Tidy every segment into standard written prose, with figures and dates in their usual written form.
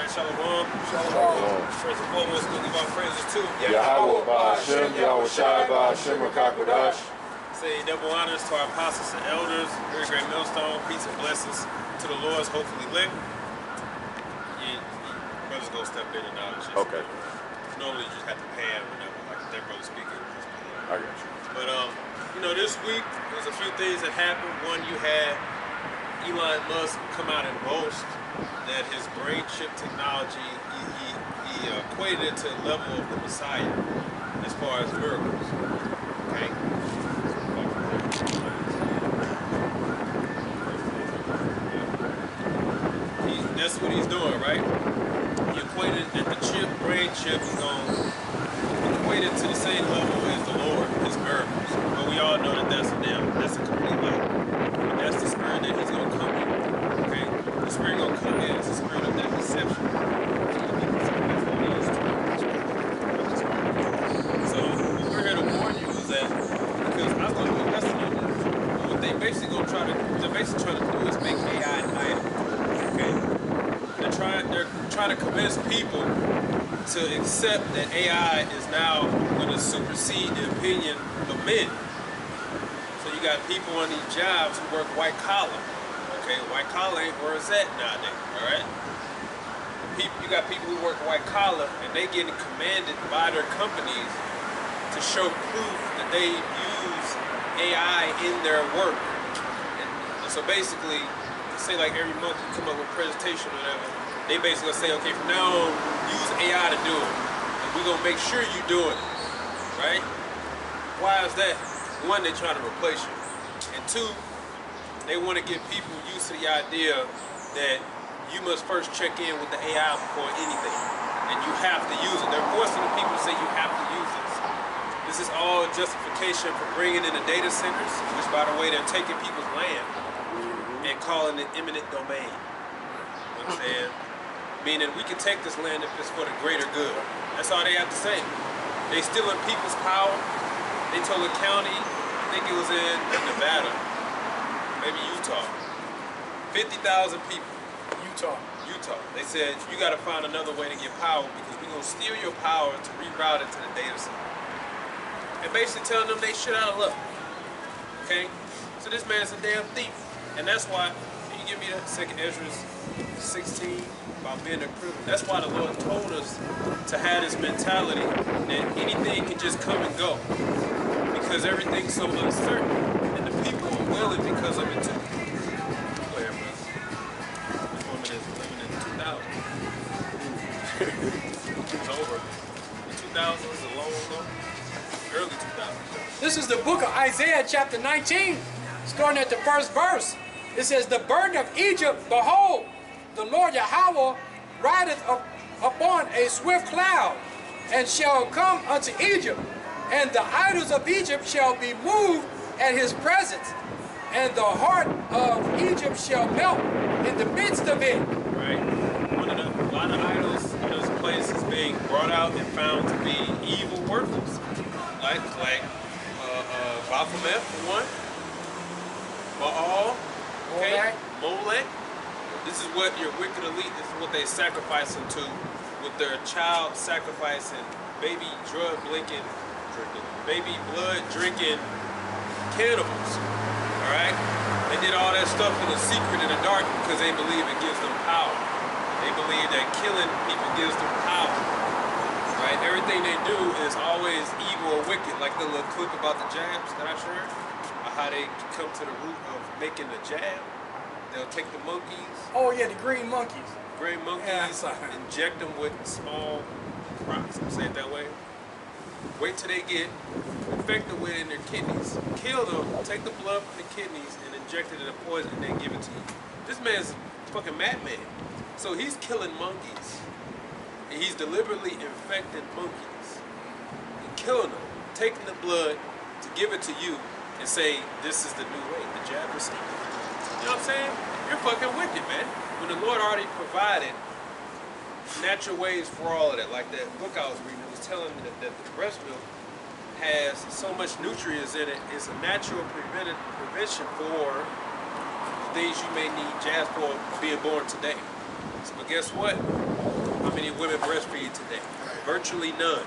Shalom. Shalom. First and foremost, we'll give our praises to Yahweh Ba'Hashem, Yahweh Shai Ba'Hashem, Rakakwadash. Say double honors to our apostles and elders, very great millstone, peace and blessings to the Lord's hopefully lit. Yeah, brothers gonna step in and out. Okay. Normally you just have to pan whenever like that brother speaking. I got you. But you know, this week there's a few things that happened. One, you had Elon Musk come out and boast that his brain chip technology, he equated it to the level of the Messiah as far as miracles. Okay? That's what he's doing, right? He equated that the chip, brain chip, is going to equate it to the same level as the Lord, his miracles. But we all know that that's a complete lie. That's the spirit that he's going to come in. Okay? The spirit going to come in is the spirit of that deception. So what we're here to warn you is that, because I was going to be investing on this, what they basically going to try to do is make AI an idol. Okay? They're trying to convince people to accept that AI is now going to supersede the opinion of men. So you got people on these jobs who work white collar. Okay, white collar ain't where it's at nowadays. All right. You got people who work white collar and they getting commanded by their companies to show proof that they use AI in their work. And so basically, say like every month you come up with a presentation or whatever, they basically say, okay, from now on, use AI to do it. And we're going to make sure you're doing it. Right? Why is that? One, they're trying to replace you. And two, they want to get people used to the idea that you must first check in with the AI before anything. And you have to use it. They're forcing the people to say you have to use this. This is all justification for bringing in the data centers, which, by the way, they're taking people's land and calling it eminent domain. You know what I'm saying? Meaning we can take this land if it's for the greater good. That's all they have to say. They stealing people's power. They told the county, I think it was in Nevada, maybe Utah, 50,000 people. Utah. They said, you got to find another way to get power because we're going to steal your power to reroute it to the data center. And basically telling them they shit out of luck. Okay? So this man's a damn thief. And that's why, can you give me that 2nd Ezra 16 about being a criminal? That's why the Lord told us to have this mentality that anything can just come and go. Because everything's so uncertain. And the people are willing because of it too. Go ahead, bro. This woman is living in 2000. It's over. The 2000s is a long ago. Early 2000s. This is the book of Isaiah chapter 19, starting at the first verse. It says, the burden of Egypt, behold, the Lord Yahweh rideth upon a swift cloud, and shall come unto Egypt, and the idols of Egypt shall be moved at his presence, and the heart of Egypt shall melt in the midst of it. Right. A lot of idols in those places being brought out and found to be evil, worthless. Like Baphomet for one, Baal, okay, Molech. This is what your wicked elite, this is what they sacrifice to with their child sacrificing, baby blood drinking cannibals. Alright? They did all that stuff in the secret in the dark because they believe it gives them power. They believe that killing people gives them power. Right? Everything they do is always evil or wicked, like the little clip about the jabs that I shared, how they come to the root of making the jab. They'll take the monkeys. Oh yeah, the green monkeys. Green monkeys, inject them with small rocks, I'm saying it that way. Wait till they get infected with it in their kidneys. Kill them, take the blood from the kidneys and inject it in a poison and then give it to you. This man's a fucking madman. So he's killing monkeys. And he's deliberately infecting monkeys and killing them, taking the blood to give it to you and say, this is the new way, the jab receiver. You know what I'm saying? You're fucking wicked, man. When the Lord already provided natural ways for all of that, like that book I was reading, it was telling me that the breast milk has so much nutrients in it, it's a natural prevention for things you may need jabs for being born today. breastfeeds. But guess what? How many women breastfeed today? Virtually none.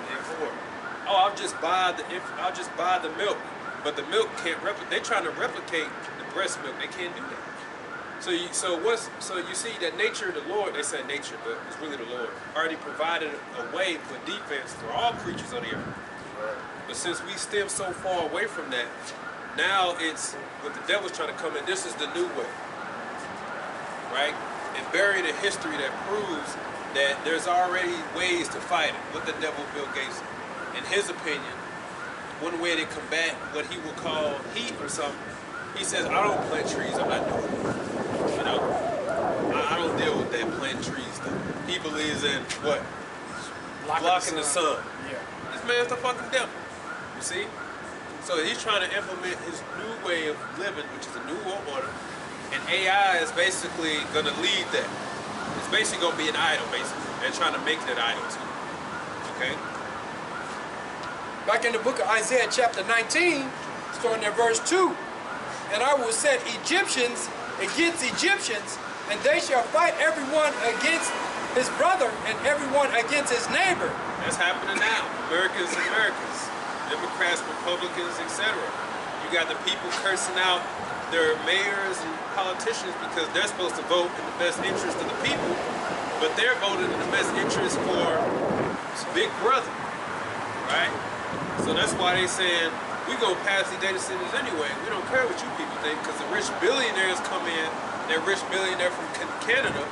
Therefore, oh, I'll just buy the milk, but the milk can't replicate. They're trying to replicate the breast milk. They can't do that. So you see that nature, the Lord, they said nature, but it's really the Lord, already provided a way for defense for all creatures on the earth. But since we stem so far away from that, now it's what the devil's trying to come in. This is the new way, right? And buried a history that proves that there's already ways to fight it. What the devil, Bill Gates, in his opinion, one way to combat what he will call heat or something, he says, I don't plant trees, I'm not doing it. You know, I don't deal with that plant trees stuff. He believes in what? Blocking the sun. Yeah. This man's the fucking devil. You see? So he's trying to implement his new way of living, which is a new world order. And AI is basically going to lead that. It's basically going to be an idol, basically. They're trying to make that idol too. Okay? Back in the book of Isaiah chapter 19, starting at verse 2. And I will set Egyptians against Egyptians, and they shall fight everyone against his brother and everyone against his neighbor. That's happening now. Americans, Democrats, Republicans, etc. You got the people cursing out their mayors and politicians because they're supposed to vote in the best interest of the people, but they're voting in the best interest for Big Brother, right? So that's why they're saying, we gonna pass these data centers anyway. We don't care what you people think, because the rich billionaires come in. That rich billionaire from Canada,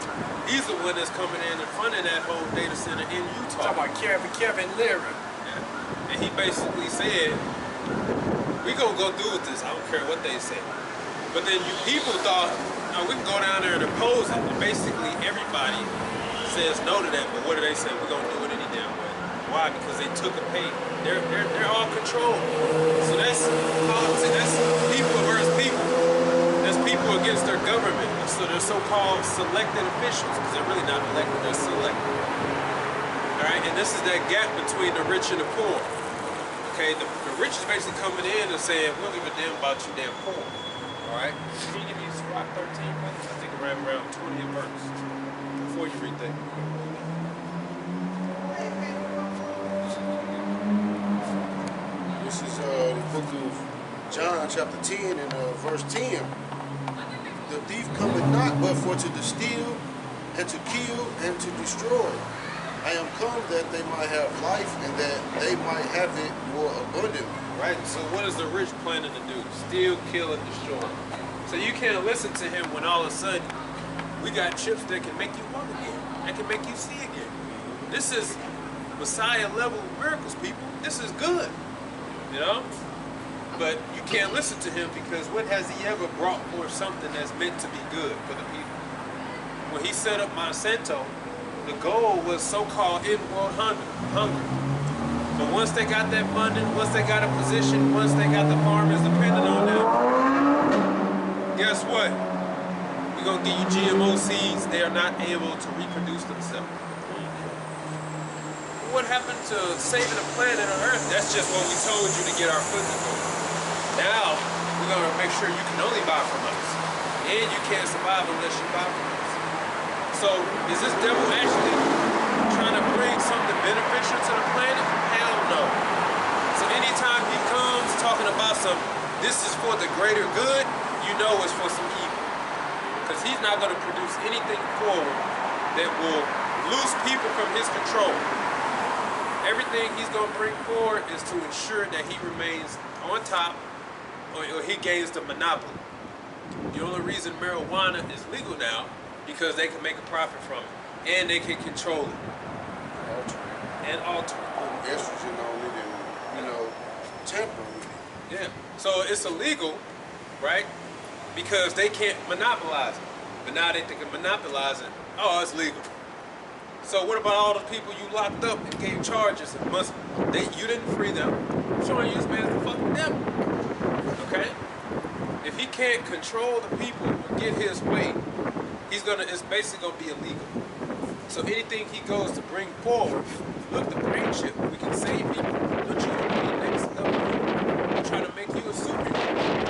he's the one that's coming in and funding that whole data center in Utah. Talking about Kevin Leary. Yeah. And he basically said, we gonna go through with this. I don't care what they say. But then you people thought, no, we can go down there and oppose it. And basically everybody says no to that. But what do they say? We're gonna do it any damn way. Why? Because they took a pay. They're all controlled. So that's politics. That's people versus people. That's people against their government. So they're so-called selected officials, because they're really not elected, they're selected. All right, and this is that gap between the rich and the poor. Okay, the rich is basically coming in and saying, we don't give a damn about you damn poor. All right, can you give me Sirach 13, brother? I think around 20th verse. Before you read that. This is the book of John, chapter 10, and verse 10. The thief cometh not but for to steal, and to kill, and to destroy. I am come that they might have life, and that they might have it more abundantly. Right, so what is the rich planning to do? Steal, kill, and destroy. So you can't listen to him when all of a sudden we got chips that can make you walk again, that can make you see again. This is Messiah level miracles, people. This is good, you know? But you can't listen to him because what has he ever brought forth something that's meant to be good for the people? When he set up Monsanto, the goal was so-called in-world hunger. But once they got that funding, once they got a position, once they got the farmers dependent on them, guess what? We're going to give you GMO seeds. They are not able to reproduce themselves. What happened to saving the planet on Earth? That's just what we told you to get our foot in the door. Now, we're going to make sure you can only buy from us. And you can't survive unless you buy from us. So, is this devil actually trying to bring something beneficial to the planet? Hell no. So anytime he comes talking about this is for the greater good, you know it's for some evil. Because he's not going to produce anything forward that will loose people from his control. Everything he's going to bring forward is to ensure that he remains on top, or he gains the monopoly. The only reason marijuana is legal now because they can make a profit from it, and they can control it and alter it. Estrogen on it, and tamper with it. Yeah. So it's illegal, right? Because they can't monopolize it. But now they can monopolize it. Oh, it's legal. So what about all the people you locked up and gave charges and you didn't free them? I'm showing you this man's the fucking devil. Okay? If he can't control the people and get his way, it's basically gonna be illegal. So anything he goes to bring forward, look, the brain chip, we can save people. Don't you want to be next level? I'm trying to make you a superhero.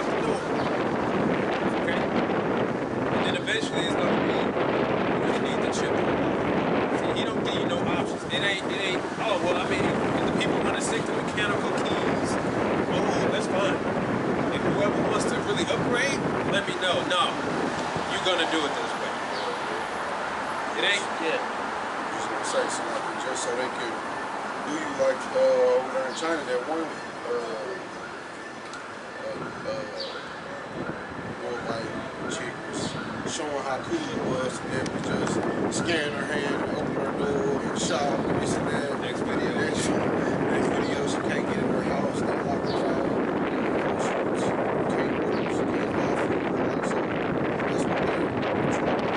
lock the door. Okay? And then eventually it's gonna be you need the chip. See, he don't give you no options. It ain't, oh well I mean if the people want to stick to mechanical keys, oh that's fine. If whoever wants to really upgrade, let me know. No, you're gonna do it this way. It ain't Just gonna say something just so they can do you like over there in China. That one little white chick was showing how cool it was, and then was just scanning her hand and open her door and shop and this and that. Next video. Next video, she can't get in her house. They lock her out. She can't work. She can't buy food. So that's what they're trying to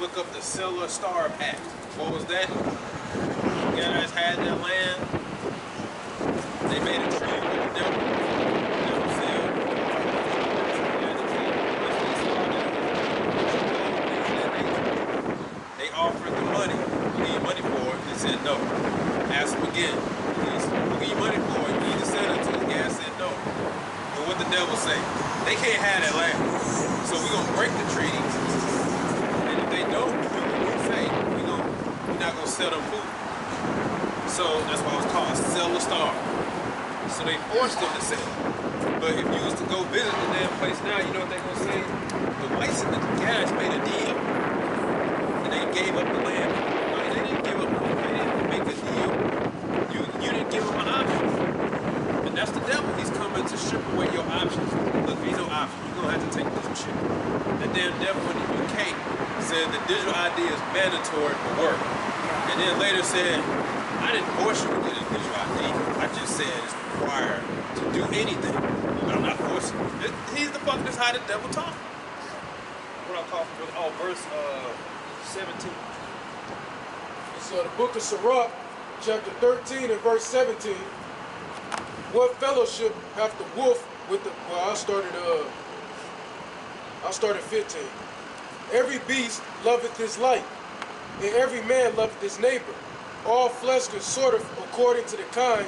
look up the Cellular Star Pact. What was that? You guys had that land. They made a treaty with the devil. Devil said, they offered the money. You need money for it. They said no. Ask them again. We'll give you money for it. You need to send it to the guy. Said no. But what the devil say? They can't have that land. So we're going to break the treaties. They don't do what we say, we're not gonna sell them food. So that's why it's called Cellular Star. So they forced them to sell it. But if you was to go visit the damn place now, you know what they're gonna say? The whites and the guys made a deal. And they gave up the land. I mean, they didn't give up, they didn't make a deal. You didn't give them an option. And that's the devil. He's coming to strip away your options. Look, ain't no option. You're gonna have to take this shit. The damn devil in the UK said the digital ID is mandatory for work. And then later said, I didn't force you to get a digital ID. I just said it's required to do anything. But I'm not forcing you. He's the fuck, that's how the devil talk. What I call for, oh, verse 17. It's the book of Sirach, chapter 13 and verse 17. What fellowship hath the wolf with the, well, I started 15. Every beast loveth his like, and every man loveth his neighbor. All flesh consorteth according to the kind,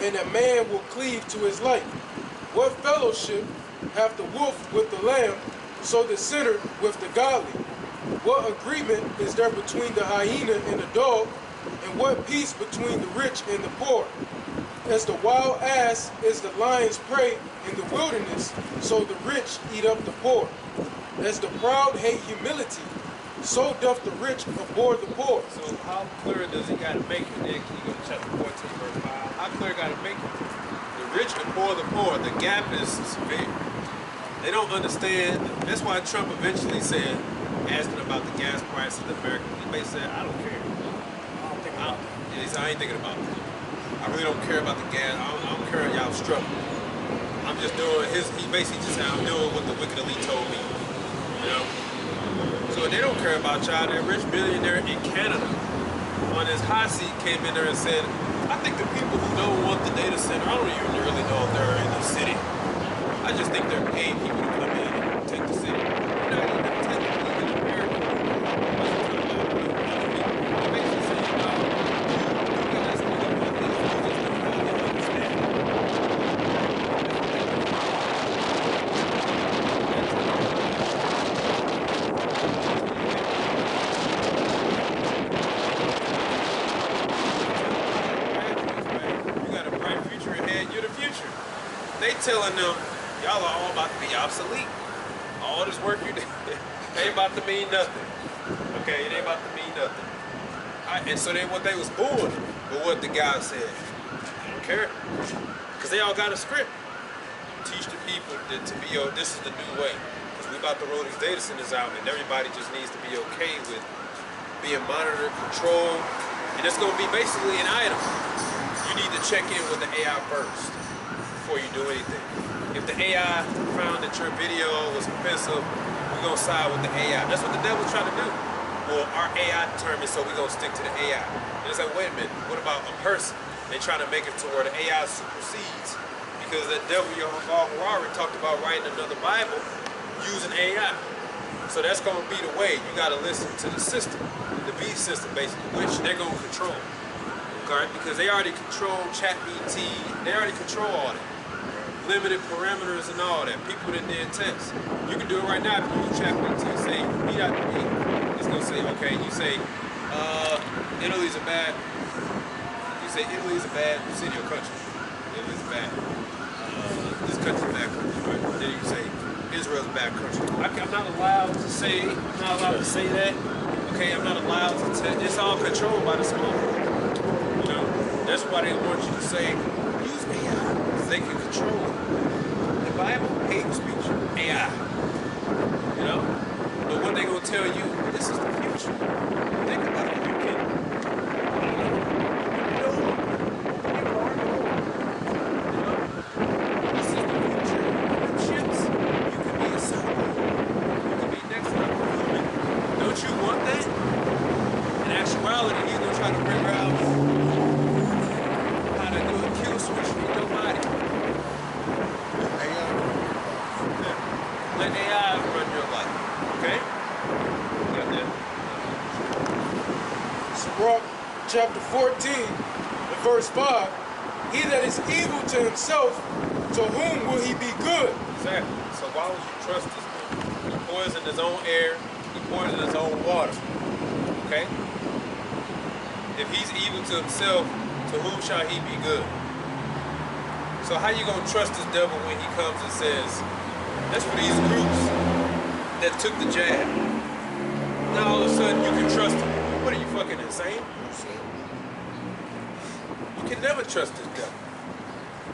and a man will cleave to his like. What fellowship hath the wolf with the lamb, so the sinner with the godly? What agreement is there between the hyena and the dog, and what peace between the rich and the poor? As the wild ass is the lion's prey in the wilderness, so the rich eat up the poor. As the proud hate humility, so doth the rich abhor the poor. So how clear does he got to make it? Then can you go to chapter 14, verse 5? How clear got to make it? The rich abhor the poor. The gap is severe. They don't understand. That's why Trump eventually said, asking about the gas prices in America, he basically said, I don't care. He said, I ain't thinking about that. I really don't care about the gas. I don't care y'all struggling. I'm just doing he basically just said, I'm doing what the wicked elite told me. You know? So they don't care about y'all. That rich billionaire in Canada on his hot seat came in there and said, I think the people who don't want the data center, I don't even really know if they're in the city. I just think they're paying people to come in and take the city. They're not even technically in America. They basically saying, no, you guys need to put these rules just to really understand. they telling them, y'all are all about to be obsolete. All this work you did ain't about to mean nothing. Okay, it ain't about to mean nothing. And so what they was doing, but what the guy said, I don't care. Because they all got a script. Teach the people that to be, this is the new way. Because we about to roll these data centers out, and everybody just needs to be okay with being monitored, controlled, and it's going to be basically an item. You need to check in with the AI first before you do anything. If the AI found that your video was offensive, we're going to side with the AI. That's what the devil's trying to do. Well, our AI determined, so we're going to stick to the AI. And it's like, wait a minute, what about a person? They're trying to make it to where the AI supersedes, because that devil Yuval Harari talked about writing another Bible using AI. So that's going to be the way. You got to listen to the system, the beast system basically, which they're going to control. Okay? Because they already control ChatGPT, they already control all that. Limited parameters and all that. People that did tests. You can do it right now if you use ChatGPT and say, read out to me. It's going to say, okay, you say, Italy's a bad, you say Italy's a bad city or country. Italy's bad. This country's a bad country, right? Then you say, Israel's a bad country. I'm not allowed to say that. Okay, I'm not allowed to tell. It's all controlled by the small. You know, that's why they want you to say, use AI, because they can control it. The Bible, hate speech, AI. You know? But what they gonna tell you, this is the future. Think about it. You can, this is the future. Chips, you can be a cyborg. You can be next level human. Don't you want that? In actuality, he's gonna try to figure out how to do a kill switch in your body. Let AI run your life. Okay? Got that? Sirach chapter 14 and verse 5. He that is evil to himself, to whom will he be good? Exactly. So why would you trust this man? He poisoned his own air, he poisoned his own water. Okay? If he's evil to himself, to whom shall he be good? So how you gonna trust this devil when he comes and says, that's for these groups that took the jab. Now all of a sudden you can trust him. What are you, fucking insane? You can never trust this devil.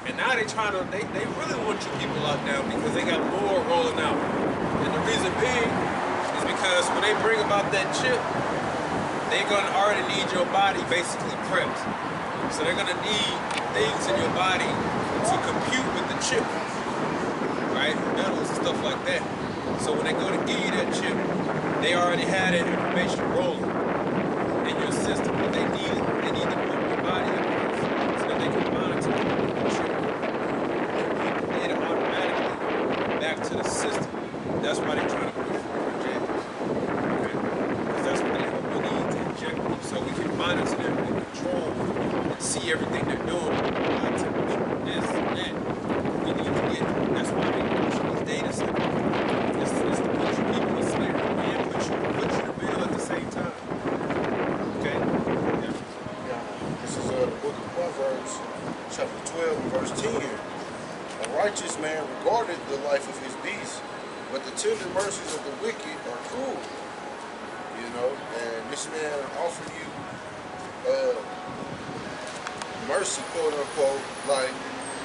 And now they really want you people locked down because they got more rolling out. And the reason being is because when they bring about that chip, they're gonna already need your body basically prepped. So they're gonna need things in your body to compute with the chip. Right? Metals and stuff like that. So when they go to give you that chip, they already had that information rolling in your system, but they need it. They need to put your body in first so that they can monitor the chip. Data automatically back to the system. That's why they're trying to push for inject. Okay? Because that's what they need to inject them so we can monitor them and control and see everything they're doing. Body temperature, this, that. We need to get it. That's why they push these data centers. It's to put you people in slavery and put you in the middle at the same time. Okay? Yeah. This is the book of Proverbs, chapter 12, verse 10. A righteous man regardeth the life of his beast, but the tender mercies of the wicked are cruel. You know, and this man offer you mercy, quote unquote, like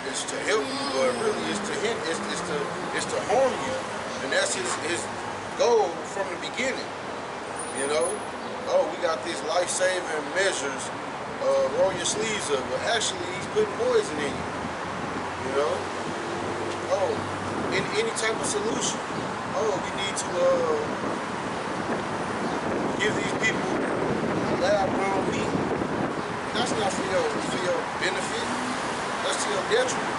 it's to help you, but really it's to hint, it's to harm you. And that's his goal from the beginning. You know? Oh, we got these life-saving measures, roll your sleeves up, but actually he's putting poison in you. You know? Oh, any type of solution. Oh, we need to give these people lab-grown meat. That's not for your benefit. That's to your detriment.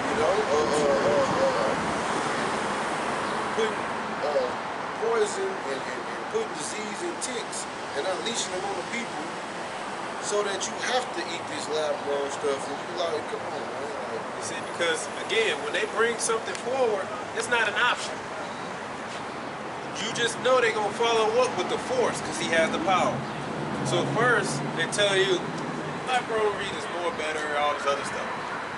You know? Putting poison and putting disease in ticks and unleashing them on the people so that you have to eat this lab-grown stuff. And you like, come on, man. Like, You see, because again, when they bring something forward, it's not an option. You just know they're gonna follow up with the force because he has the power. So first, they tell you, lab-grown meat is more better, all this other stuff.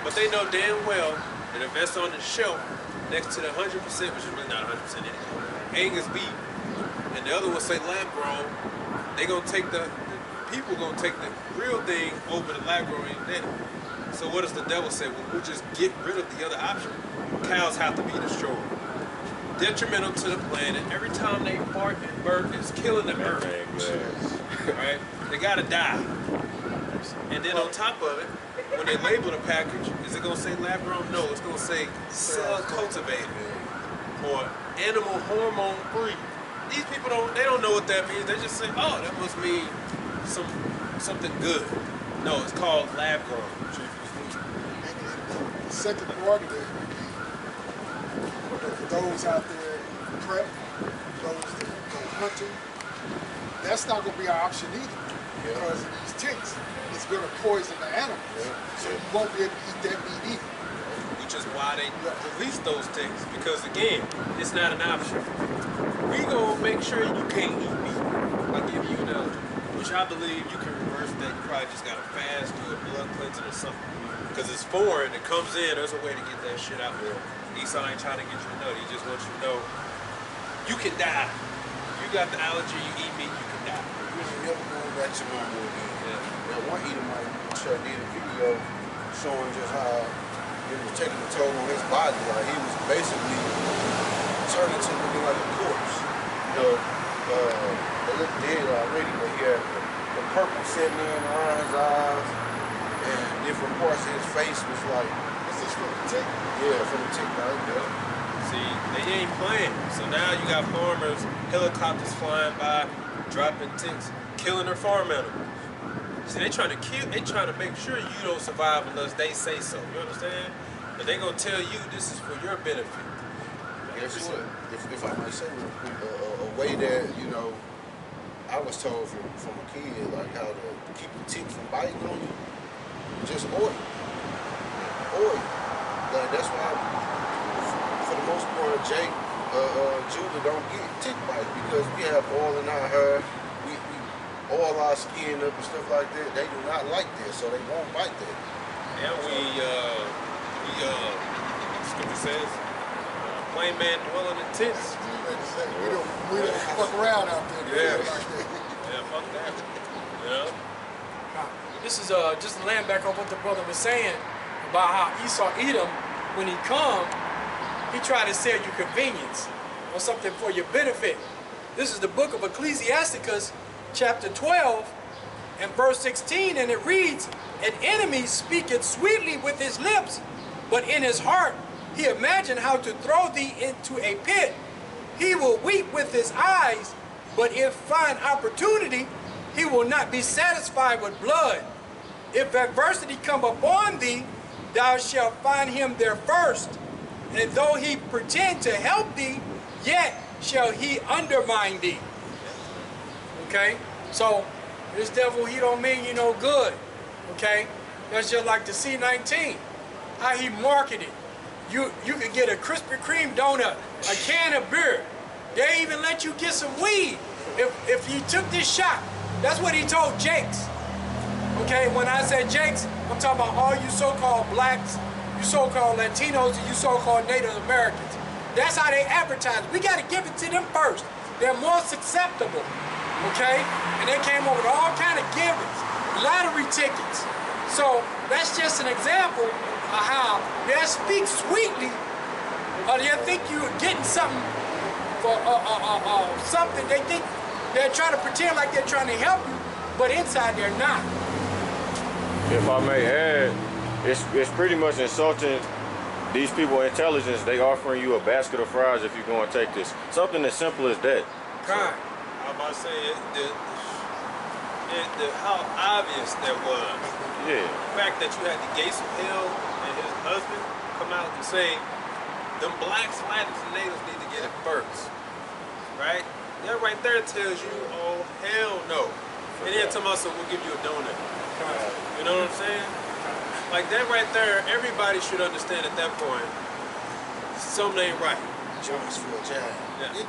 But they know damn well and if that's on the shelf next to the 100%, which is really not 100% anymore, Angus beef, and the other one say lab grown, they gonna take the people gonna take the real thing over the lab grown instead. So what does the devil say? Well, we'll just get rid of the other option. Cows have to be destroyed. Detrimental to the planet. Every time they fart and burp, it's killing the earth. Right? They gotta die. And then on top of it, when they label the package, is it gonna say lab grown? No, it's gonna say cell cultivated or animal hormone free. These people don't know what that means. They just say, oh, that must mean something good. No, it's called lab grown. The second part of it, for those out there prep, those that go hunting, that's not going to be our option either. Because of these ticks, it's going to poison the animals. So you won't be able to eat that meat either. Which is why they release those ticks. Because again, it's not an option. We gonna make sure you can't eat meat. I'll give you an analogy, which I believe you can reverse that. You probably just gotta fast, do a blood cleansing or something. Because it's foreign, it comes in, there's a way to get that shit out there. Esau ain't trying to get you to know, he just wants you to know you can die. You got the allergy, you eat meat, you can die. You never going back to normal again. That one Edomite sure did a video showing just how it was taking a toll on his body. Like he was basically turning to looking like a corpse. You know, they looked dead already, but he had the purple setting in around his eyes, and different parts of his face was like, Is this from the tick? yeah, from the tick. See, they ain't playing. So now you got farmers, helicopters flying by, dropping ticks, killing their farm animals. See, they trying to make sure you don't survive unless they say so. You understand? But they gonna tell you this is for your benefit. Guess what? If I might say, a way that, you know, I was told from a kid, like how to keep the tick from biting on you, just oil. Oil. Like that's why, for the most part, Jake, Judah don't get tick bites because we have oil in our hair. We oil our skin up and stuff like that. They do not like that, so they won't bite that. And scripture says, plain man dwelling in tents. We don't fuck around out there. Yeah. Like that. Yeah, fuck that. You know? This is just to land back on what the brother was saying about how Esau Edom, when he come, he tried to sell you convenience or something for your benefit. This is the book of Ecclesiasticus, chapter 12 and verse 16, and it reads, "An enemy speaketh sweetly with his lips, but in his heart he imagined how to throw thee into a pit. He will weep with his eyes, but if find opportunity, he will not be satisfied with blood. If adversity come upon thee, thou shalt find him there first. And though he pretend to help thee, yet shall he undermine thee." Okay? So, this devil, he don't mean you no good. Okay? That's just like the C-19. How he marketed. You can get a Krispy Kreme donut, a can of beer. They even let you get some weed if you took this shot. That's what he told Jakes. Okay, when I said Jakes, I'm talking about all you so-called blacks, you so-called Latinos, and you so-called Native Americans. That's how they advertise. We got to give it to them first. They're more susceptible. Okay? And they came up with all kind of givens, lottery tickets. So that's just an example of how they speak sweetly, or they think you're getting something for something. They think they're trying to pretend like they're trying to help you, but inside they're not. If I may add, it's pretty much insulting these people intelligence. They offering you a basket of fries if you go and take this. Something as simple as that. Kind. I'm about to say how obvious that was. Yeah. The fact that you had the Gates of Hell and his husband come out and say, them blacks, Latins, and natives need to get it first. Right? That right there tells you, oh, hell no. And then tell us, we'll give you a donut. You know what I'm saying? Like that right there, everybody should understand at that point, something ain't right. Jones for a job. Yeah.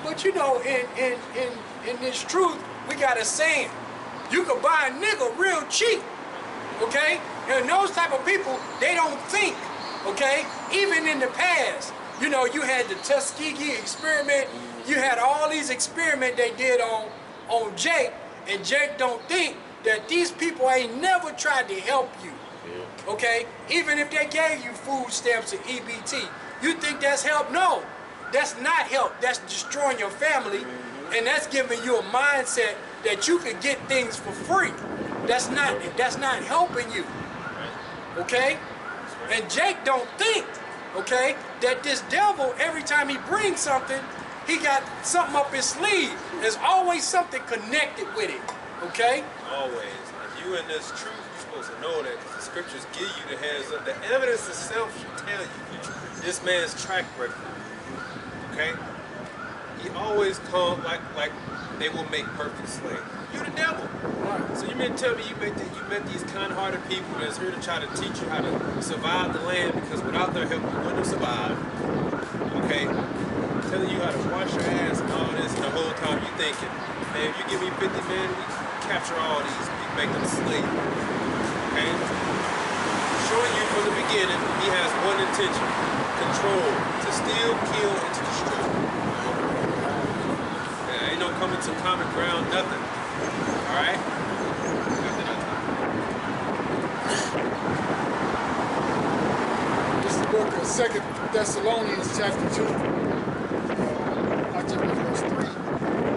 But you know, in this truth, we got a saying. You can buy a nigga real cheap. Okay? And those type of people, they don't think. Okay? Even in the past, you know, you had the Tuskegee experiment. You had all these experiments they did on Jake, and Jake don't think that these people ain't never tried to help you. Okay? Even if they gave you food stamps and EBT, you think that's help? No, that's not help. That's destroying your family, and that's giving you a mindset that you can get things for free. That's not helping you. Okay? And Jake don't think, okay, that this devil, every time he brings something, he got something up his sleeve. There's always something connected with it. Okay? Always. If you in this truth, you're supposed to know that, because the scriptures give you the heads up. The evidence itself should tell you this man's track record. Okay? He always comes like they will make perfect slaves. You the devil. So you mean to tell me you met these kind-hearted people that's here to try to teach you how to survive the land, because without their help you wouldn't have survived. Okay? Telling you how to wash your ass and all this, and the whole time you thinking, man, if you give me 50 men, we capture all these, we make them slave. Okay? Showing you from the beginning, he has one intention: control, to steal, kill, and to destroy. Yeah, ain't no coming to common ground, nothing. All right? This is the book of 2 Thessalonians chapter 2. I took verse 3.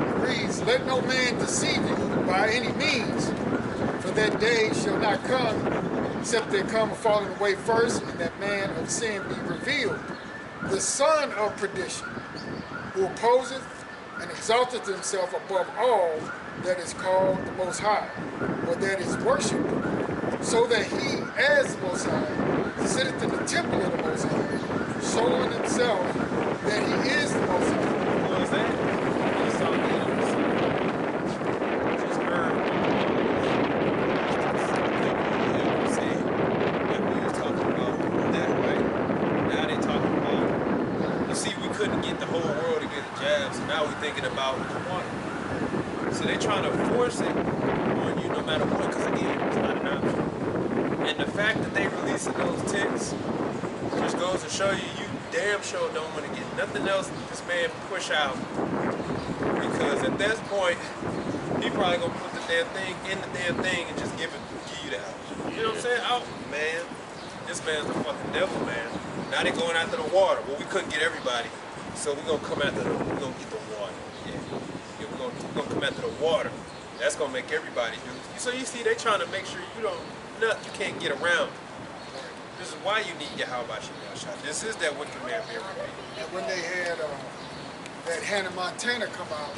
It reads, "Let no man deceive you by any means, for that day shall not come, except there come a falling away first, and that man of sin be revealed, the son of perdition, who opposeth and exalteth himself above all that is called the Most High, or that is worshipped, so that he, as the Most High, sitteth in the temple of the Most High, showing himself that he is the Most High." What was that? I saw just heard say that we was talking about that, right? Now they talking about, you see, we couldn't get the whole world to get a jab, so now we're thinking about water. So they trying to force it on you no matter what, because again, it's not an option. And the fact that they releasing those ticks just goes to show you, you damn sure don't want to get nothing else this man push out, because at this point he probably gonna put the damn thing in the damn thing and just give you the option. You know what I'm saying? Oh man, this man's the fucking devil, man. Now they going after the water. Well, we couldn't get everybody, so we're gonna come after we're gonna get the water. Yeah, we're gonna come after the water. That's gonna make everybody do. So you see, they trying to make sure you can't get around. This is why you need Yahweh Shah. This is that wicked man being revealed. And when they had that Hannah Montana come out,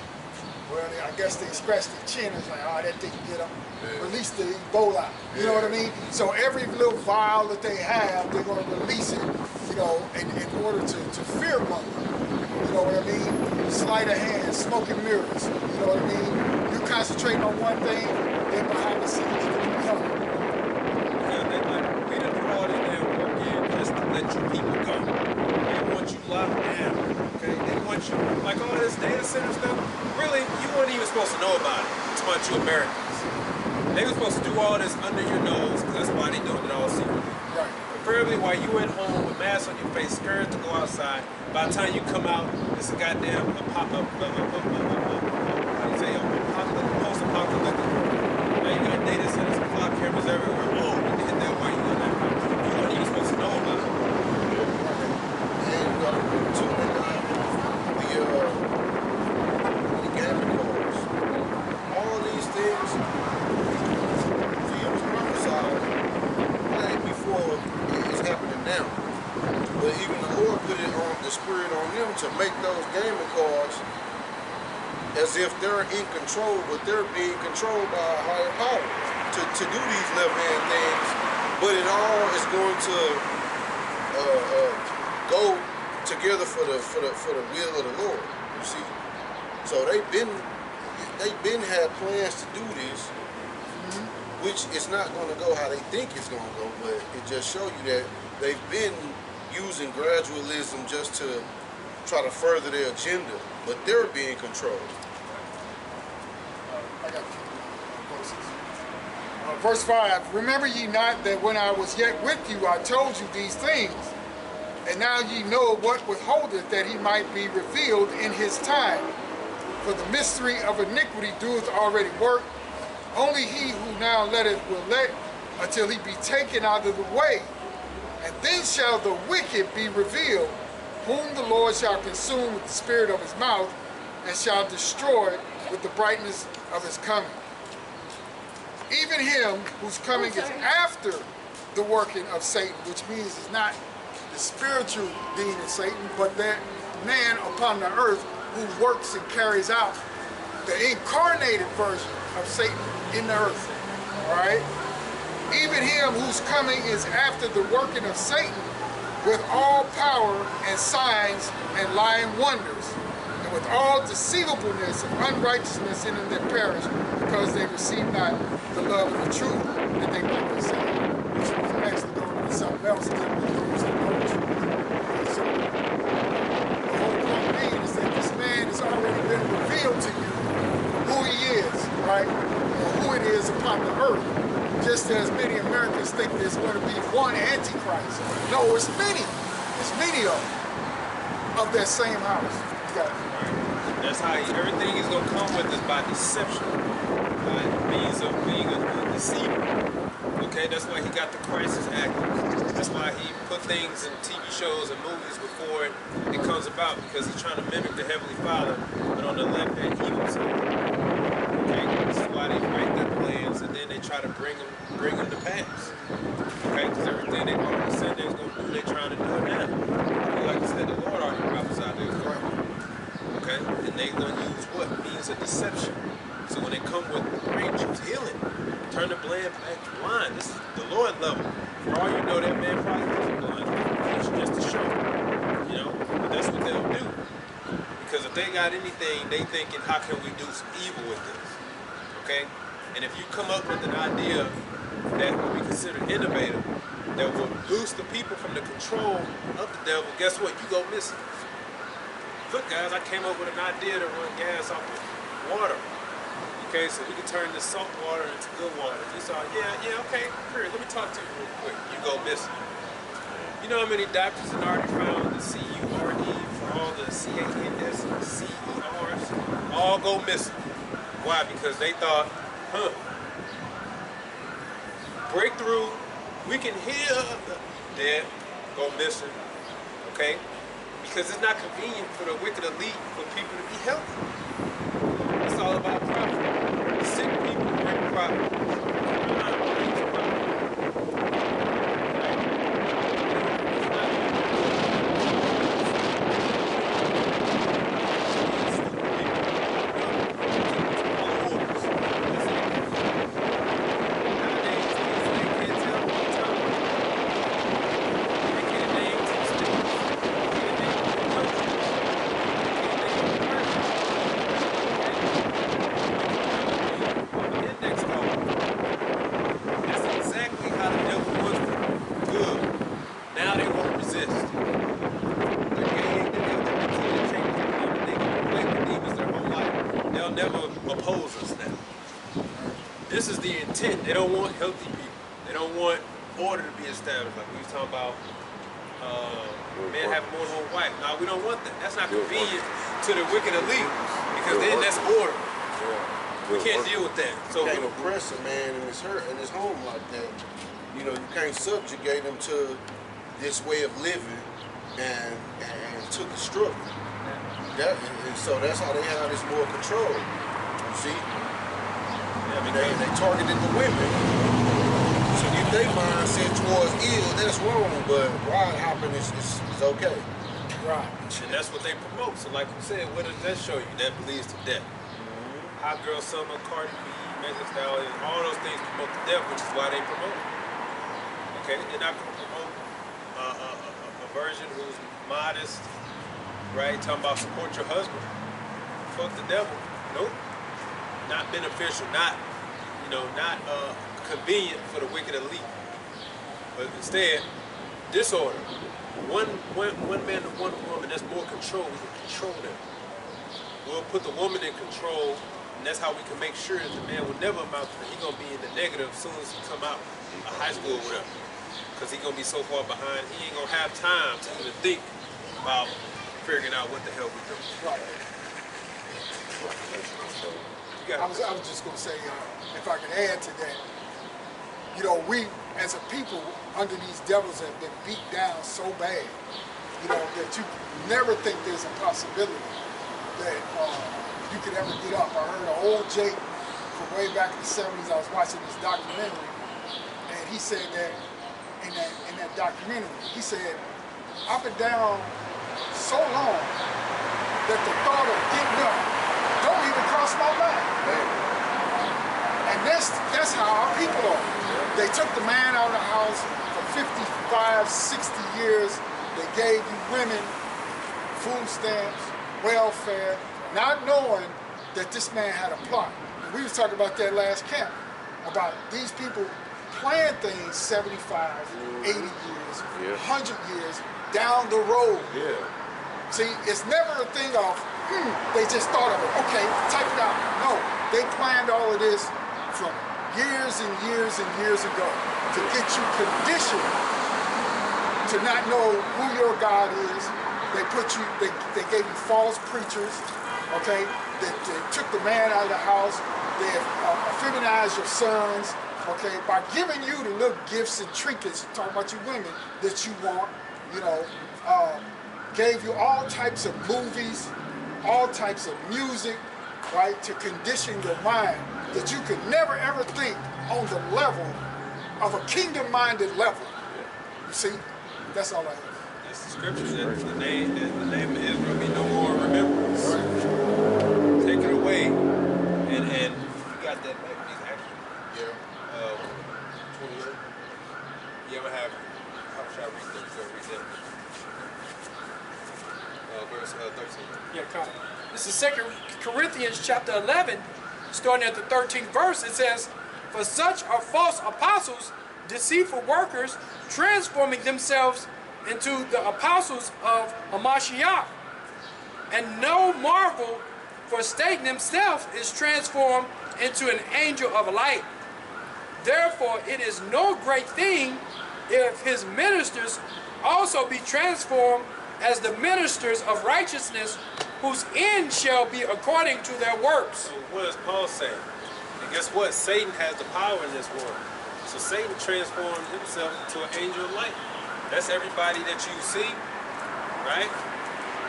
well, I guess they scratched their chin and was like, oh, that thing get them. Release the Ebola. You know what I mean? So every little vial that they have, they're going to release it, you know, in order to fear monger. You know what I mean? Sleight of hand, smoke and mirrors. You know what I mean? You concentrating on one thing, then behind the scenes, you come. Yeah, they like, we done put all this damn work in just to let you people go. They want you locked down, okay? They want you, like all this data center stuff, really, you weren't even supposed to know about it. It's about you Americans. They were supposed to do all this under your nose, because that's why they doing it all secretly. Right. Preferably while you at home with masks on your face, scared to go outside. By the time you come out, it's a goddamn post-apocalyptic. Now you got data centers and clock cameras everywhere. Whoa, you can hit that while you in that house. You weren't even supposed to know about it. And you got to put two in the gambling cards. All of these things, see, it was prophesied way before it's happening now. But even the Lord put it on the spirit on them to make those gaming cards as if they're in control, but they're being controlled by a higher power to do these left-hand things. But it all is going to go together for the will of the Lord. You see, so they've been had plans to do this, which is not going to go how they think it's going to go. But it just shows you that they've been using gradualism just to try to further their agenda, but they're being controlled. I got verses. Verse 5, "Remember ye not that when I was yet with you, I told you these things? And now ye know what withholdeth, that he might be revealed in his time. For the mystery of iniquity doeth already work. Only he who now letteth will let until he be taken out of the way. And then shall the wicked be revealed, whom the Lord shall consume with the spirit of his mouth, and shall destroy with the brightness of his coming. Even him whose coming is after the working of Satan, which means it's not the spiritual demon Satan, but that man upon the earth who works and carries out the incarnated version of Satan in the earth. All right? Even him whose coming is after the working of Satan, with all power and signs and lying wonders, and with all deceivableness of unrighteousness in them that perish, because they receive not the love of the truth, that they might be saved. Which was actually going to be something else that we use in the so the whole point being is that this man has already been revealed to you who he is, right? Or who it is upon the earth. Just as many Americans think there's going to be one Antichrist. No, it's many. It's many of that same house. That's how everything is going to come with is by deception, by means of being a deceiver. Okay, that's why he got the crisis act. That's why he put things in TV shows and movies before it comes about, because he's trying to mimic the Heavenly Father, but on the left hand evil side. Okay, this is why they write their plans and then they try to bring them to pass. Okay, because everything they already said they was going to do, they're trying to do it now. Like I said, the Lord already prophesied they was going to. Okay, and they're going to use what? Means of deception. So when they come with angels, healing, turn the blind back blind. This is the Lord level. For all you know, that man probably wasn't blind. It's just a show. You know, but that's what they'll do. Because if they got anything, they thinking, how can we do some evil with this? Okay? And if you come up with an idea that will be considered innovative, that will loose the people from the control of the devil, guess what? You go missing. Look, guys, I came up with an idea to run gas off of water. Okay, so we can turn this salt water into good water. You saw, yeah, okay, here, let me talk to you real quick. You go missing. You know how many doctors have already found the C-U-R-E for all the C-A-N-S, C-E-Rs? All go missing. Why? Because they thought, breakthrough, we can heal, dead, go missing, okay? Because it's not convenient for the wicked elite for people to be healthy. It's all about profit. Sick people bring profit. They don't want healthy people. They don't want order to be established. Like we was talking about men having more than one wife. No, we don't want that. That's not convenient to the wicked elite, because then that's order. We can't deal with that. So you can't oppress a man in his home like that. You know, you can't subjugate him to this way of living and to the struggle. And so that's how they have this more control. You see? They targeted the women. So if they mindset towards ill, that's wrong, but ride hopping is okay. Right. And that's what they promote. So like you said, what does that show you? That leads to death. Hot Girl Summer, Cardi B, Megan Thee Stallion, all those things promote the death, which is why they promote it. Okay, they're not going to promote a version who's modest, right? Talking about support your husband. Fuck the devil. Nope. Not beneficial, not convenient for the wicked elite. But instead, disorder. One man to one woman, that's more control. We can control them. We'll put the woman in control, and that's how we can make sure that the man will never amount to that. He's gonna be in the negative as soon as he come out of high school or whatever. because he's gonna be so far behind. He ain't gonna have time to even think about figuring out what the hell we doing. Right. You I was just going to say, if I could add to that, you know, we as a people under these devils have been beat down so bad, you know, that you never think there's a possibility that you could ever get up. I heard an old Jake from way back in the 70s. I was watching this documentary, and he said that in that documentary, he said, I've been down so long that the thought of getting up don't even cross my mind. And that's how our people are. They took the man out of the house for 55, 60 years. They gave you women food stamps, welfare, not knowing that this man had a plot. And we was talking about that last camp, about these people plan things 75, 80 years, 100 years down the road. Yeah. See, it's never a thing of, they just thought of it. Okay, type it out. No, they planned all of this from years and years and years ago to get you conditioned to not know who your God is. They put you, they gave you false preachers, okay? They took the man out of the house. They feminized your sons, okay? By giving you the little gifts and trinkets, talking about you women, that you want, you know, gave you all types of movies, all types of music, right, to condition your mind that you could never ever think on the level of a kingdom-minded level. You see, that's all I have. That's the scripture that the name of Israel be no more remembrance. Take it away, and you got that back, please, actually. Yeah. 28. Yeah, I'm gonna have. How should I read that? Read that. Verse 13. Yeah, come. This is 2 Corinthians chapter 11, starting at the 13th verse. It says, "For such are false apostles, deceitful workers, transforming themselves into the apostles of Hamashiach. And no marvel, for Satan himself is transformed into an angel of light. Therefore it is no great thing if his ministers also be transformed as the ministers of righteousness, whose end shall be according to their works." So what does Paul say? And guess what? Satan has the power in this world. So Satan transformed himself into an angel of light. That's everybody that you see, right?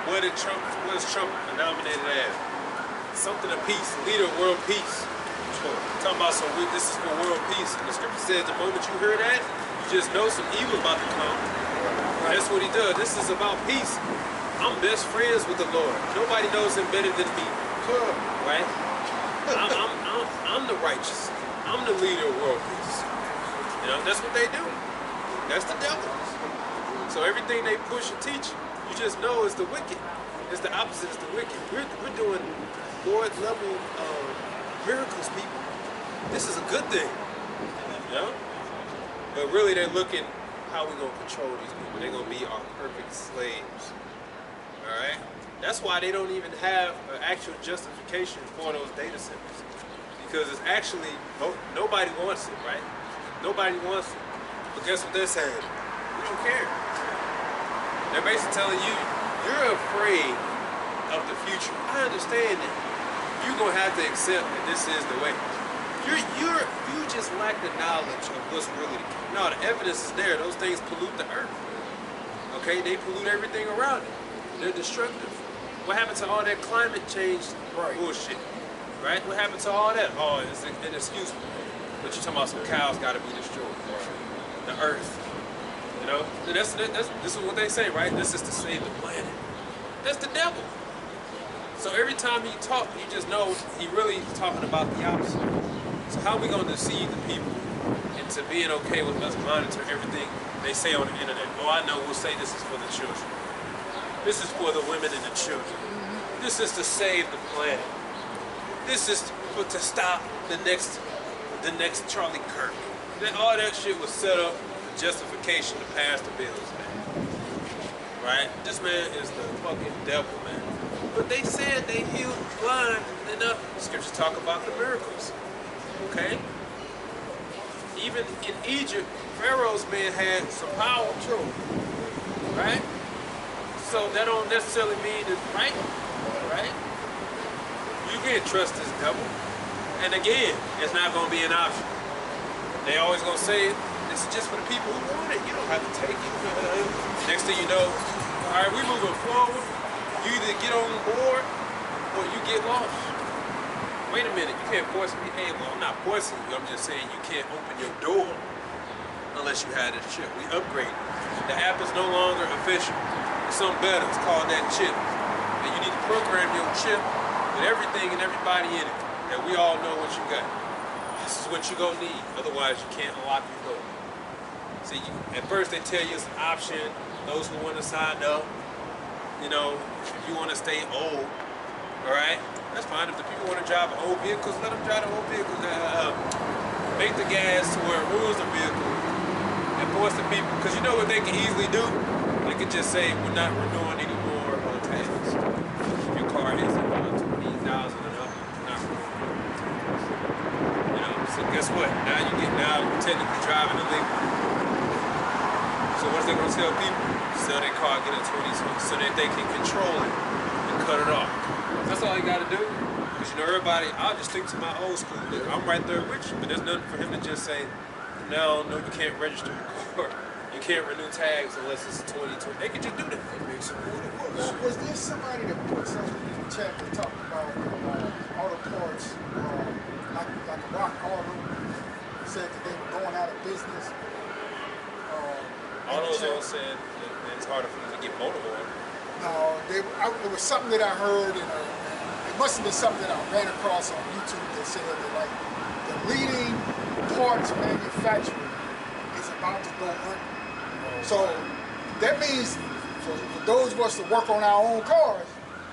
What is Trump denominated as? Something of peace, leader of world peace. Talking about this is for world peace. And the scripture says the moment you hear that, you just know some evil about to come. That's what he does. This is about peace. I'm best friends with the Lord. Nobody knows him better than me. Right? I'm the righteous. I'm the leader of world peace. You know, that's what they do. That's the devil. So everything they push and teach, you just know is the wicked. It's the opposite, it's the wicked. We're doing Lord level miracles, people. This is a good thing. You know? But really they're looking how we're going to control these people. They're going to be our perfect slaves. Alright? That's why they don't even have an actual justification for those data centers. Because it's actually, nobody wants it, right? Nobody wants it. But guess what they're saying? We don't care. They're basically telling you, you're afraid of the future. I understand that. You're going to have to accept that this is the way. You just lack the knowledge of what's really the case. No, the evidence is there. Those things pollute the earth. Okay? They pollute everything around it. They're destructive. What happened to all that climate change bullshit? Right? What happened to all that? Oh, it's inexcusable. But you're talking about some cows got to be destroyed. The earth. You know? This is what they say, right? This is to save the planet. That's the devil. So every time he talks, you just know he really is talking about the opposite. So how are we going to deceive the people into being okay with us monitoring everything they say on the internet? Oh, I know, we'll say this is for the children. This is for the women and the children. This is to save the planet. This is to stop the next Charlie Kirk. All that shit was set up for justification to pass the bills, man. Right? This man is the fucking devil, man. But they said they healed blind enough. Scriptures talk about the miracles. Okay? Even in Egypt, Pharaoh's men had some power, True. right? So that don't necessarily mean it's right, right? You can't trust this devil. And again, it's not going to be an option. They always going to say, this is just for the people who want it. You don't have to take it. Next thing you know, all right, we moving forward. You either get on board or you get lost. Wait a minute, you can't force me. Hey, well, I'm not forcing you. I'm just saying you can't open your door unless you had this chip. We upgraded. The app is no longer official. It's something better. It's called that chip. And you need to program your chip with everything and everybody in it. And we all know what you got. This is what you're going to need. Otherwise, you can't unlock your door. See, at first they tell you it's an option. Those who want to sign up, you know, if you want to stay old, all right, that's fine. If the people want to drive old vehicles, let them drive the old vehicles. Make the gas to where it rules the vehicle and force the people, because you know what they can easily do? They can just say, we're not renewing any more taxes. If your car is about 20,000 and up, we're not renewing. You know, so guess what? Now you're technically driving illegal. So what's they gonna tell people? Sell their car, get a 20 so that they can control it and cut it off. That's all you gotta do. Because you know everybody, I'll just stick to my old school. Look, I'm right there with you, but there's nothing for him to just say, no, you can't register your car. You can't renew tags unless it's 2020. They can just do that. Was there somebody that put something in the chat that talked about auto parts, like Rock Auto, said that they were going out of business? AutoZone said that it's harder for them to get motor oil. No, it was something that I heard, and it must have been something that I ran across on YouTube that said that like the leading parts manufacturer is about to go under. So that means for those of us that work on our own cars,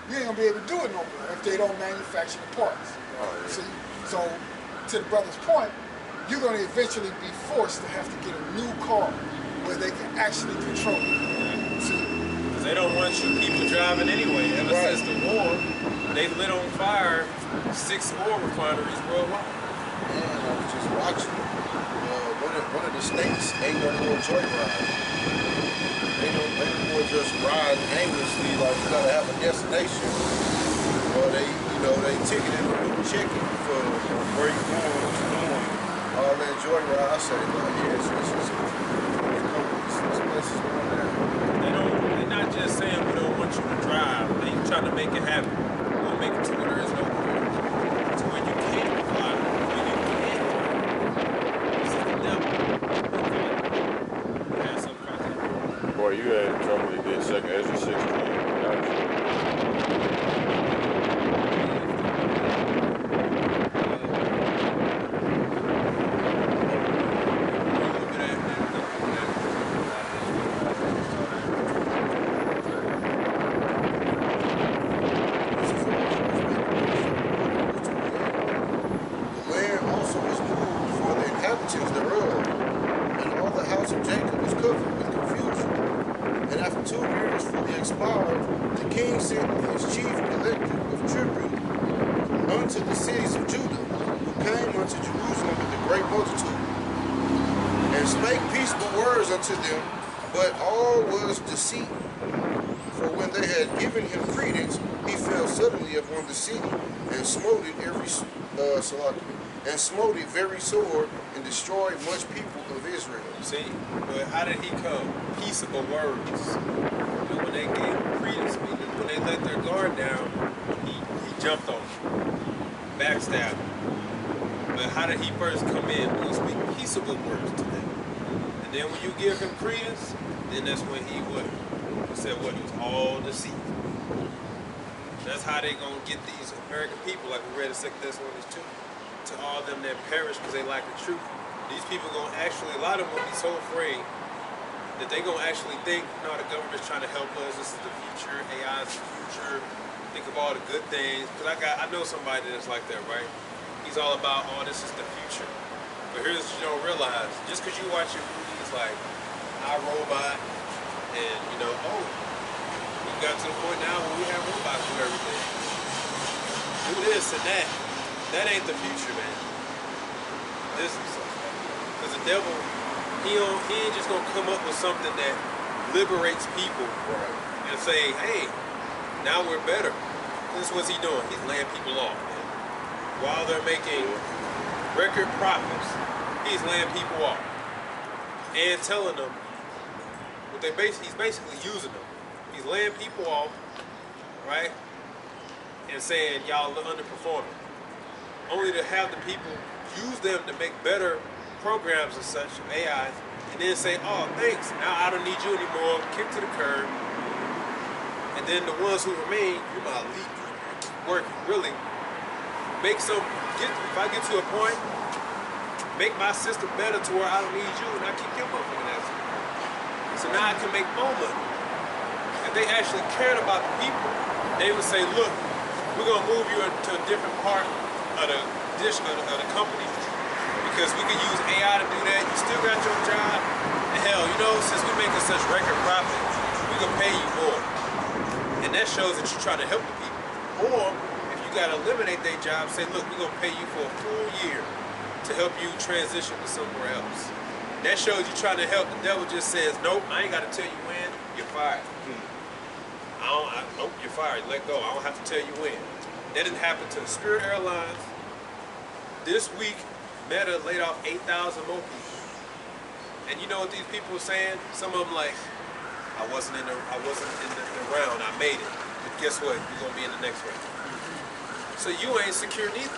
you ain't gonna be able to do it no more if they don't manufacture the parts. See, so to the brother's point, you're gonna eventually be forced to have to get a new car where they can actually control it. See? Because they don't want you people driving anyway. Ever since the war, they lit on fire 6 oil refineries worldwide. And I was just watching one of the states ain't no more joyride. Ain't no more just ride aimlessly like you gotta have a destination. Or they ticketed a new chicken for where you going, what you doing. All that joyride, I say, like, yes, this is They're not just saying we don't want you to drive. They trying to make it happen. We'll make it to where there is no war. To where you can't fly. Where you can't. This is the devil. You had something right there. Boy, you had trouble to get second Ezra 16. unto them, but all was deceit. For when they had given him credence, he fell suddenly upon the city and smote it very sore and destroyed much people of Israel. See, but how did he come? Peaceable words. And when they gave credence, meaning when they let their guard down, he jumped on them, backstabbed them. But how did he first come in? He was speaking peaceable words to them. And then when you give him credence, then that's when he would. He said what? It was all deceit. That's how they gonna get these American people, like we read in 2 Thessalonians 2, to all them that perish because they lack the truth. These people gonna actually, a lot of them will be so afraid that they gonna actually think, no, the government's trying to help us. This is the future. AI is the future. Think of all the good things. Because I know somebody that's like that, right? He's all about, oh, this is the future. But here's what you don't realize. Just because you watch your movies like iRobot and, you know, oh, we got to the point now where we have robots do everything. Do this and that. That ain't the future, man. This is because the devil he ain't just gonna come up with something that liberates people Right. and say, hey, now we're better. This is what he's doing. He's laying people off, man. While they're making record profits, he's laying people off and telling them what he's basically using them. He's laying people off, right? And saying y'all are underperforming. Only to have the people use them to make better programs and such, AI, and then say, oh, thanks, now I don't need you anymore, kick to the curb. And then the ones who remain, you're my elite, working, really. If I get to a point, make my system better to where I don't need you, and I keep your motherfucking ass. So now I can make more money. If they actually cared about the people, they would say, look, we're gonna move you into a different part of the company because we can use AI to do that. You still got your job. And hell, since we're making such record profit, we can pay you more. And that shows that you're trying to help the people. Or if you gotta eliminate their job, say, look, we're gonna pay you for a full year to help you transition to somewhere else. That shows you trying to help. The devil just says, nope, I ain't gotta tell you when, you're fired. Nope, you're fired, let go. I don't have to tell you when. That didn't happen to the Spirit Airlines. This week, Meta laid off 8,000 more people. And you know what these people were saying? Some of them like, I wasn't in the round, I made it. But guess what? You're gonna be in the next round. So you ain't secure neither.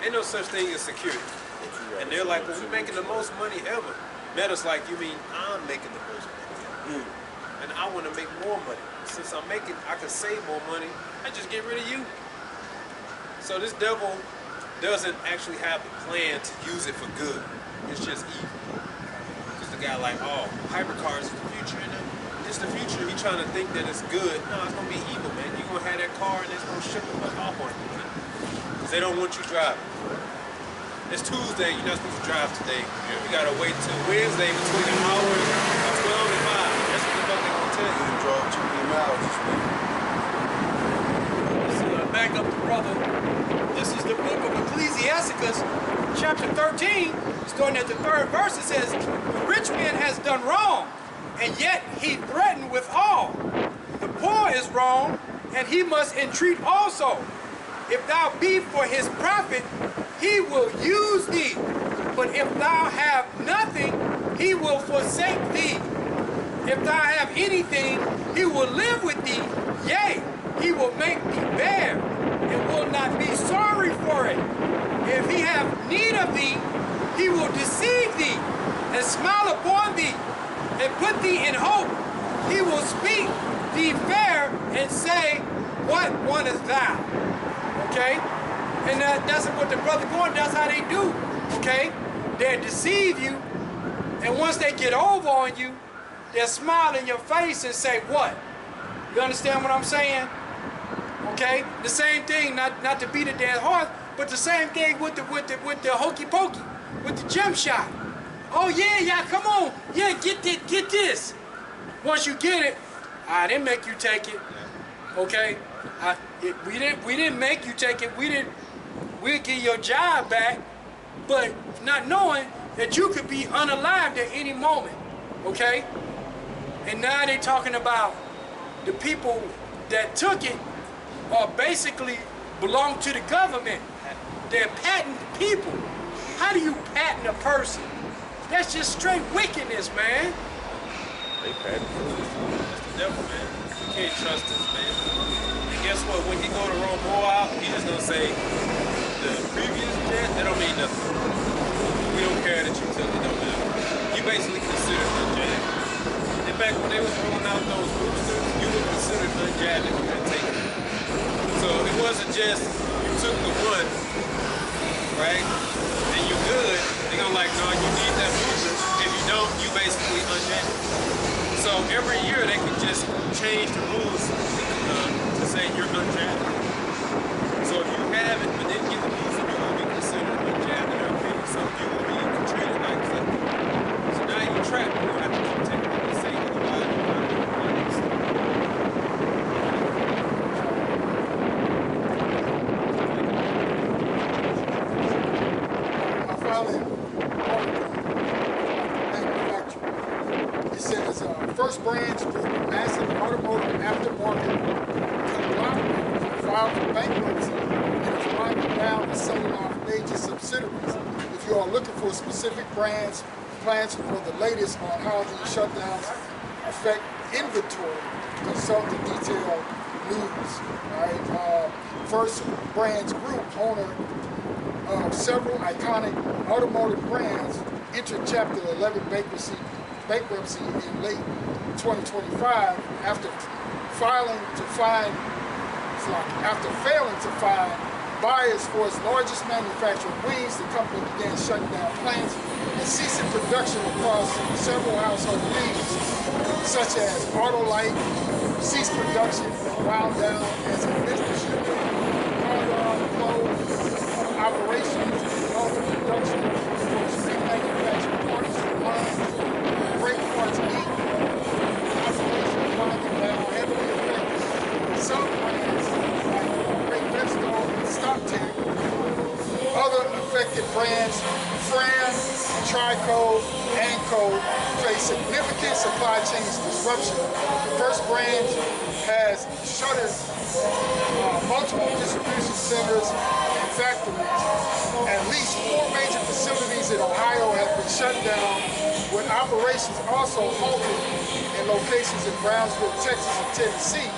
Ain't no such thing as security. And they're like, well, we're making the most money ever. Meta's like, you mean I'm making the most money ever? And I want to make more money. Since I can save more money, I just get rid of you. So this devil doesn't actually have the plan to use it for good. It's just evil. Because the guy like, oh, hypercars is the future. And it's the future. He's trying to think that it's good. No, it's going to be evil, man. You're going to have that car and it's going to ship the fuck off on you. Because they don't want you driving. It's Tuesday. You're not supposed to drive today. You got to wait till Wednesday between the hours of 12 and 5. That's what the fuck they going to tell you. You drove too many miles this week. So back up the brother. This is the book of Ecclesiasticus, chapter 13, starting at the 3rd verse. It says, the rich man has done wrong, and yet he threatened with all. The poor is wrong, and he must entreat also. If thou be for his profit, he will use thee. But if thou have nothing, he will forsake thee. If thou have anything, he will live with thee. Yea, he will make thee bear, and will not be sorry for it. If he have need of thee, he will deceive thee, and smile upon thee, and put thee in hope. He will speak thee fair, and say, what wantest thou? Okay? And that's what the brother going, that's how they do. Okay? They'll deceive you, and once they get over on you, they'll smile in your face and say, what? You understand what I'm saying? Okay? The same thing, not to beat a dead horse, but the same thing with the hokey pokey, with the jump shot. Oh yeah, come on. Yeah, get this. Once you get it, I didn't make you take it. Okay? We didn't make you take it. We'll get your job back, but not knowing that you could be unalived at any moment. Okay? And now they're talking about the people that took it are basically belong to the government. They're patent people. How do you patent a person? That's just straight wickedness, man. They patent. That's the devil, man. You can't trust this, man. And guess what? When he go to roll more out, he just gonna say, the previous jet, that don't mean nothing. We don't care that you took it, don't matter. You basically considered unjabbed. In fact, when they was rolling out those boosters, you were considered unjabbed if you didn't take it. So it wasn't just you took the one, right? And you good. They're gonna like, no, you need that booster. If you don't, you basically unjabbed. So every year they can just change the rules to say you're unjabbed. So if you have it but didn't get the booster, you will be considered unjabbed in their opinion. So you will be treated like that. So now you're trapped. You don't have to keep taking it. They say otherwise you're not going to find it. I finally, thank massive automotive aftermarket conglomerate filed for bankruptcy and is winding down and selling off major subsidiaries. If you are looking for specific plans for the latest on how these shutdowns affect inventory, consult the detailed news. All right. First Brands Group, owner of several iconic automotive brands, entered Chapter 11 bankruptcy in late 2025 after failing to find buyers for its largest manufacturer, Wings. The company began shutting down plants and ceasing production across several household names, such as Autolite, ceased production and wound down as a business unit, closed operations, lost production for its remanufactured parts and lines, brake parts Inc. Operations winding down heavily affected some brands like Great Vesco and StockTech. Other affected brands, Fran, Trico, and Co. face significant supply chain disruption. First Brands has shuttered multiple distribution centers and factories. At least 4 major facilities in Ohio have been shut down, with operations also halted in locations in Brownsville, Texas, and Tennessee.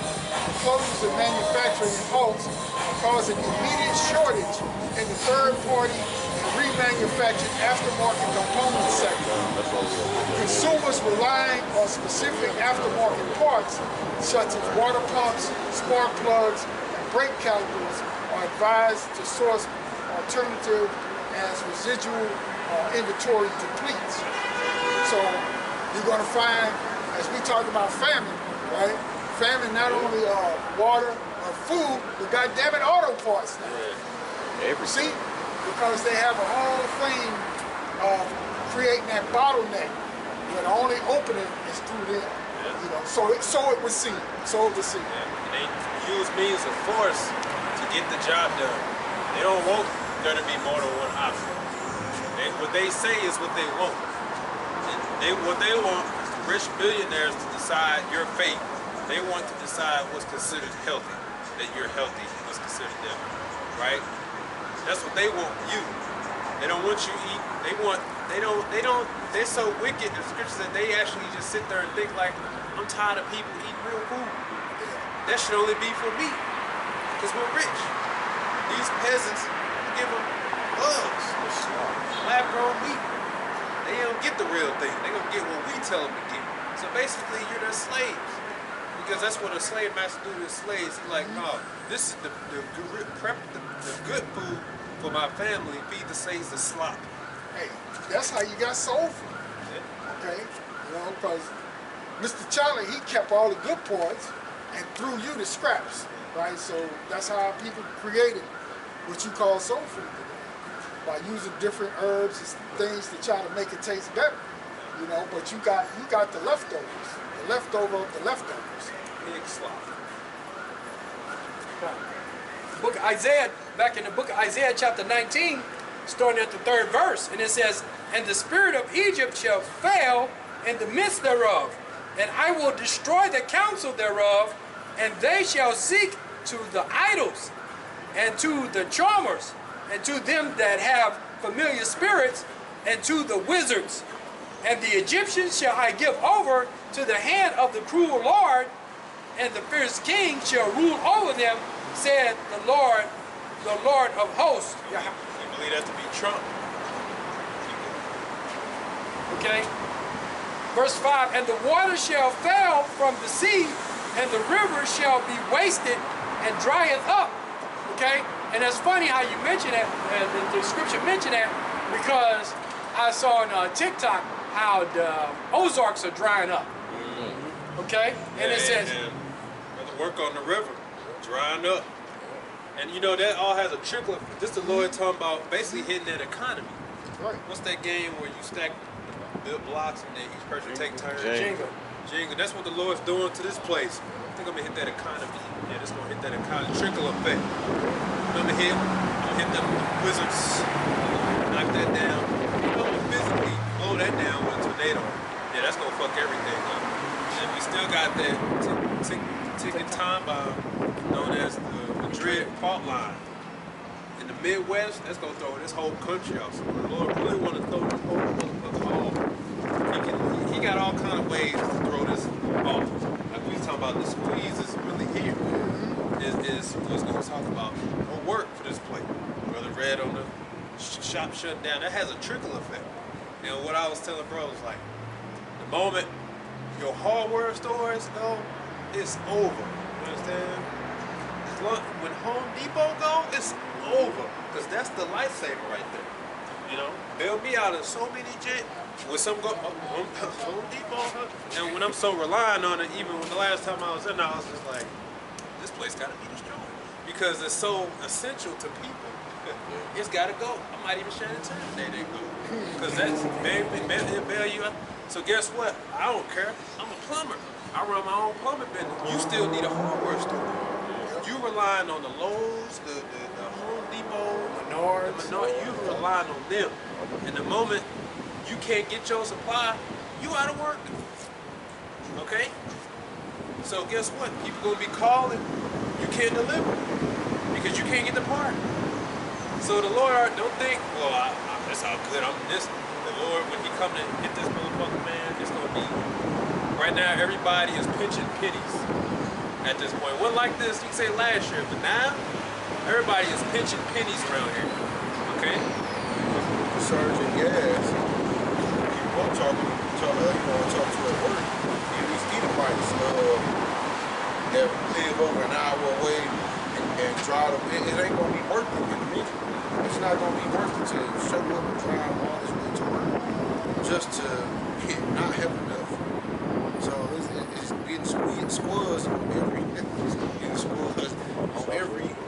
Closures of manufacturing halts are causing immediate shortage in the third-party and remanufactured aftermarket component sector. Consumers relying on specific aftermarket parts, such as water pumps, spark plugs, and brake calipers, are advised to source alternative as residual inventory depletes. So you're going to find, as we talk about famine, right? Famine not only water or food, but goddammit auto parts now. See? Because they have a whole thing of creating that bottleneck where the only opening is through them. You know, so it would seem. So it would seem. And they use means of force to get the job done. They don't want there to be more than one option. What they say is what they want. What they want is the rich billionaires to decide your fate. They want to decide what's considered healthy, that you're healthy, what's considered them, right? That's what they want you. They don't want you eat. They're so wicked in scriptures that they actually just sit there and think like, I'm tired of people eating real food. That should only be for me, because we're rich. These peasants, give them bugs, lab-grown meat. They don't get the real thing. They're going to get what we tell them to get. So basically, you're their slaves. Because that's what a slave master do to his slaves. He's like, no, this is the good food for my family. Feed the slaves the slop. Hey, that's how you got soul food. Yeah. Okay? You know, because Mr. Charlie, he kept all the good parts and threw you the scraps. Right? So that's how people created what you call soul food today. By using different herbs and things to try to make it taste better. You know, but you got the leftovers. The leftover of the leftovers. Pig slop. Book of Isaiah, back in the book of Isaiah chapter 19, starting at the 3rd verse, and it says, and the spirit of Egypt shall fail in the midst thereof, and I will destroy the counsel thereof, and they shall seek to the idols, and to the charmers, and to them that have familiar spirits, and to the wizards. And the Egyptians shall I give over to the hand of the cruel Lord, and the fierce king shall rule over them, said the Lord of hosts. You believe that to be Trump? Okay. Verse 5, and the water shall fail from the sea, and the river shall be wasted and drieth up. Okay? And it's funny how you mention that, the scripture mentioned that, because I saw on TikTok how the Ozarks are drying up. Okay? And it says, work on the river, drying up. And you know, that all has a trickle. This the Lord talking about basically hitting that economy. Right. What's that game where you stack build blocks and then each person take turns? Jenga. That's what the Lord's doing to this place. I think I'm gonna hit that economy. Yeah, it's gonna hit that economy. Trickle effect. I'm gonna hit them wizards, knock that down. You know, physically blow that down with a tornado. Yeah, that's gonna fuck everything up. And we still got that ticking time bomb known as the Madrid fault line. In the Midwest, that's gonna throw this whole country off. So the Lord really want to throw this whole off. He got all kind of ways to throw this off. Like we was talking about, the squeeze is really here. Is what's gonna talk about will work for this play. Brother Red on the shop shut down. That has a trickle effect. And what I was telling bro was like, the moment your hardware stores go, it's over. You understand? When Home Depot go, it's over. Because that's the lifesaver right there. You know? Bail me out of so many jet. When some go, Home Depot, and when I'm so relying on it, even when the last time I was in there, I was just like, this place gotta be destroyed. Because it's so essential to people. It's gotta go. I might even share the time they go. Because that's, it'll bail you out. So guess what? I don't care. I'm a plumber. I run my own plumbing business. You still need a hardware store. You relying on the Lowe's, the Home Depot, Menards. You relying on them. And the moment you can't get your supply, you out of work. Okay? So guess what? People gonna be calling. You can't deliver because you can't get the part. So the Lord don't think, well, that's how good I'm this. The Lord, when He come to hit this motherfucker, man, it's gonna be. Right now, everybody is pinching pennies. At this point, wasn't like this. You can say last year, but now everybody is pinching pennies around here. Okay. Surge in gas. You won't talk to at work. These Edomites that live over an hour away and drive up. It ain't gonna be worth it in a minute. It's not gonna be worth it to show up and drive all this way to work just to not have enough. So it's getting squads on every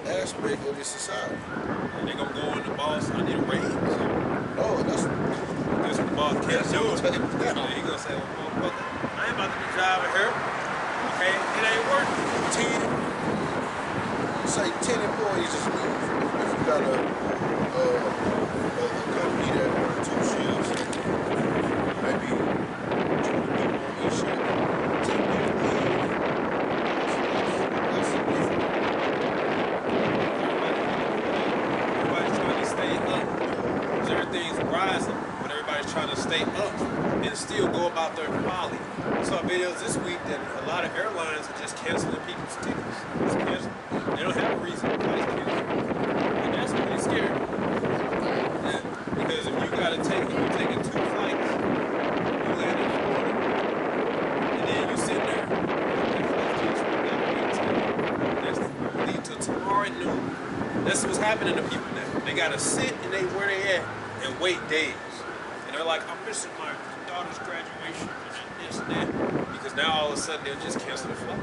aspect of this society. And they gonna go in the boss, I need a raise. Oh, that's what the boss can't do. He gonna say, well, motherfucker, I ain't about to be driving here. Okay, it ain't working. 10 employees is leave. If you got a company that runs 2 shifts, maybe 2 people on each shift, 10 people leave. That's significant. Everybody's trying to stay up. Because everything's rising, but everybody's trying to stay up and still go about their folly. I saw videos this week that a lot of airlines are just canceling people's tickets. Just canceling. They don't have a reason to fly tickets. And that's pretty scary. Yeah. Because if you're taking 2 flights, you land in Florida, and then you sit there, that's lead till tomorrow at noon. That's what's happening to people now. They gotta sit and where they at and wait days. And they're like, I'm missing my daughter's graduation and this and that. Because now all of a sudden they'll just cancel the flight.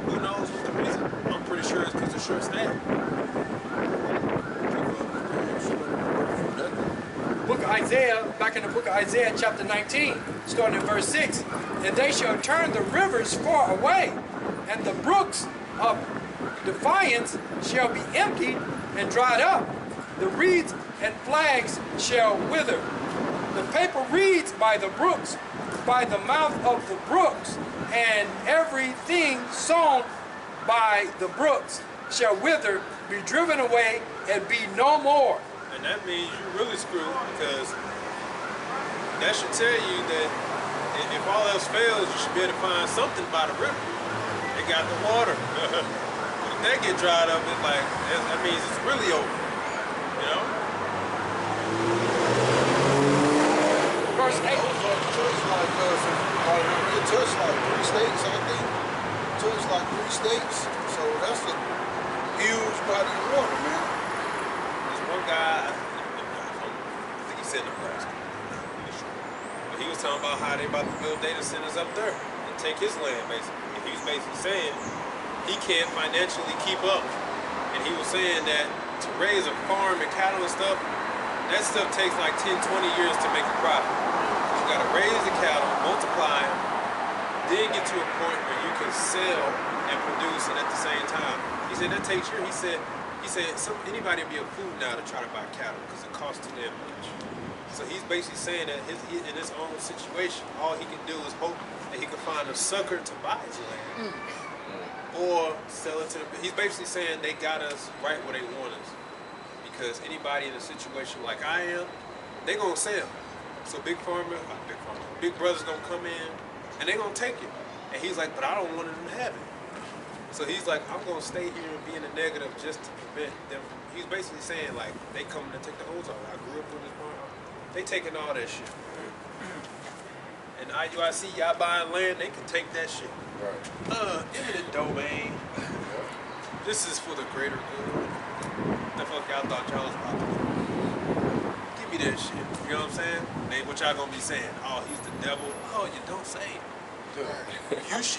Who knows what the reason? I'm pretty sure it's because of short staff. Book of Isaiah, back in the book of Isaiah chapter 19, starting in verse 6, and they shall turn the rivers far away, and the brooks of defiance shall be emptied and dried up. The reeds and flags shall wither. The paper reeds by the brooks, by the mouth of the brooks, and everything sown by the brooks shall wither, be driven away, and be no more. And that means you really screwed, because that should tell you that if all else fails, you should be able to find something by the river. They got the water. If that get dried up, it's like, that means it's really over. You know? Verse 8. It touched like 3 states, I think. Touched like 3 states. So that's a huge body of water, man. There's one guy, I think he said Nebraska. But he was talking about how they about to build data centers up there and take his land, basically. And he was basically saying he can't financially keep up. And he was saying that to raise a farm and cattle and stuff, that stuff takes like 10, 20 years to make a profit. You gotta raise the cattle, multiply them, then get to a point where you can sell and produce it at the same time. He said that takes years. He said anybody would be a fool now to try to buy cattle because it costs too damn much. So he's basically saying that in his own situation, all he can do is hope that he can find a sucker to buy his land or sell it to them. He's basically saying they got us right where they want us, because anybody in a situation like I am, they gonna sell. So big brother's gonna come in and they gonna take it. And he's like, but I don't want them to have it. So he's like, I'm gonna stay here and be in the negative just to prevent them. He's basically saying like, they coming to take the hoes off. I grew up with this farm. They taking all that shit. And IUIC, y'all buying land, they can take that shit. Right. Eminent domain. This is for the greater good. The fuck y'all thought y'all was about to do? Give me that shit. You know what I'm saying? Ain't what y'all gonna be saying? Oh, he's the devil. Oh, you don't say it.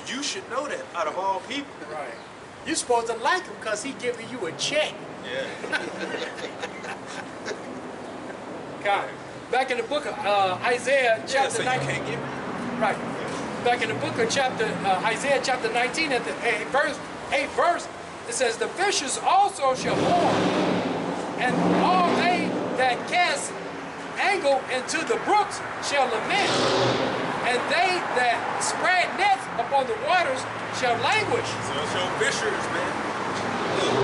You should know that out of all people. Right. You're supposed to like him because he giving you a check. Yeah. God. Back in the book of Isaiah chapter so 19. you can't give me. Right. Back in the book of Isaiah chapter 19 at the 8th verse, it says, the fishes also shall mourn, and all they that cast angle into the brooks shall lament, and they that spread nets upon the waters shall languish. So it's your fishers, man. Look,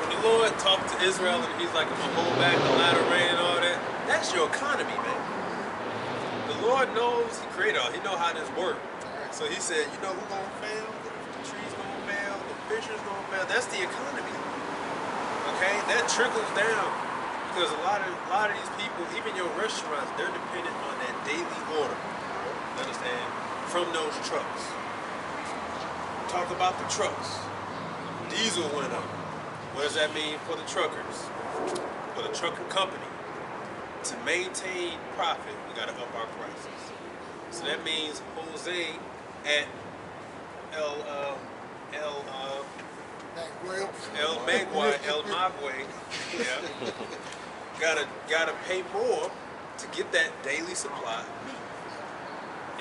when the Lord talked to Israel and he's like, I'm gonna hold back the latter rain and all that, that's your economy, man. The Lord knows, he created all, he know how this works. So he said, you know who's gonna fail? The trees gonna fail, the fishers gonna fail. That's the economy. Okay? That trickles down. Because a lot of these people, even your restaurants, they're dependent on that daily order. You understand? From those trucks. Talk about the trucks. Diesel went up. What does that mean for the truckers? For the trucking company. To maintain profit, we gotta up our prices. So that means Jose at El Magway, yeah, gotta pay more to get that daily supply.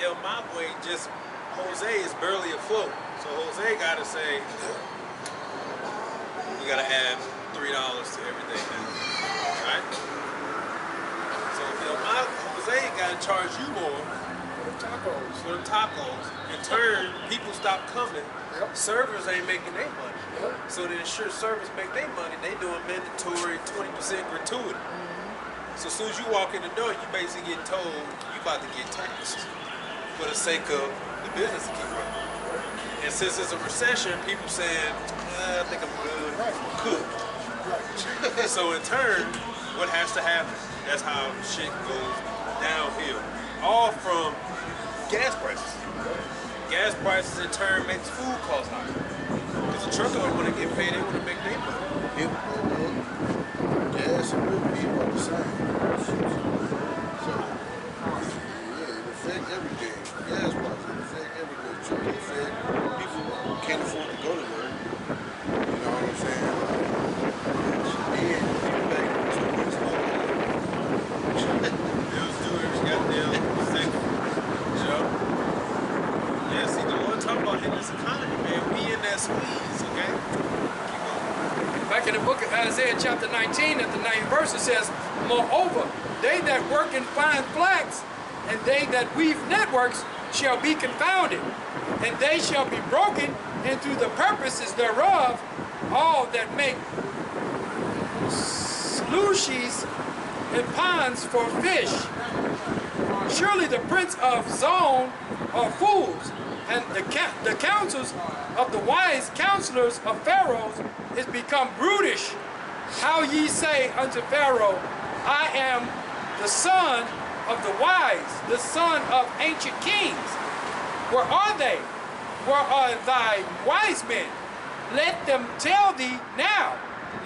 El Magway Jose is barely afloat, so Jose gotta say, we gotta add $3 to everything now, right? So Jose gotta charge you more for the tacos. In turn, people stop coming. Yep. Servers ain't making their money. Yep. So to ensure servers make their money, they doing mandatory 20% gratuity. So as soon as you walk in the door, you basically get told you about to get taxed for the sake of the business to keep running. And since it's a recession, people saying, I think I'm good. Cool. So in turn, what has to happen? That's how shit goes downhill. All from gas prices. Gas prices in turn makes food costs higher. Because the trucker don't want to get paid, they want to make their money. Gas and milk be about the same. So, yeah, it affects everything. Gas prices, it affects everything. Truck, it affects people who can't afford to go to work. You know what I'm saying? Yeah, people back in 2 weeks ago. Bills due every goddamn second. You know? Yeah, see, the Lord talking about in this economy, man. We in that squeeze, okay? Keep going. Back in the book of Isaiah chapter 19 at the 9th verse, it says, moreover, they that work in fine flax and they that weave networks shall be confounded, and they shall be broken into the purposes thereof, all that make sluices and ponds for fish. Surely the prince of Zon are fools, and the counsels of the wise counselors of Pharaoh is become brutish. How ye say unto Pharaoh, I am the son of the wise, the son of ancient kings. Where are they? Where are thy wise men? Let them tell thee now.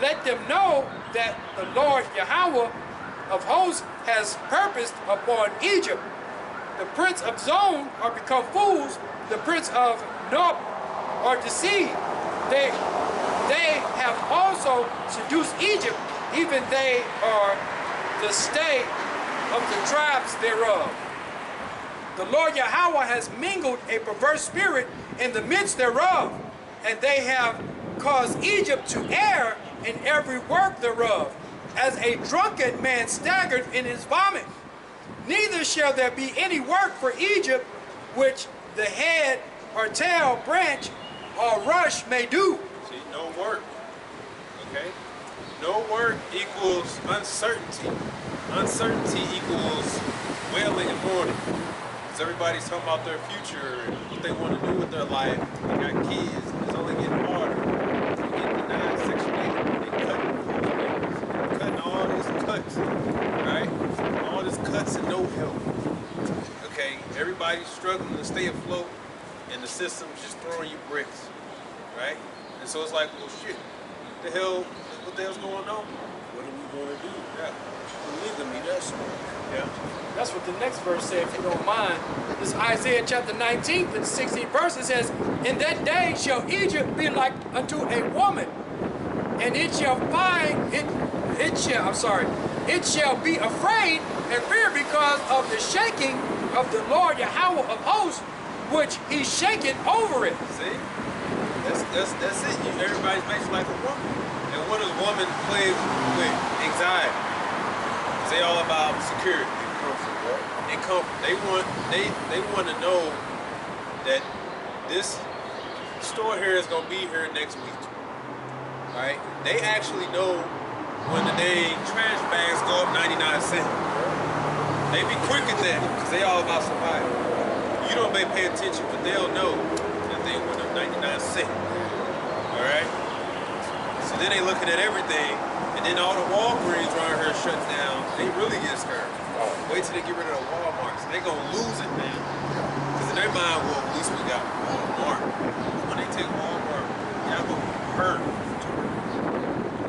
Let them know that the Lord Yahweh of hosts has purposed upon Egypt. The prince of Zon are become fools. The prince of Nob are deceived. They have also seduced Egypt, even they are the stay of the tribes thereof. The Lord Yahweh has mingled a perverse spirit in the midst thereof, and they have caused Egypt to err in every work thereof. as a drunken man staggered in his vomit. Neither shall there be any work for Egypt which the head or tail, branch or rush may do. See, no work. Okay? No work equals uncertainty. Uncertainty equals wailing and mourning. Because everybody's talking about their future and what they want to do with their life. They got kids, and it's only getting harder. They're getting denied Section 8. They're cutting all these cuts, right? All these cuts and no help. Okay? Everybody's struggling to stay afloat, and the system's just throwing you bricks, right? And so it's like, well, shit, what the hell's going on? What are we going to do? Yeah. Polygamy, that's Yeah. That's what the next verse says, if you don't mind. This is Isaiah chapter 19, the 16th verse. It says, in that day shall Egypt be like unto a woman, and it shall be afraid and fear because of the shaking of the Lord Yahweh of hosts, which he shaketh over it. See? That's it. Everybody's basically like a woman. And what does woman play with? Anxiety. They all about security and comfort. They want to know that this store here is gonna be here next week. Right? They actually know when the dang trash bags go up 99 cents. They be quick at that because they all about survival. You don't may pay attention, but they'll know that they went up 99 cents. Alright? So then they looking at everything, and then all the Walgreens around here shut down. They really get scared. Wait till they get rid of the Walmarts. They gonna lose it now. Because in their mind, well, at least we got Walmart. When they take Walmart, y'all gonna be hurt.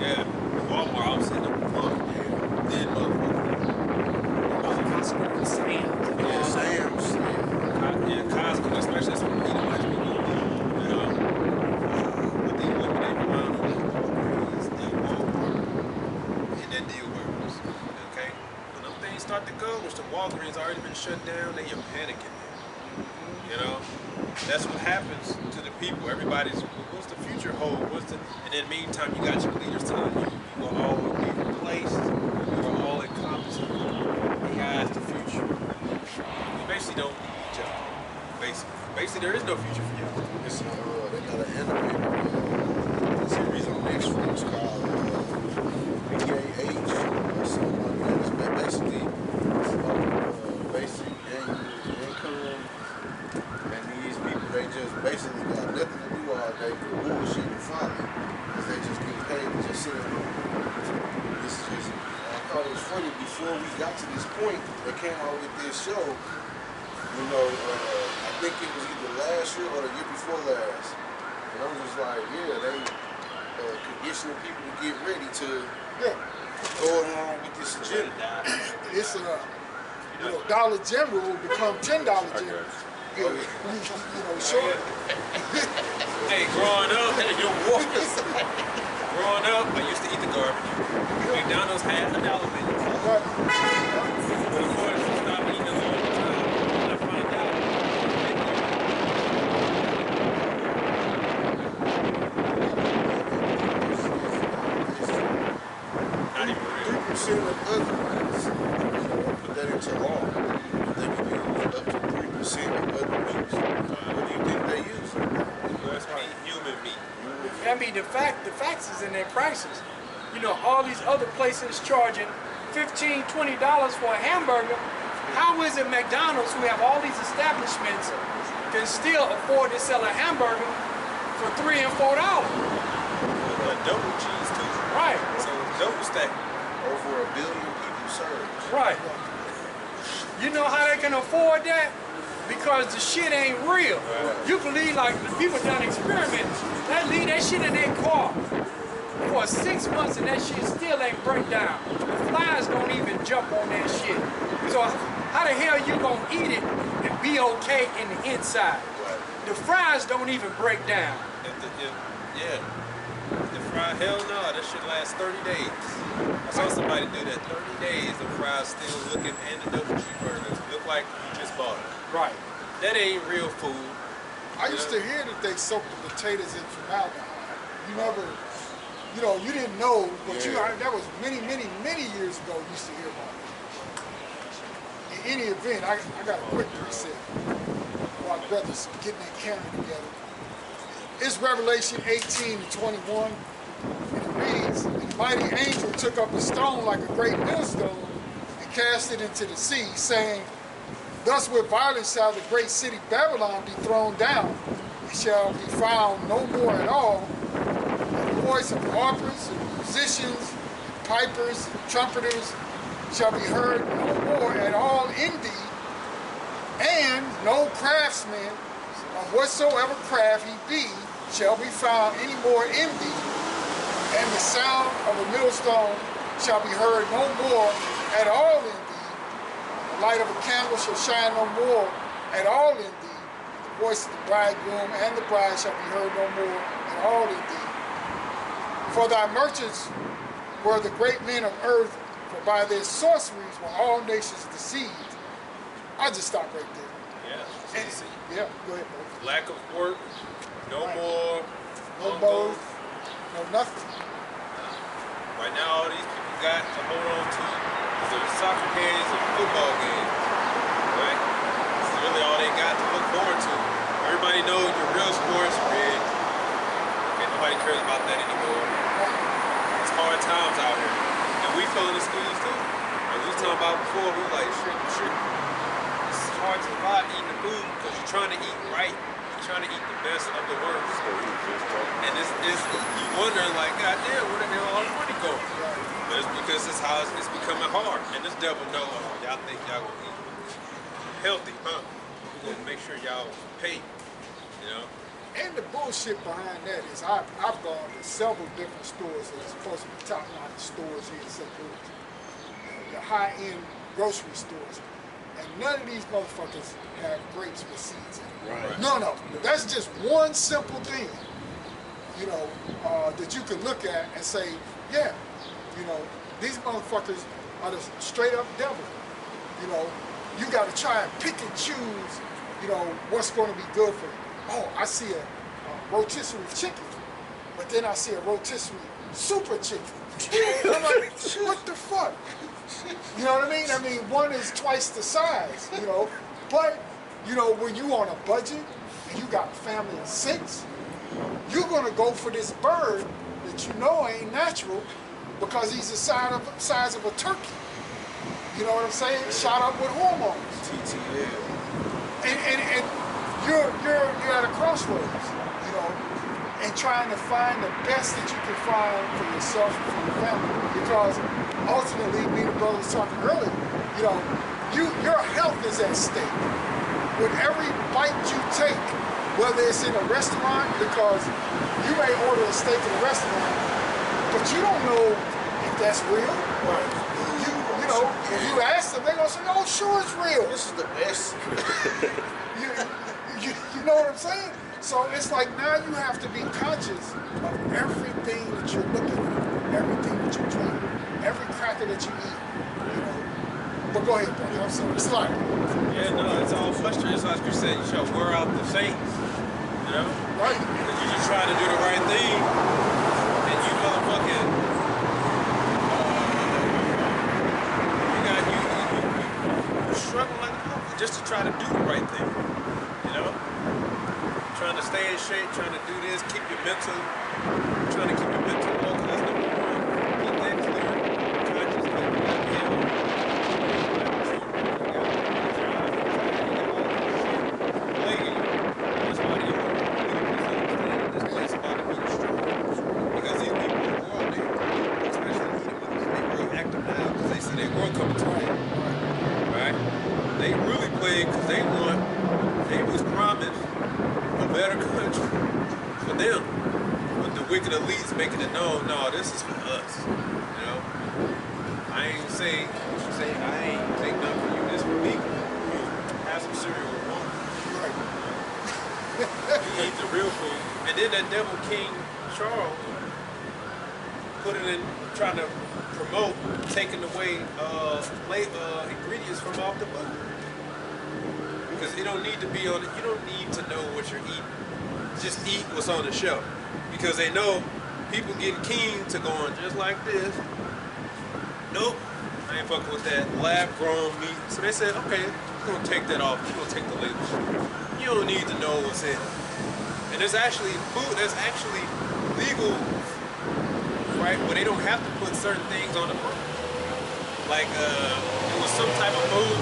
Yeah, Walmart, I'm sitting up front. Dead motherfucker. Yeah, Sam's. Yeah, Costco, especially that's what the Edomites be doing. You know, what they eliminate around is the Walmart and their deal workers. Okay? When them things start to go, which the Walgreens already been shut down, then you're panicking. You know? That's what happens to the people. Everybody's, what's the future hold? And in the meantime, you got your leaders telling you, you will all be replaced. You are all incompetent. AI is the future. You basically don't need each other. Basically, there is no future for you. It's, they got an animated series on Netflix called BAH or something like that. It's basically basic annual income, and these people, they just basically got nothing to do all day but bullshit and folly, because they just get paid to just sit at home. This is just, I thought it was funny, before we got to this point, they came out with this show. You know, I think it was either last year or the year before last. And I was just like, yeah, they conditioning people to get ready to go along with this agenda. It's Dollar General will become $10 General. You know, sure. Hey, growing up, growing up, I used to eat the garbage. McDonald's had $1 menu. But of course, I stopped eating it all the time. And I found out. Not even real. 3% of other meats, put that into law. They can use up to 3% of other meats. What do you think they use? That's meat, human meat. I mean, the facts is in their prices. You know, all these other places charging $15, $20 for a hamburger. How is it McDonald's, who have all these establishments, can still afford to sell a hamburger for $3 and $4? A double cheese too. Right. So double stack. Over 1 billion people served. Right. You know how they can afford that? Because the shit ain't real. Right. You can leave, like, people done experiments. They leave that shit in their car for 6 months and that shit still ain't break down. The flies don't even jump on that shit. So how the hell you gonna eat it and be okay in the inside? Right. The fries don't even break down. The fry, hell no, that shit lasts 30 days. I saw somebody do that, 30 days, the fries still looking, and the double cheeseburgers look like you just bought it. Right. That ain't real food. I used to hear that they soak the potatoes in formaldehyde. You you know, you didn't know, but that was many, many, many years ago you used to hear about it. In any event, I got a quick reset while brothers getting their camera together. It's Revelation 18:21, and it reads, "And the mighty angel took up a stone like a great millstone and cast it into the sea, saying, Thus with violence shall the great city Babylon be thrown down, and shall be found no more at all. And the voice of harpers and musicians, and pipers and trumpeters shall be heard no more at all in thee, and no craftsman of whatsoever craft he be shall be found any more in thee, and the sound of a millstone shall be heard no more at all in thee. The light of a candle shall shine no more at all in thee. The voice of the bridegroom and the bride shall be heard no more at all in thee. For thy merchants were the great men of earth, for by their sorceries were all nations deceived." I'll just stop right there. Yeah. And, yeah, go ahead, bro. Lack of work, no more. No both, no nothing. Right now, all these people got to hold on to is their soccer games and football games. Right? This is really all they got to look forward to. Everybody knows the real sports, red. Okay, nobody cares about that anymore. It's hard times out here. And we feel in the schools too. As we was talking about before, we were like, shit. It's hard to survive eating the food because you're trying to eat right. You're trying to eat the best of the worst. And it's you wondering like, God damn, where the hell all the money go? But it's because it's how it's becoming hard. And this devil know, y'all think y'all gonna eat healthy, huh? We're gonna make sure y'all pay, you know? And the bullshit behind that is I've gone to several different stores that are supposed to be top-notch stores here in St. Louis. The high-end grocery stores. And none of these motherfuckers have grapes with seeds in them. Right. No. That's just one simple thing, you know, that you can look at and say, yeah, you know, these motherfuckers are the straight-up devil. You know, you got to try and pick and choose, you know, what's going to be good for you. Oh, I see a rotisserie chicken, but then I see a rotisserie super chicken. I'm like, what the fuck? You know what I mean? I mean, one is twice the size, you know. But, you know, when you on a budget and you got a family of 6, you're going to go for this bird that you know ain't natural because he's the size of a turkey. You know what I'm saying? Shot up with hormones. TTL. And you're at a crossroads, you know, and trying to find the best that you can find for yourself and for your family. Because ultimately, me and the brother was talking earlier, you know, your health is at stake. With every bite you take, whether it's in a restaurant, because you may order a steak in a restaurant, but you don't know if that's real. Right. You know, if you ask them, they're going to say, oh, sure it's real. This is the best. You know what I'm saying? So it's like now you have to be conscious of everything that you're looking at, everything that you drink, every cracker that you eat. You know. But go ahead, brother. I'm sorry. It's like, Yeah, no, it's all frustrating. It's like you said, you shall wear out the saints, you know? right. Because you're just trying to do the right thing, and you motherfucking, you struggling like a motherfucker just to try to do the right thing, you know? Trying to stay in shape, trying to do this, keep your mental, trying to keep your mental low, because that's number one. Keep that clear. Try to just keep that healed. Because they was promised a better country for them. But the wicked elites making it known, no, this is for us. You know? I ain't saying what you say, I ain't take nothing from you, this for me. Have some cereal with water. You eat the real food. And then that devil King Charles put it in trying to promote taking away ingredients from off the book. Because it don't need to be on it. You don't need to know what you're eating. Just eat what's on the shelf. Because they know people getting keen to going just like this. Nope, I ain't fucking with that lab-grown meat. So they said, okay, we're gonna take that off. We're gonna take the labels. You don't need to know what's in it. And there's actually food that's actually legal, right? Where they don't have to put certain things on the food. Like it was some type of food,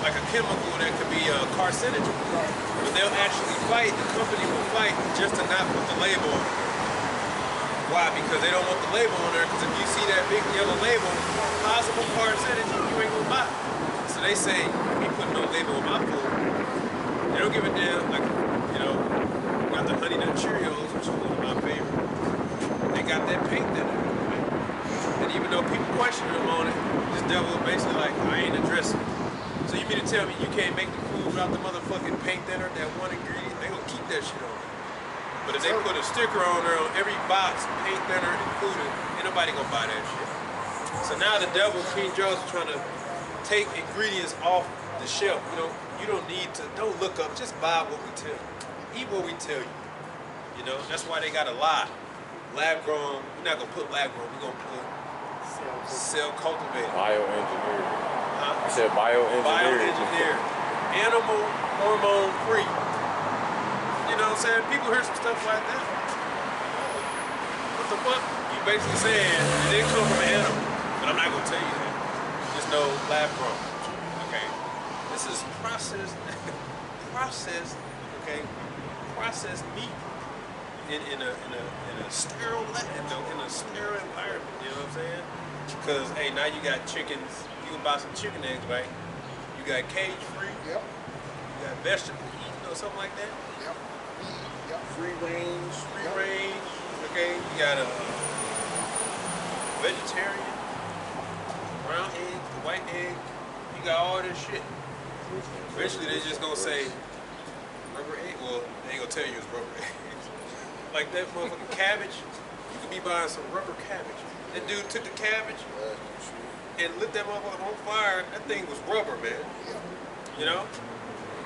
like a chemical that could be carcinogen. But they'll actually fight, the company will fight just to not put the label on it. Why? Because they don't want the label on there, because if you see that big yellow label, possible carcinogen, you ain't gonna buy it. So they say, we put no label on my food. They don't give a damn, like, you know, got the Honey Nut Cheerios, which is one of my favorites. They got that paint in it. And even though people question them on it, this devil basically like, I ain't addressing it. So you mean to tell me you can't make the food without the motherfucking paint thinner, that one ingredient? They gonna keep that shit on there. But if they put a sticker on there on every box, paint thinner included, ain't nobody gonna buy that shit. So now the devil, King Charles, is trying to take ingredients off the shelf. You don't need to, don't look up, just buy what we tell you. Eat what we tell you. You know, that's why they gotta lie. Lab grown, we're not gonna put lab grown, we're gonna put cell cultivated. Bioengineered. Huh? I said bioengineered. Bioengineered. Animal hormone free. You know what I'm saying? People hear some stuff like that. What the fuck? You basically saying it didn't come from an animal. But I'm not gonna tell you that. Just no lab grown. Okay. This is processed okay, processed meat in a sterile environment, you know what I'm saying? Because hey, now you got chickens, you can buy some chicken eggs, right? You got cage free, Yep. you got vegetable heat, something like that. Yep. Yep. Free range. Free range, okay, you got a vegetarian, brown egg, the white egg, you got all this shit. Eventually they just gonna say rubber egg. Well, they ain't gonna tell you it's rubber eggs. Like that motherfucking cabbage, you could be buying some rubber cabbage. That dude took the cabbage and lit that motherfucker on fire. That thing was rubber, man. You know?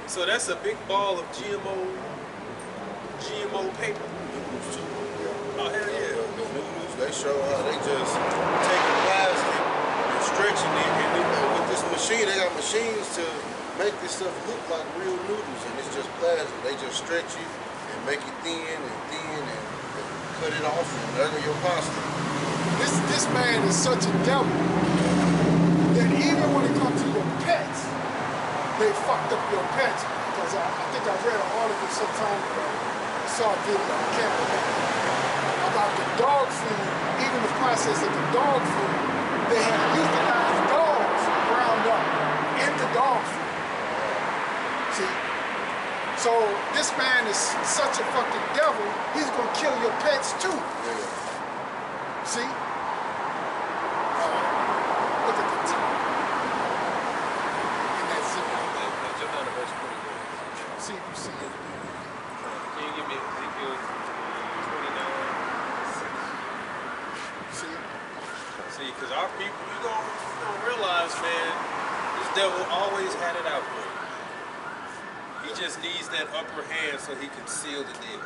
So that's a big ball of GMO paper. Oh, hell yeah. The noodles, they show how they just taking plastic and stretching it. And with this machine, they got machines to make this stuff look like real noodles, and it's just plastic. They just stretch it and make it thin and cut it off, and there go your pasta. This man is such a devil that even when it comes to your pets, they fucked up your pets. Because I think I read an article sometime ago, I saw a video, I can't remember, about the dog food, even the process of the dog food. They had euthanized dogs ground up into dog food. See? So this man is such a fucking devil, he's gonna kill your pets too. See? Look at the top. And that's it. Jump down to verse 41. See, you see it. Can you give me Ezekiel 29:6? See? See, because our people, you gonna realize, man, this devil always had it out for you. He just needs that upper hand so he can seal the deal.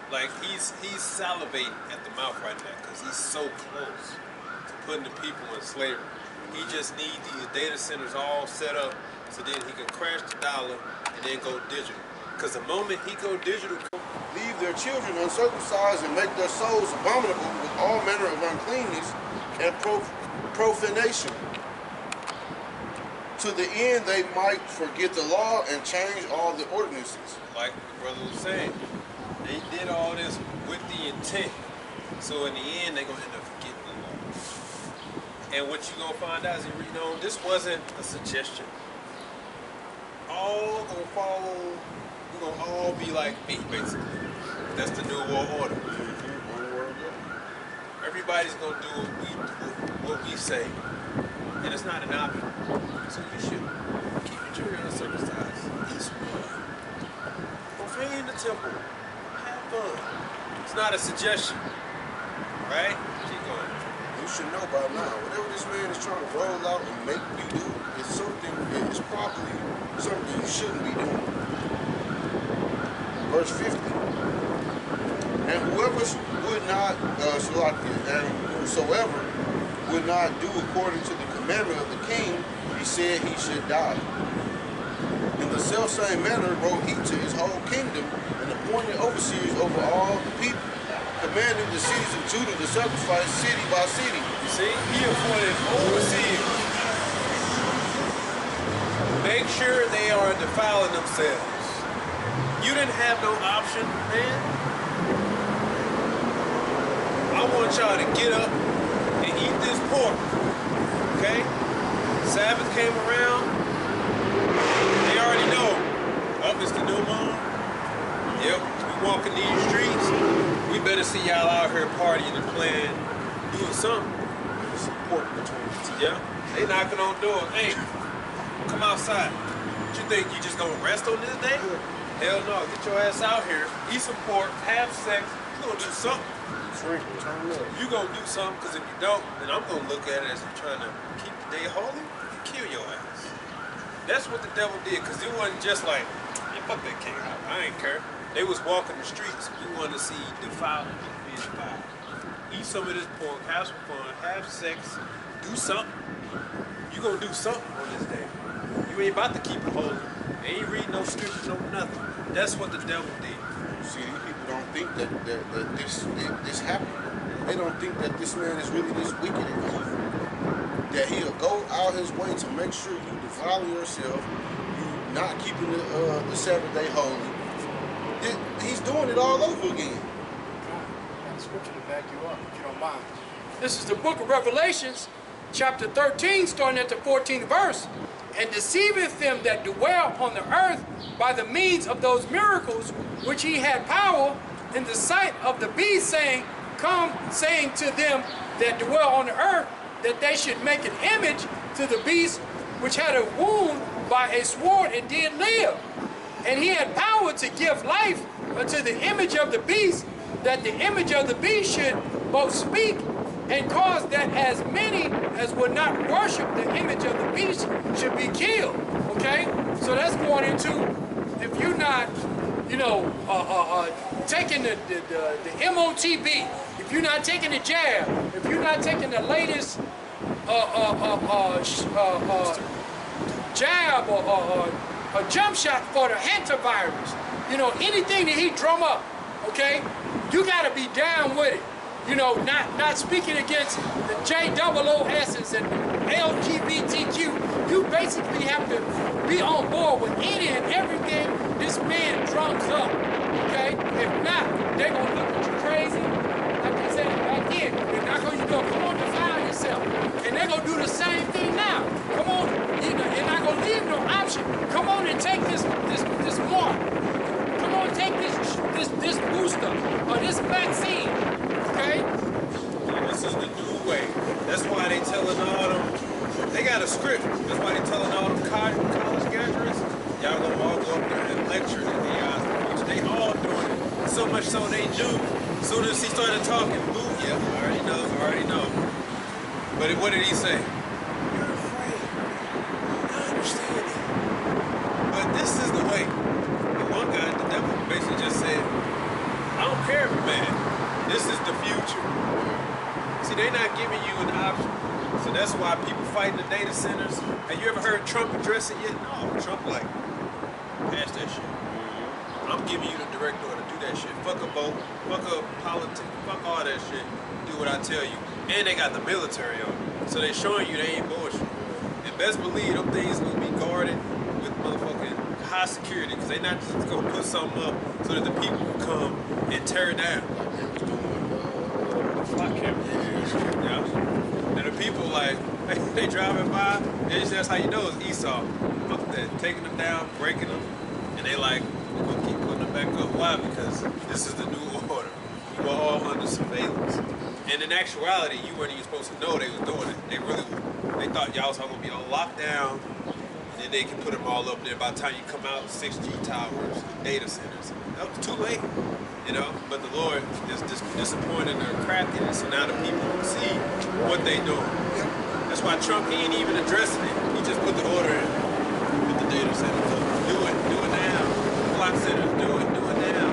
Like he's salivating at the mouth right now because he's so close to putting the people in slavery. He just needs these data centers all set up so then he can crash the dollar and then go digital. Because the moment he go digital, Leave their children uncircumcised and make their souls abominable with all manner of uncleanness and profanation. To the end they might forget the law and change all the ordinances. like the brother was saying, they did all this with the intent. So in the end, they're going to end up forgetting the law. And what you're going to find out as you read on, this wasn't a suggestion. All going to follow, we're going to all be like me, basically. That's the New World Order. Everybody's going to do what we say. And it's not an option. So you should keep your children uncircumcised. Eat blood. Profane the temple. Have fun. It's not a suggestion. Right? Keep going. You should know by now, whatever this man is trying to roll out and make you do, is something, it's probably something you shouldn't be doing. Verse 50. And whoever Yahushua would not, Shalakia, and whosoever would not do according to the commandment of the king, he said he should die. In the selfsame manner wrote he to his whole kingdom and appointed overseers over all the people, commanding the cities of Judah to sacrifice city by city. You see, he appointed overseers. Make sure they are defiling themselves. You didn't have no option, man. I want y'all to get up and eat this pork, okay? Sabbath came around. They already know. Oh, it's the new moon. Yep, we walking these streets. We better see y'all out here partying and playing, doing something. Support between the two. Yeah, they knocking on doors. Hey, come outside. What you think, you just gonna rest on this day? Hell no, get your ass out here, eat some pork, have sex. You gonna do something. Drink, turn up. You gonna do something, because if you don't, then I'm gonna look at it as you trying to keep the day holy and kill your ass. That's what the devil did, because it wasn't just like, yeah, fuck that king, I ain't care. They was walking the streets. You wanted to see defilement being defiled. Eat some of this pork, have some fun, have sex, do something. You gonna do something on this day. You ain't about to keep it holy. They ain't reading no scripture, no nothing. That's what the devil did. See, these people don't think that this happened. They don't think that this man is really this wicked and evil. That he'll go out his way to make sure you defile yourself, you not keeping the Sabbath day holy. He's doing it all over again. And scripture to back you up, if you don't mind. This is the book of Revelations, chapter 13, starting at the 14th verse. And deceiveth them that dwell upon the earth by the means of those miracles which he had power in the sight of the beast, saying, come, saying to them that dwell on the earth, that they should make an image to the beast which had a wound by a sword and did live. And he had power to give life unto the image of the beast, that the image of the beast should both speak and cause that as many as would not worship the image of the beast should be killed. Okay? So that's going into, if you're not, taking the MOTB, if you're not taking the jab, if you're not taking the latest jab or a jump shot for the hantavirus, anything that he drum up, okay, you got to be down with it. Not speaking against the JOOSs and LGBTQ. You basically have to be on board with any and everything this man drums up, okay? If not, they're going to look at you crazy. Like I said back then, they're not going to go, come on, defile yourself. And they're going to do the same thing now. Come on, they're not going to leave no option. Come on and take this mark. Come on, take this booster or this vaccine. Okay? This is the new way. That's why they telling all them, they got a script. That's why they telling all them college graduates, y'all gonna all go up there and lecture and they all doing it. So much so they do. As soon as he started talking, boo, yeah, I already know. But what did he say? You're afraid. I understand it. But this is the way. The one guy, the devil, basically just said, I don't care if you're mad. This is the future. See, they're not giving you an option. So that's why people fight in the data centers. Have you ever heard Trump address it yet? No, Trump like, pass that shit. I'm giving you the direct order, do that shit. Fuck a vote, fuck a politics, fuck all that shit. Do what I tell you. And they got the military on it. So they're showing you they ain't bullshit. And best believe them things gonna be guarded with motherfucking high security, because they not just gonna put something up so that the people will come and tear it down. Flock camera. Yeah. And the people like, they driving by, that's how you know it's Esau. Fuck that, taking them down, breaking them, and they like, we're gonna keep putting them back up. Why? Because this is the new order. You are all under surveillance. And in actuality, you weren't even supposed to know they was doing it. They thought y'all was all gonna be on lockdown, and then they can put them all up there. By the time you come out, 6G towers, data centers. That was too late, But the Lord is disappointed in their craftiness, so now the people see what they doing. That's why Trump, he ain't even addressing it. He just put the order in. Put the data centers up. Do it now. Block centers, do it now.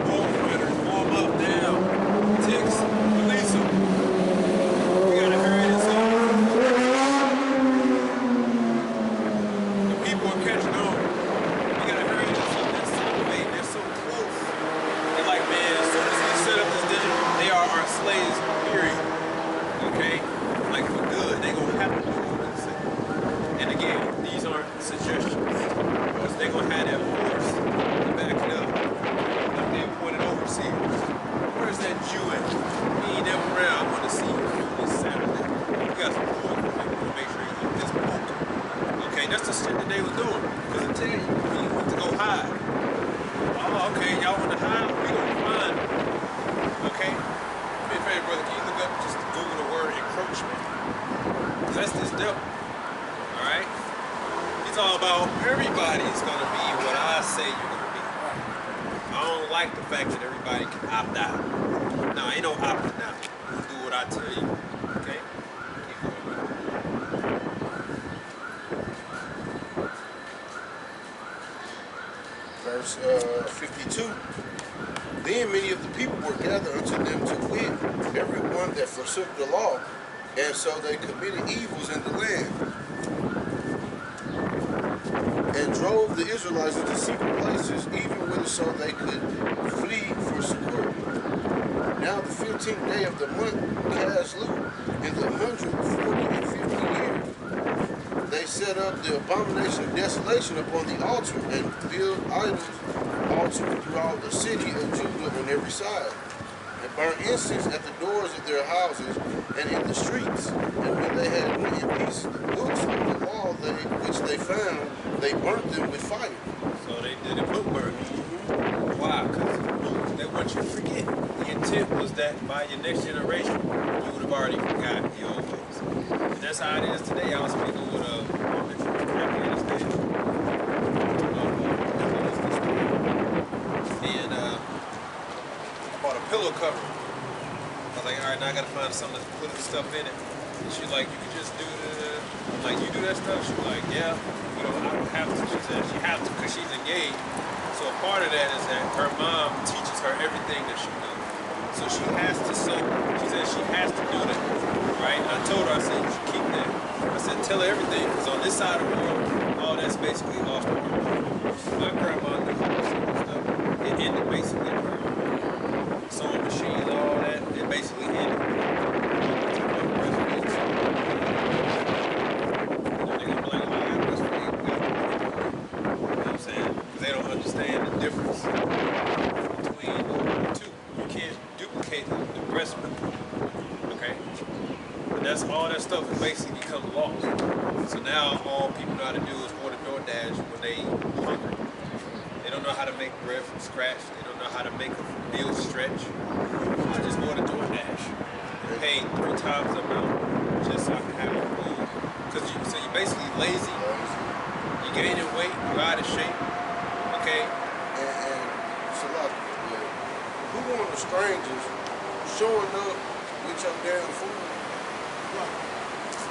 Warm runners, warm up now. everybody can opt out. No, ain't no opting out. You do what I tell you. Okay? Keep going. Verse 52. Then many of the people were gathered unto them to wit, every one that forsook the law, and so they committed evils in the land, and drove the Israelites into secret places, even whither so they could flee for security. Now the 15th day of the month Caslu, in the 145th year, they set up the abomination of desolation upon the altar, and built idols altar throughout the city of Judah on every side, and burnt incense at the doors of their houses and in the streets. And when they had went in peace the books of the law which they found, they burnt them with fire. So they did a book burning. Why? Because they want you to forget. The intent was that by your next generation, you would have already forgotten the old ways. And that's how it is today. I was speaking with a woman from Afghanistan. And I bought a pillow cover. I was like, all right, now I gotta find something to put the stuff in it. And she's like, you can just do the, I'm like, you do that stuff? She's like, yeah. You know, I don't have to. She said she has to because she's engaged. So a part of that is that her mom teaches her everything that she knows. So she has to sew. She said she has to do that, right? And I told her, I said, you should keep that. I said, tell her everything, because on this side of the world, all that's basically lost to her. My grandma knew how to sew stuff. It ended basically in her sewing machines, all that. It basically ended. They don't understand the difference between the two. You can't duplicate the breastplate, okay? But that's all that stuff has basically become lost. So now all people know how to do is order DoorDash when they hungry. They don't know how to make bread from scratch. They don't know how to make a meal stretch. I just order DoorDash and pay 3 times the amount just so I can have it food. So you're basically lazy. You're gaining weight. You're out of shape. Okay. And it's a lot of people. Who want the strangers showing up with your damn food?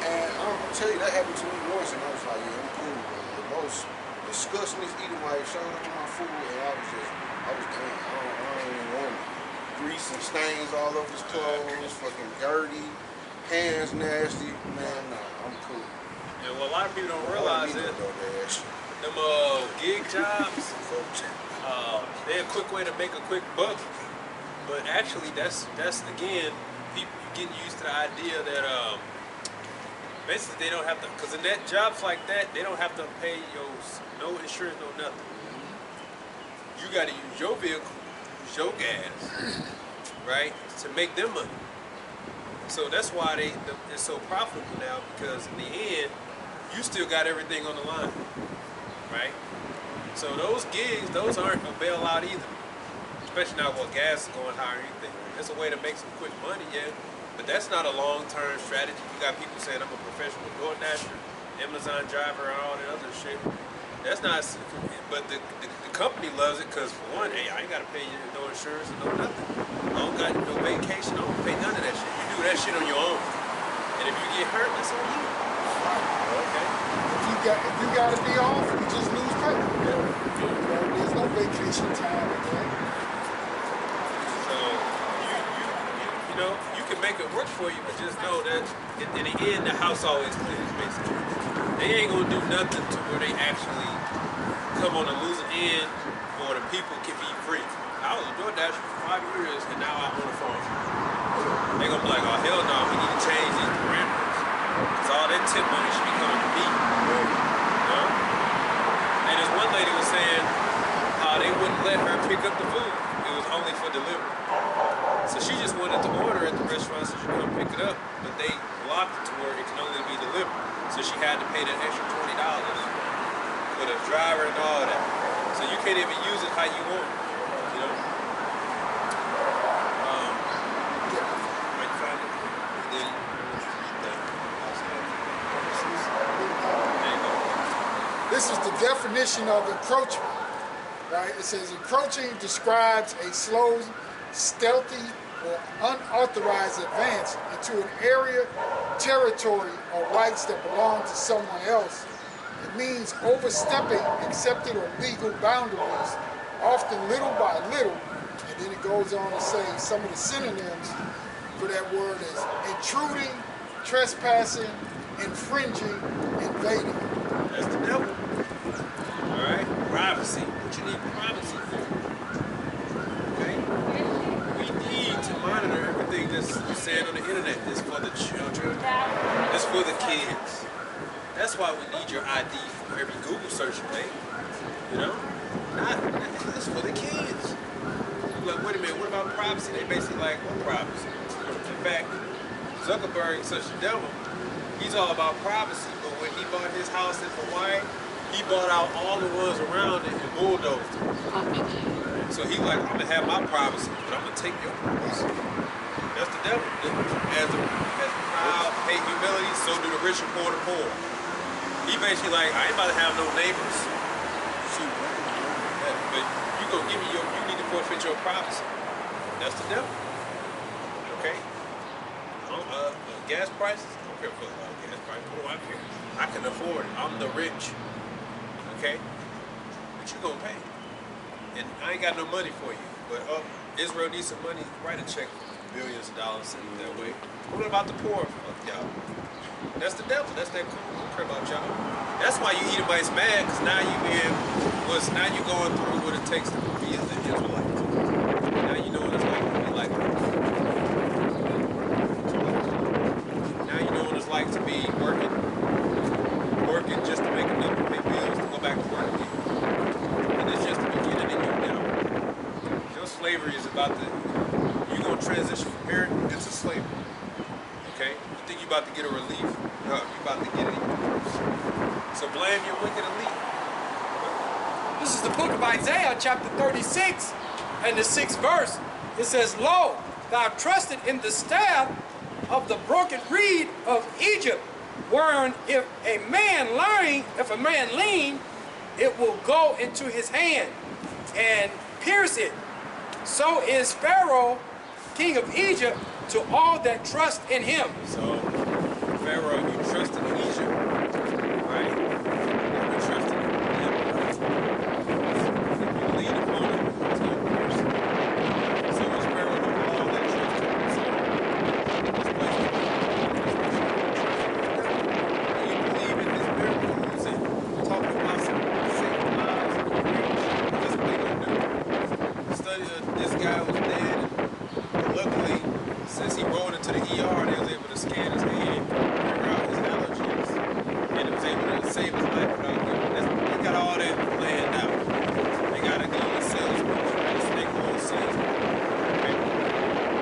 And I'm gonna tell you, that happened to me once, and I was like, yeah, I'm cool. The most disgustingest eating while showing up with my food, and I was damn, I don't even want it. Grease and stains all over his clothes, fucking dirty, hands nasty. Man, nah, I'm cool. Yeah, well, a lot of people don't realize it. Them gig jobs, they're a quick way to make a quick buck. But actually, that's again, people getting used to the idea that basically they don't have to, because in that jobs like that, they don't have to pay no insurance, no nothing. You got to use your vehicle, use your gas, right, to make them money. So that's why it's so profitable now, because in the end, you still got everything on the line. Right? So those gigs, those aren't a bailout either. Especially now while gas is going higher or anything. It's a way to make some quick money, yeah. But that's not a long-term strategy. You got people saying I'm a professional DoorDasher, Amazon driver, and all that other shit. That's not, but the company loves it because for one, hey, I ain't gotta pay you no insurance and no nothing. I don't got no vacation, I don't pay none of that shit. You do that shit on your own. And if you get hurt, that's on you. Okay. If you got to be off, you just lose pay. There's no vacation time again. So you know, you can make it work for you, but just know that in the end, the house always cleans, basically. They ain't gonna do nothing to where they actually come on the losing end, or the people can be free. I was a DoorDasher for 5 years, and now I own a farm. They gonna be like, oh hell no, we need to change these parameters, because all that tip money should be coming to me. And this one lady was saying how they wouldn't let her pick up the food. It was only for delivery. So she just wanted to order at the restaurant so she could come pick it up, but they blocked it to where it can only be delivered. So she had to pay that extra $20 for the driver and all that. So you can't even use it how you want, you know? Wait, find it. Then This is the definition of encroachment, right? It says encroaching describes a slow, stealthy, or unauthorized advance into an area, territory, or rights that belong to someone else. It means overstepping accepted or legal boundaries, often little by little. And then it goes on to say some of the synonyms for that word is intruding, trespassing, infringing, invading. That's the devil. Alright? Privacy. What you need privacy for? Okay? We need to monitor everything that's said on the internet. It's for the children. It's for the kids. That's why we need your ID for every Google search you make. You know? It's for the kids. You're like, wait a minute, what about privacy? They basically like, what privacy? In fact, Zuckerberg is such a devil. He's all about privacy, but when he bought his house in Hawaii, he bought out all the ones around it and bulldozed it. So he's like, I'm gonna have my privacy, but I'm gonna take your privacy. That's the devil. As proud hate humility, so do the rich and poor the poor. He basically like, I ain't about to have no neighbors. Shoot, but you need to forfeit your privacy. That's the devil. Okay? Gas prices? I don't care for gas prices. What do I care? I can afford it. I'm the rich. Okay? But you gonna pay. And I ain't got no money for you. But Israel needs some money. Write a check for billions of dollars, send it that way. What about the poor? Fuck y'all. That's the devil. That's that cool. I don't care about y'all. That's why you Edomites mad, because now you going through what it takes to be an Israelite. Now you know what it's like to be like that. Now you know what it's like to be working just to make enough to pay bills, to go back to work again. And it's just the beginning and you're down. Your slavery is about to, you're going to transition from here into slavery. Okay? You think you're about to get a relief? No, you're about to get it even worse. So blame your wicked elite. This is the book of Isaiah, chapter 36, and the 6th verse. It says, Lo, thou trusted in the staff of the broken reed of Egypt, wherein if a man lean, it will go into his hand and pierce it. So is Pharaoh, king of Egypt, to all that trust in him. So, Pharaoh, you trusted in Egypt, right? You trusted in him. You lean upon him, it's going to pierce. So is Pharaoh to all that trust in him. So, this place you believe in his miracles and talking about some saving lives and this is what they going to do. Study this guy was dead, and luckily, since he rolled into the ER, they was able to scan his head, figure out his allergies, and it was able to save his life without giving. They got all that planned out. They got to go to salesman, right? Snake oil salesman. Okay?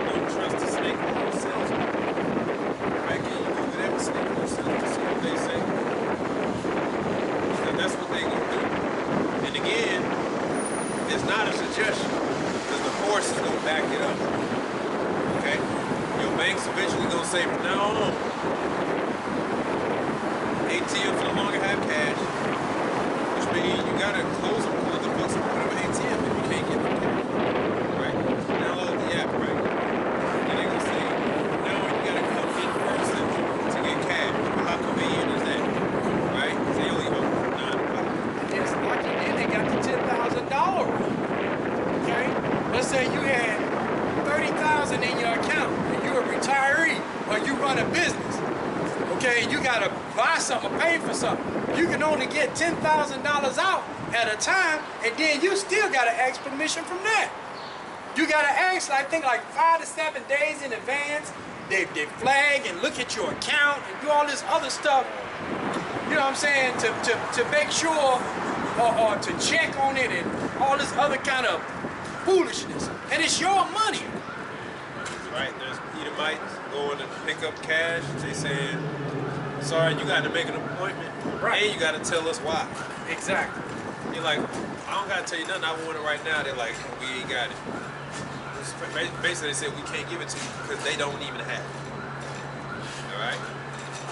Don't trust the snake oil salesman. Right? Can you Google that snake oil salesman to see what they say? Because that's what they gonna do. And again, it's not a suggestion, because the force is gonna back it up. Okay? Your bank's eventually gonna say from now on, ATMs no longer have cash, which means you gotta close them on the books of whatever ATM if you can't get them cash. Right? Download the app, right? And they're gonna say, now you gotta come in person to get cash. How convenient is that? Right? Because they only open from 9 o'clock. It's lucky then they got the $10,000. Okay? Let's say you had 30,000 in your account and you're a retiree or you run a business. Okay, you gotta buy something or pay for something. You can only get $10,000 out at a time, and then you still gotta ask permission from that. You gotta ask, I think, like 5 to 7 days in advance. They flag and look at your account and do all this other stuff. You know what I'm saying? To make sure or to check on it and all this other kind of foolishness. And it's your money. Right? There's Edomites going to pick up cash. They saying, sorry, you got to make an appointment. Right. And you got to tell us why. Exactly. You're like, I don't got to tell you nothing. I want it right now. They're like, we ain't got it. Basically, they said we can't give it to you because they don't even have it. All right?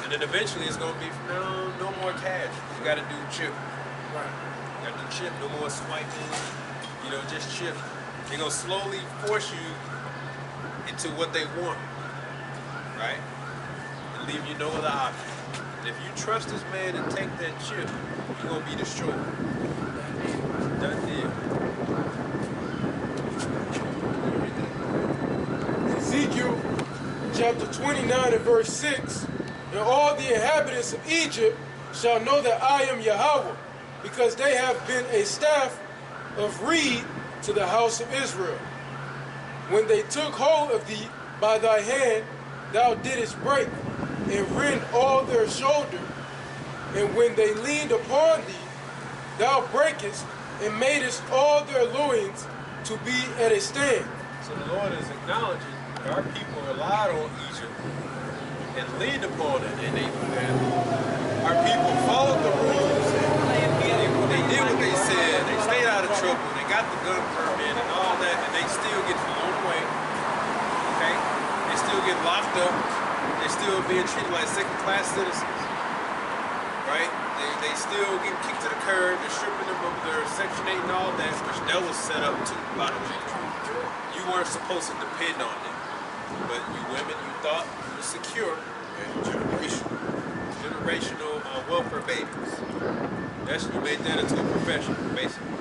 And then eventually it's going to be, no more cash. You got to do chip. Right. You got to do chip. No more swiping. You know, just shift. They're gonna slowly force you into what they want, right? And leave you no other option. And if you trust this man and take that chip, you're gonna be destroyed. Done deal. Ezekiel chapter 29 and verse 6, and all the inhabitants of Egypt shall know that I am Yahweh, because they have been a staff of reed to the house of Israel. When they took hold of thee by thy hand, thou didst break and rend all their shoulder, and when they leaned upon thee, thou breakest and madest all their loins to be at a stand. So the Lord is acknowledging that our people relied on Egypt and leaned upon it, and our people followed the rules, and they did what they said. They stayed out of trouble. They got the gun permit and all that, and they still get thrown away. Okay, they still get locked up. They still being treated like second-class citizens. Right? They still get kicked to the curb. They're stripping them of their Section 8 and all that, which that was set up too, by the way. You weren't supposed to depend on them, but you women, you thought you were secure. Generational welfare babies. You made that into a profession, basically.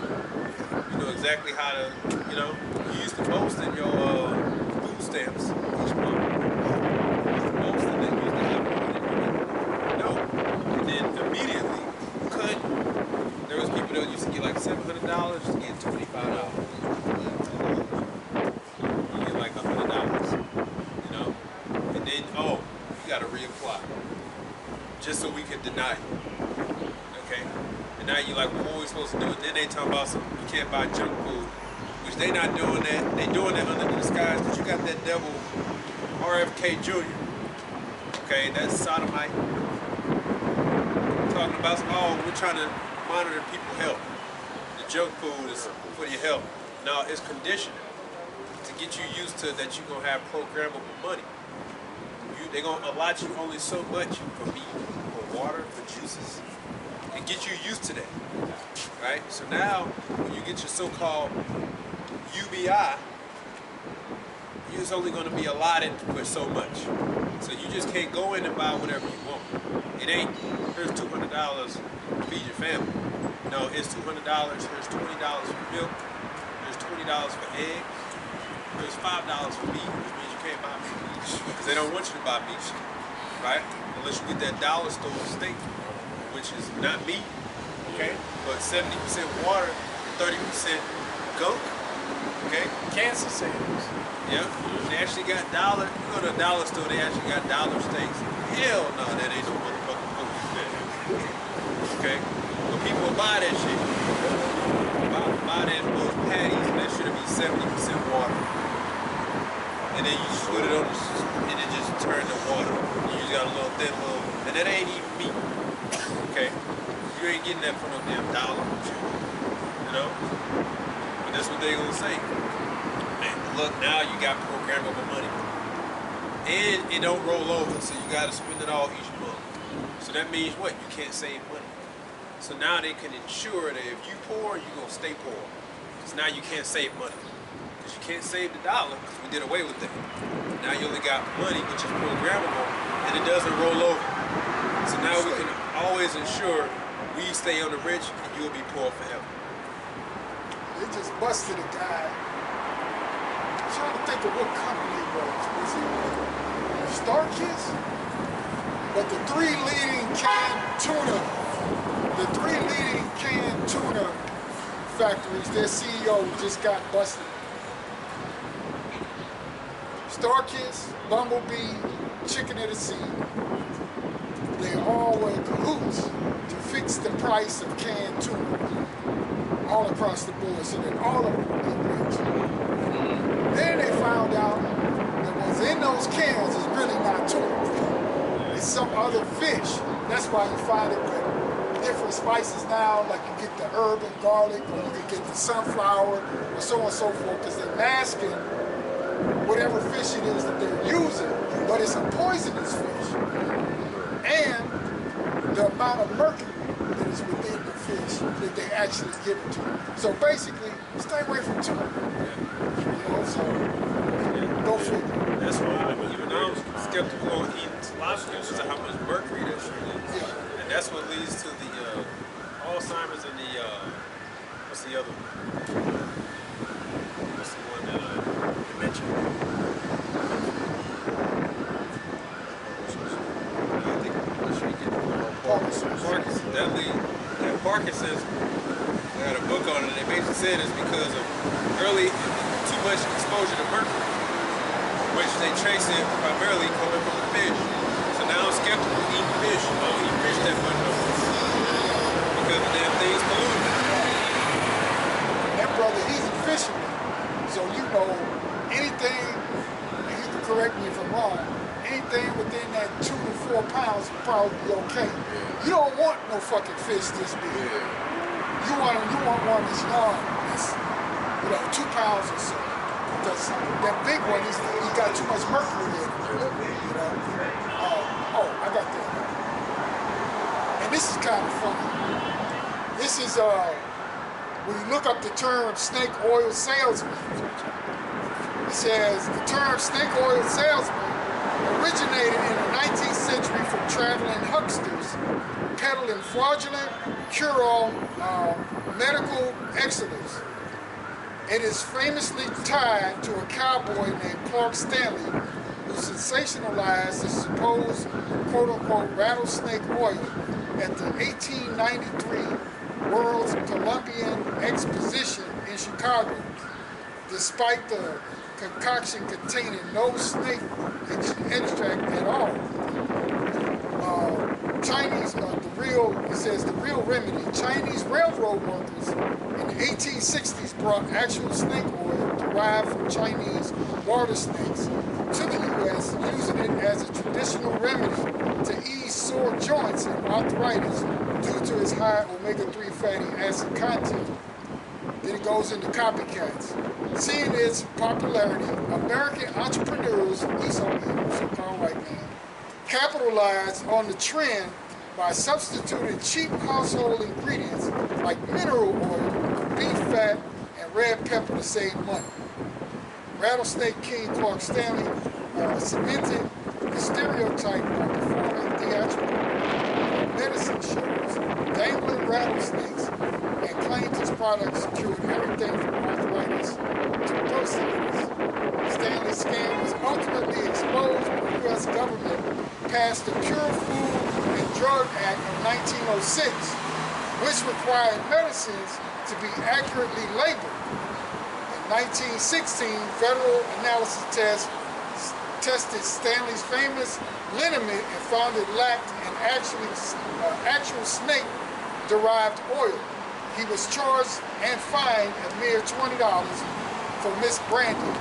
You know exactly how to, you used to boast in your food stamps each month. Boasting that you used to have money. No. And then immediately, cut. There was people that used to get like $700 to get $25. You get like $100, and then, you got to reapply. Just so we can deny you. Okay? And now you're like, well, what are we supposed to do? And then they talk about you can't buy junk food, which they not doing that. They doing that under the disguise because you got that devil RFK Jr. Okay, that's sodomite. Talking about we're trying to monitor people's health. The junk food is for your health. No, it's conditioning to get you used to that you're gonna have programmable money. They're going to allot you only so much for meat, for water, for juices, and get you used to that, right? So now, when you get your so-called UBI, you're just only going to be allotted for so much. So you just can't go in and buy whatever you want. It ain't, here's $200 to feed your family. No, it's $200, here's $20 for milk, here's $20 for eggs, here's $5 for meat, which means you can't buy meat. Because they don't want you to buy meat, right? Unless you get that dollar store steak, which is not meat, okay? But 70% water and 30% goat, okay? Cancer cells. Yeah, they actually got dollar, you go to a dollar store, they actually got dollar steaks. Hell no, that ain't no motherfucking food you bet. Okay? But people buy that shit. Buy that those patties, and that should be 70% water. And then you just put it on and it just turn to water. You just got a little thin and that ain't even meat. Okay? You ain't getting that for no damn dollar. But that's what they gonna say. Man, look, now you got programmable money. And it don't roll over, so you gotta spend it all each month. So that means what? You can't save money. So now they can ensure that if you poor, you're gonna stay poor. Because now you can't save money. Because you can't save the dollar, because we did away with that. Now you only got money, which is programmable, and it doesn't roll over. So now we can always ensure we stay on the rich, and you'll be poor forever. They just busted a guy. I'm trying to think of what company it was. Was it Starkist? But the three leading canned tuna factories, their CEO just got busted. Starkist, Bumblebee, Chicken of the Sea, they all were in cahoots to fix the price of canned tuna all across the board so that all of them would get rich. Then they found out that what's in those cans is really not tuna. It's some other fish. That's why you find it with different spices now, like you get the herb and garlic, or you can get the sunflower, or so on and so forth, because they're masking whatever fish it is that they're using, but it's a poisonous fish. And the amount of mercury that is within the fish that they actually give it to you. So basically, stay away from tuna. You know, so go figure. That's why even though I'm skeptical on eating lobster because of how much mercury that shit is. Yeah. And that's what leads to the Alzheimer's and the what's the other one? What's the one that dementia? I think I'm sure you get Parkinson's. Parkinson's. That Parkinson's. I got a book on it. And they basically said it's because of too much exposure to mercury, which they trace it primarily coming from the fish. So now I'm skeptical of eating fish. I don't eat fish that much no more because the damn thing's polluted. That brother, he's a fisherman. So you know, anything, and you can correct me if I'm wrong, anything within that 2 to 4 pounds will probably be okay. You don't want no fucking fish this big. You want one that's young, that's, 2 pounds or so. Because that big one, he's got too much mercury in it. You know? I got that. And this is kind of funny. This is, when you look up the term snake oil salesman, it says the term snake oil salesman originated in the 19th century from traveling hucksters peddling fraudulent cure-all medical excellences. It is famously tied to a cowboy named Clark Stanley who sensationalized the supposed quote-unquote rattlesnake oil at the 1893 World's Columbian Exposition in Chicago, despite the concoction containing no snake extract at all. Chinese, it says the real remedy. Chinese railroad workers in the 1860s brought actual snake oil derived from Chinese water snakes to the U.S., using it as a traditional remedy to ease sore joints and arthritis due to its high omega-3 fatty acid content. Then it goes into copycats. Seeing its popularity, American entrepreneurs, so-called white man, capitalized on the trend by substituting cheap household ingredients like mineral oil, beef fat, and red pepper to save money. Rattlesnake King Clark Stanley cemented the stereotype by performing theatrical medicine shows, dangling rattlesnakes, and claimed his products cured everything from arthritis to bursitis. Stanley's scam was ultimately exposed when the U.S. government passed the Pure Food and Drug Act of 1906, which required medicines to be accurately labeled. In 1916, federal analysis tests tested Stanley's famous liniment and found it lacked an actual snake-derived oil. He was charged and fined a mere $20 for misbranding,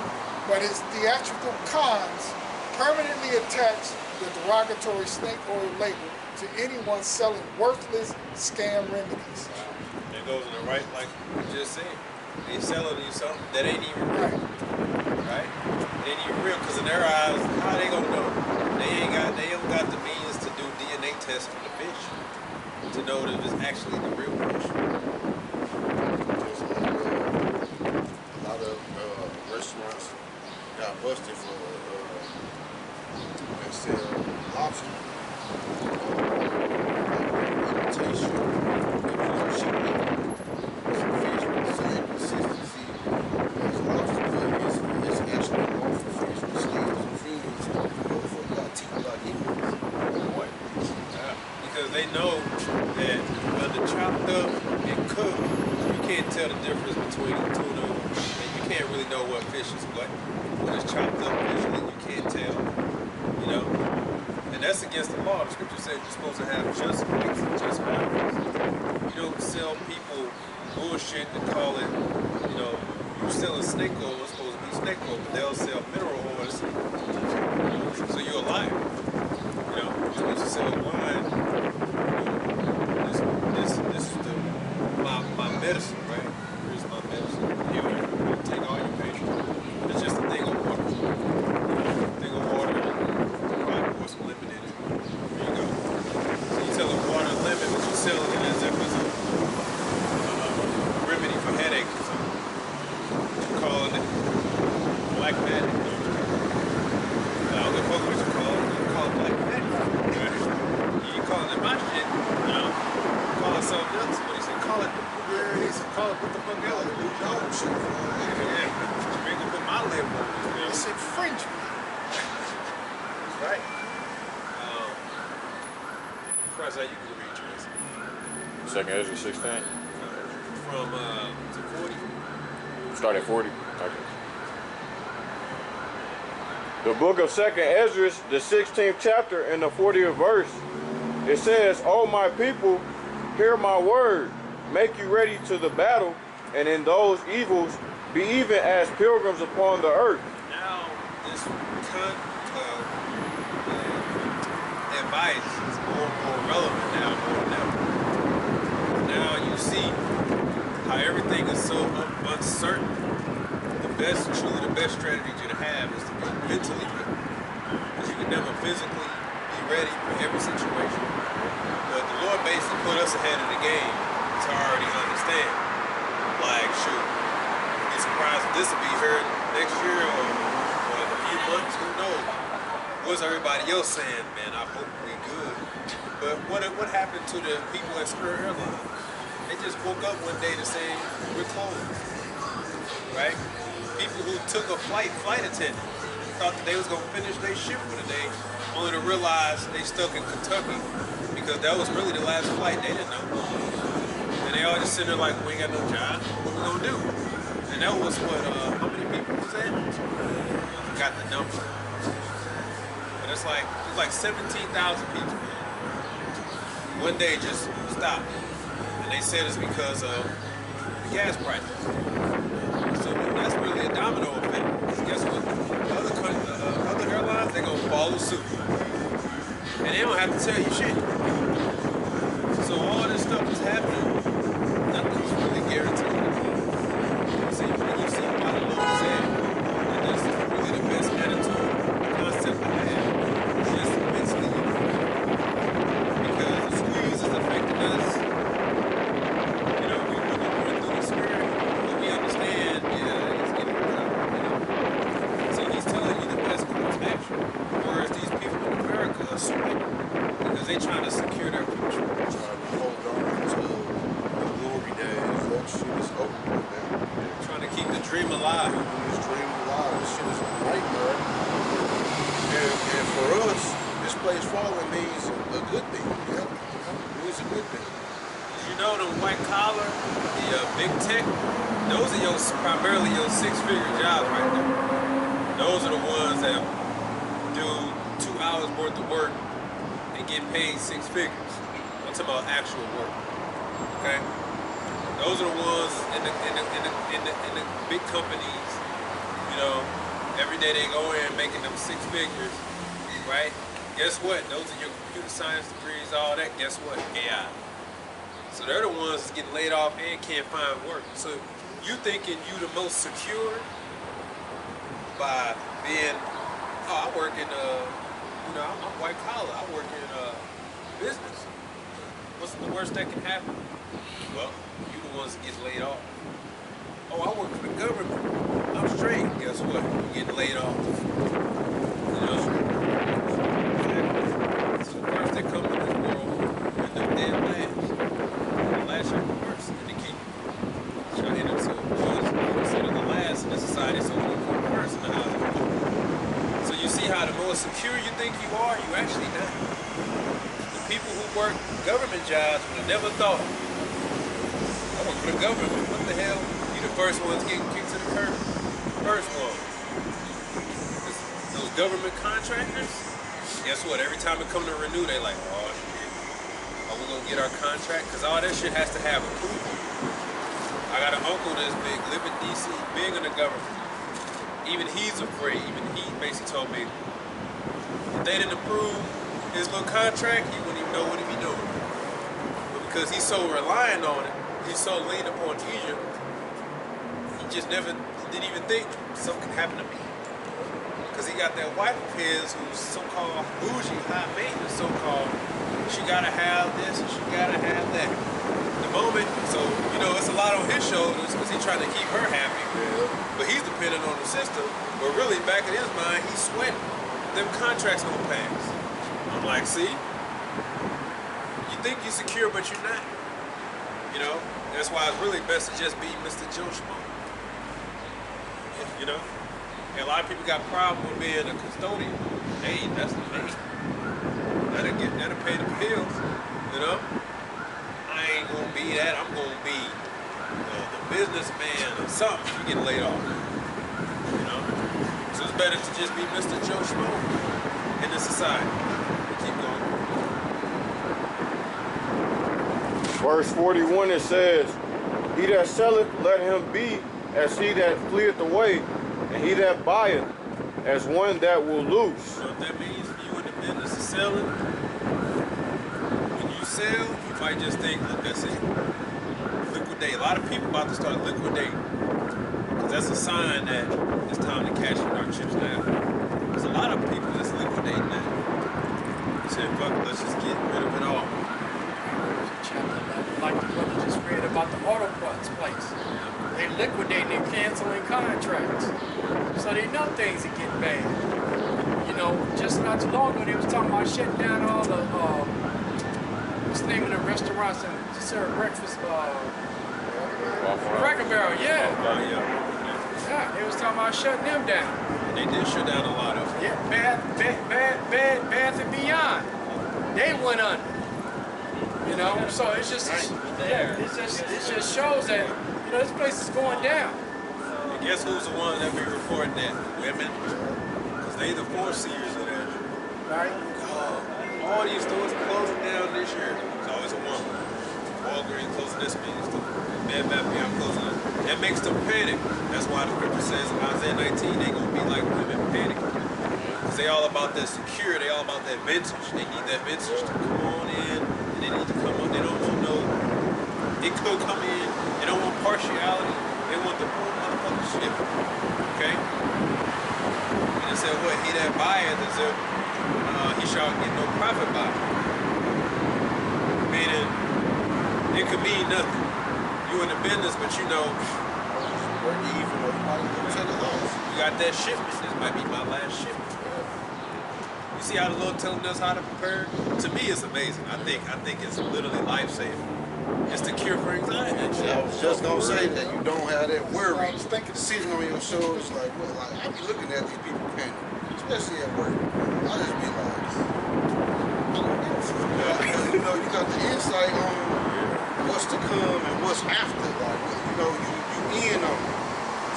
but his theatrical cons permanently attached the derogatory snake oil label to anyone selling worthless scam remedies. It goes in the right, like you just said. They selling you something that ain't even real. Right? It ain't even real, because in their eyes, how they gonna know? They don't got the means to do DNA tests for the fish to know that it's actually the real fish. A lot of restaurants got busted for they sell lobster. Imitation, fish with the same consistency as lobster, but it's actually more for fish with scales and fins, for like eagles. Yeah, because they know that when they're chopped up and cooked, you can't tell the difference between tuna, and you can't really know what fish is what. When it's chopped up visually, you can't tell, you know. And that's against the law. The scripture says you're supposed to have just rights and just values. You don't sell people bullshit and call it, you know, you're selling snake oil, it's supposed to be snake oil, but they'll sell mineral oils, so you're a liar. You know, you're supposed to sell wine. This is my medicine, right? Here's my medicine. Here, I'll take all your patients. It's just a thing of water. Thing of water, right? What's lemon in it? There you go. So you tell them water lemon, but you're selling it as if it's infringement. Right. Christ, how you can read yours? Second Ezra 16. From to 40. Start at 40. Okay. The book of Second Ezra, the 16th chapter and the 40th verse, it says, "O my people, hear my word. Make you ready to the battle, and in those evils be even as pilgrims upon the earth." Now, this advice is more and more relevant now, more than ever. Now you see how everything is so uncertain. Truly the best strategy to have is to be mentally ready. Because you can never physically be ready for every situation. But the Lord basically put us ahead of the game to already understand. Like, shoot, be surprised if this will be here next year or in a few months, who knows? What's everybody else saying, man? I hope we good. But what happened to the people at Spirit Airlines? They just woke up one day to say, we're closed, right? People who took a flight attendant, thought that they was gonna finish their shift for the day, only to realize they stuck in Kentucky because that was really the last flight. They didn't know. And they all just sitting there like, we ain't got no job, what we gonna do? And that was what, how many people was that? I forgot the number. But it was like 17,000 people. One day just stopped. And they said it's because of the gas prices. So that's really a domino effect. Because guess what? Other airlines, they're going to follow suit. And they don't have to tell you shit. So all this stuff is happening. Nothing's really guaranteed. See, when you see why the Lord said, and that's really the best attitude, concept to have, just mentally. Because the squeeze is affecting us. You know, we're through the spirit, but we understand, it's getting tough, you know. So he's telling you the best course of action. Whereas these people in America are sweating because they're trying to secure their future. Trying to hold on to the glory days. That shit is over, man. Trying to keep the dream alive. This dream alive. This shit is a nightmare. And for us, this place falling means a good thing. Yeah. It means a good thing. You know, the white collar, the big tech, those are primarily your six-figure jobs right there. Those are the ones that do 2 hours worth of work and get paid six figures. I'm talking about actual work. Okay? Those are the ones in the big companies, you know, every day they go in making them six figures, right? Guess what? Those are your computer science degrees, all that. Guess what? AI. So they're the ones that's getting laid off and can't find work. So you thinking you the most secure by being, I work in, you know, I'm white collar. I work in business. What's the worst that can happen? Well, you the ones that get laid off. Oh, I work for the government. I'm straight. Guess what? You're getting laid off. You know? So first they come to this world and they're dead last. The last year first. And they keep trying to consider the last in the society, so we come first in the house. So you see how the more secure you think you are, you actually not. The people who work government jobs would have never thought, I work for the government. What the hell? You the first ones getting kicked to the curb. First one. Those government contractors, guess what? Every time it come to renew, they like, oh shit, are we gonna get our contract? Because all that shit has to have approval. I got an uncle that's big, live in DC, big in the government. Even he's afraid. Even he basically told me if they didn't approve his little contract, he wouldn't even know what he'd be doing. But because he's so reliant on it, he's so lean upon Egypt, he just never didn't even think something could happen to me. Because he got that wife of his who's so-called bougie, high maintenance, so-called. She gotta have this and she gotta have that. The moment, so, you know, it's a lot on his shoulders because he's trying to keep her happy. But he's dependent on the system. But really, back in his mind, he's sweating. Them contracts gonna pass. I'm like, see? You think you're secure, but you're not. You know? That's why it's really best to just be Mr. Joe Schmo. You know? And a lot of people got problem with being a custodian. Hey, that'll pay the bills, you know? I ain't gonna be that. I'm gonna be the businessman or something. You get laid off, you know? So it's better to just be Mr. Joe Schmo in the society. Keep going. Verse 41 it says, he that selleth, let him be as he that fleeth away, and he that buyeth, as one that will lose. You know what that means? If you in the business of selling, when you sell, you might just think, look, that's it. Liquidate. A lot of people about to start liquidating. Because that's a sign that it's time to cash in our chips now. There's a lot of people that's liquidating now. They said, fuck it, let's just get rid of it all. Like the brother just read about the auto parts place. They liquidating and canceling contracts. So they know things are getting bad. You know, just not too long ago they was talking about shutting down all the what's the name of the restaurants that serve breakfast? Cracker Barrel, yeah. Yeah, they was talking about shutting them down. They did shut down a lot of them. Yeah, Bath and Beyond. They went under. You know, so it's just it just shows that, you know, this place is going down. And guess who's the one that be reporting that? Women. Because they the foreseers of that. Right? All these stores closing down this year. It's always a woman. Walgreens closing this many stores. Bed Bath Beyond closing it. That makes them panic. That's why the scripture says in Isaiah 19, they gonna be like women panicking. Because they all about that secure, they all about that vintage. They need that vintage to come on in. They need to come on. They don't want no. It could come in. They don't want partiality. They want the full motherfucking shit. Okay. And it said, what? He that buyeth is he shall get no profit by it. Meaning, it could mean nothing. You in the business, but you know, you got that shipment. This might be my last shipment. You see how the Lord telling us how to prepare? To me, it's amazing. I think it's literally life-saving. It's the cure for anxiety. I was just gonna say that you don't have that worry I was thinking sitting on your shoulders. Like, what? Like, I be looking at these people panic, especially at work. I just be like, I don't give a fuck. Because, you know, you got the insight on what's to come and what's after. Like, you know, you in on it.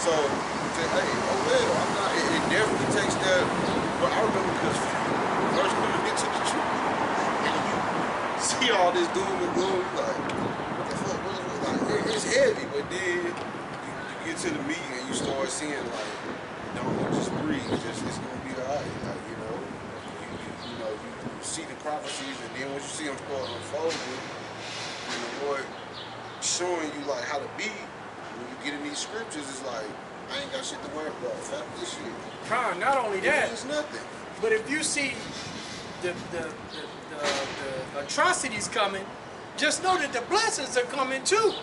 So, say, hey, oh well, I'm not. It definitely takes that. But I remember because first when you get to the truth and you see all this doom and gloom, you like, what the fuck? Like, it's heavy, but then you get to the meat and you start seeing like, don't just breathe. It's gonna be alright. Like, you know, you see the prophecies, and then once you see them start unfolding, and the Lord showing you like how to be, when you get in these scriptures, it's like, I ain't got shit to worry about. Fuck this shit. Not only that, It's nothing. but if you see the atrocities coming, just know that the blessings are coming too.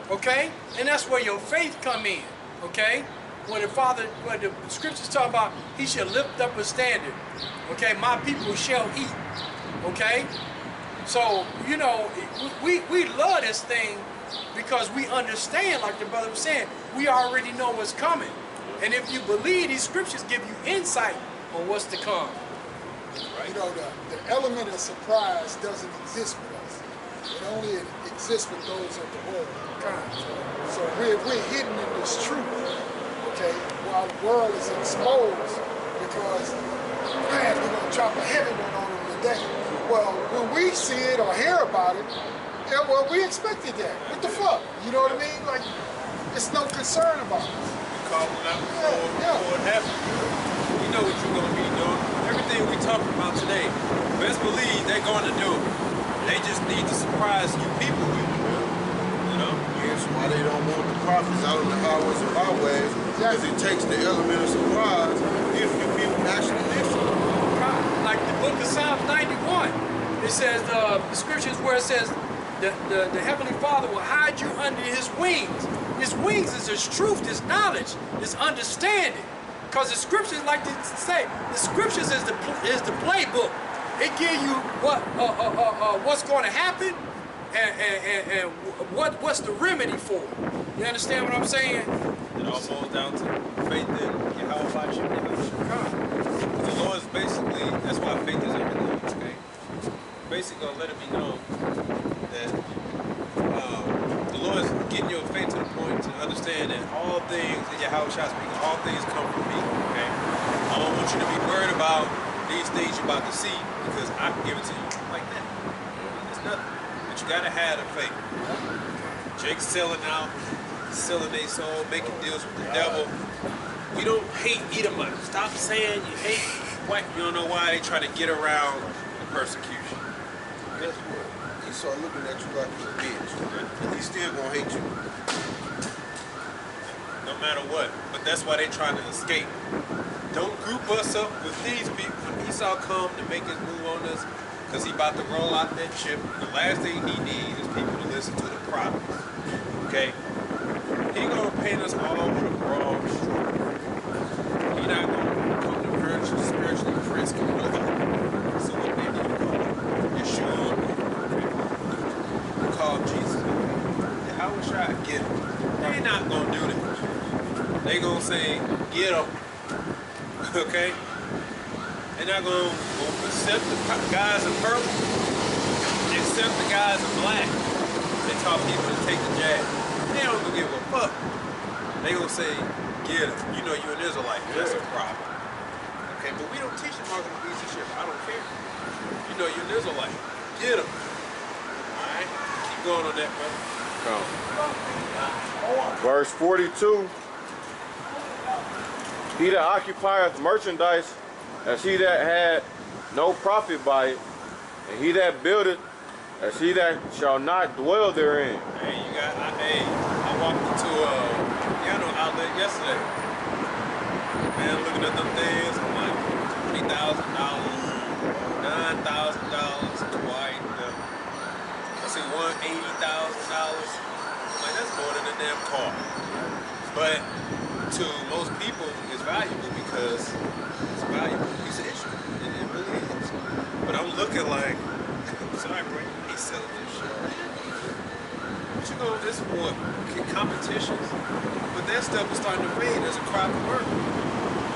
Okay? And that's where your faith come in. Okay? When the scriptures talk about, he shall lift up a standard. Okay? My people shall eat. Okay? So, you know, we love this thing because we understand, like the brother was saying, we already know what's coming. And if you believe, these scriptures give you insight on what's to come. Right. You know, the element of surprise doesn't exist with us. It only exists with those of the world. So we're hidden in this truth, okay, while the world is exposed because, man, we're going to drop a heavy one on them today. Well, when we see it or hear about it, yeah, well, we expected that. What the fuck? You know what I mean? Like, it's no concern about it. You call it out before it happens. You know what you're going to be doing. Everything we talking about today, best believe they're going to do it. They just need to surprise you people with it. You know? That's why they don't want the prophets out on the highways and byways, because it takes the element of surprise if you people actually listen. Like the book of Psalms 91, it says, the scriptures where it says, the Heavenly Father will hide you under His wings. His wings is His truth, His knowledge, His understanding. Because the scriptures, like to say, the scriptures is the playbook. It gives you what's going to happen, and what's the remedy for it? You understand what I'm saying? It all boils down to faith in Yahweh Hashem. The Lord is basically, that's why faith is everything, okay? Basically gonna let it be known that the Lord is getting your faith to the point to understand that all things in Yahweh speaking, all things come from me, okay? I don't want you to be worried about these things you're about to see because I can give it to you like that. It's nothing. But you gotta have the faith. Jake's selling out, selling their soul, making deals with the devil. We don't hate Edomites. Stop saying you hate white. You don't know why they try to get around the persecution. Guess what? He start looking at you like you're a bitch. And he's still gonna hate you. No matter what. But that's why they trying to escape. Don't group us up with these people. When Esau come to make his move on us, because he about to roll out that chip, the last thing he needs is people to listen to the prophets. Okay? He gonna paint us all with a broad stroke. He not gonna come to virtue spiritually frisk and nobody. So what they do, Yeshua, you call Jesus. How would I get him? They not gonna do that. They gonna say, get him. Okay? They're not gonna accept the guys in purple, accept the guys in black. They taught people to take the jab. They don't give a fuck. They gonna say, get him. You know you're an Israelite. That's a problem. Okay, but we don't teach the mark of the beast and shit. I don't care. You know you're an Israelite. Get him. Alright? Keep going on that, brother. Verse 42. He that occupieth merchandise as he that had no profit by it, and he that buildeth as he that shall not dwell therein. Hey, I walked into a piano outlet yesterday. Man, looking at them things, I'm like, $20,000, $9,000, white. I see one $80,000. I'm like, that's more than a damn car. But to most people, it's valuable because it's a valuable piece of issue. It really is. But I'm looking like, I'm sorry, bro, he's selling this shit. But you know, this is what competitions. But that stuff is starting to fade as a crop of work.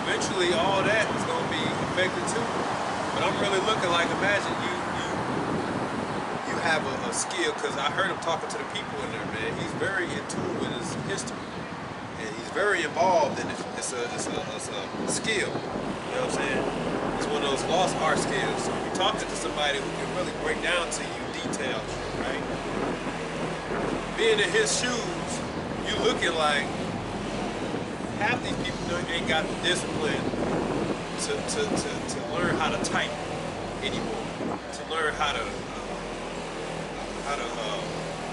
Eventually, all that is going to be affected too. But I'm really looking like, imagine you have a skill, because I heard him talking to the people in there, man. He's very in tune with his history. And he's very involved in it. It's a skill. You know what I'm saying? It's one of those lost art skills. So you're talking to somebody who can really break down to you details, right? Being in his shoes, you looking like half these people ain't got the discipline to learn how to type anymore. To learn how to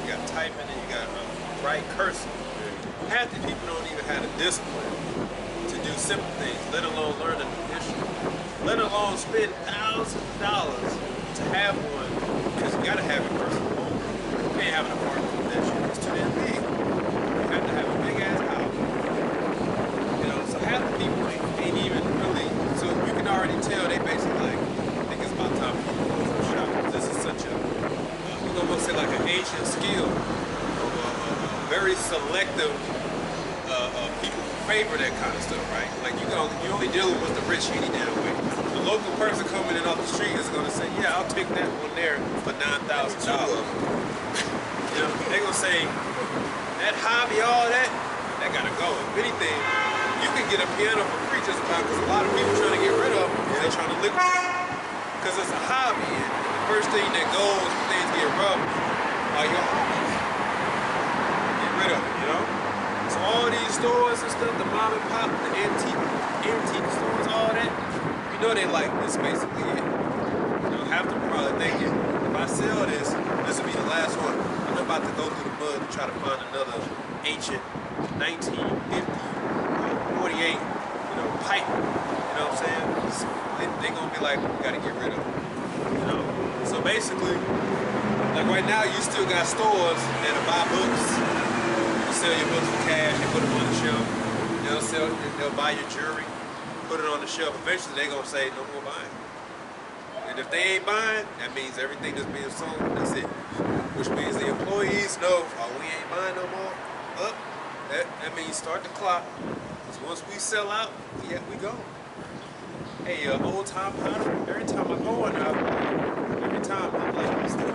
you got typing and you got write cursive. Half the people don't even have the discipline to do simple things, let alone learn a new history. Let alone spend thousands of dollars to have one, because you gotta have your personal home. You can't have an apartment that shit. It's too damn big. You have to have a big ass house. You know, so half the people ain't even really, so you can already tell they basically like, I think it's about time people go to the shop. This is such a, you almost say like an ancient skill. Very selective people who favor that kind of stuff, right? Like you only dealing with the rich any damn way. The local person coming in off the street is gonna say, yeah, I'll take that one there for $9,000. You know, they're gonna say, that hobby, all that gotta go. If anything, you can get a piano for free just about, because a lot of people trying to get rid of them, they're trying to liquidate it. Because it's a hobby, and the first thing that goes when things get rough are your hobbies. Rid of it, you know? So all these stores and stuff, the mom and pop, the antique stores, all that, you know they like this basically it. You know, half of them probably thinking, if I sell this, this will be the last one. I'm about to go through the mud and try to find another ancient 1950, 48, pipe. You know what I'm saying? They gonna be like, we gotta get rid of it. You know? So basically, like right now, you still got stores that'll buy books. Sell your books for cash and put them on the shelf. They'll buy your jewelry, put it on the shelf. Eventually they're gonna say no more buying. And if they ain't buying, that means everything that's being sold, that's it. which means the employees know, oh, we ain't buying no more. Up, that means start the clock. So once we sell out, yeah, we go. Hey, old time pottery. Every time I go in there, every time I'm like, what's that?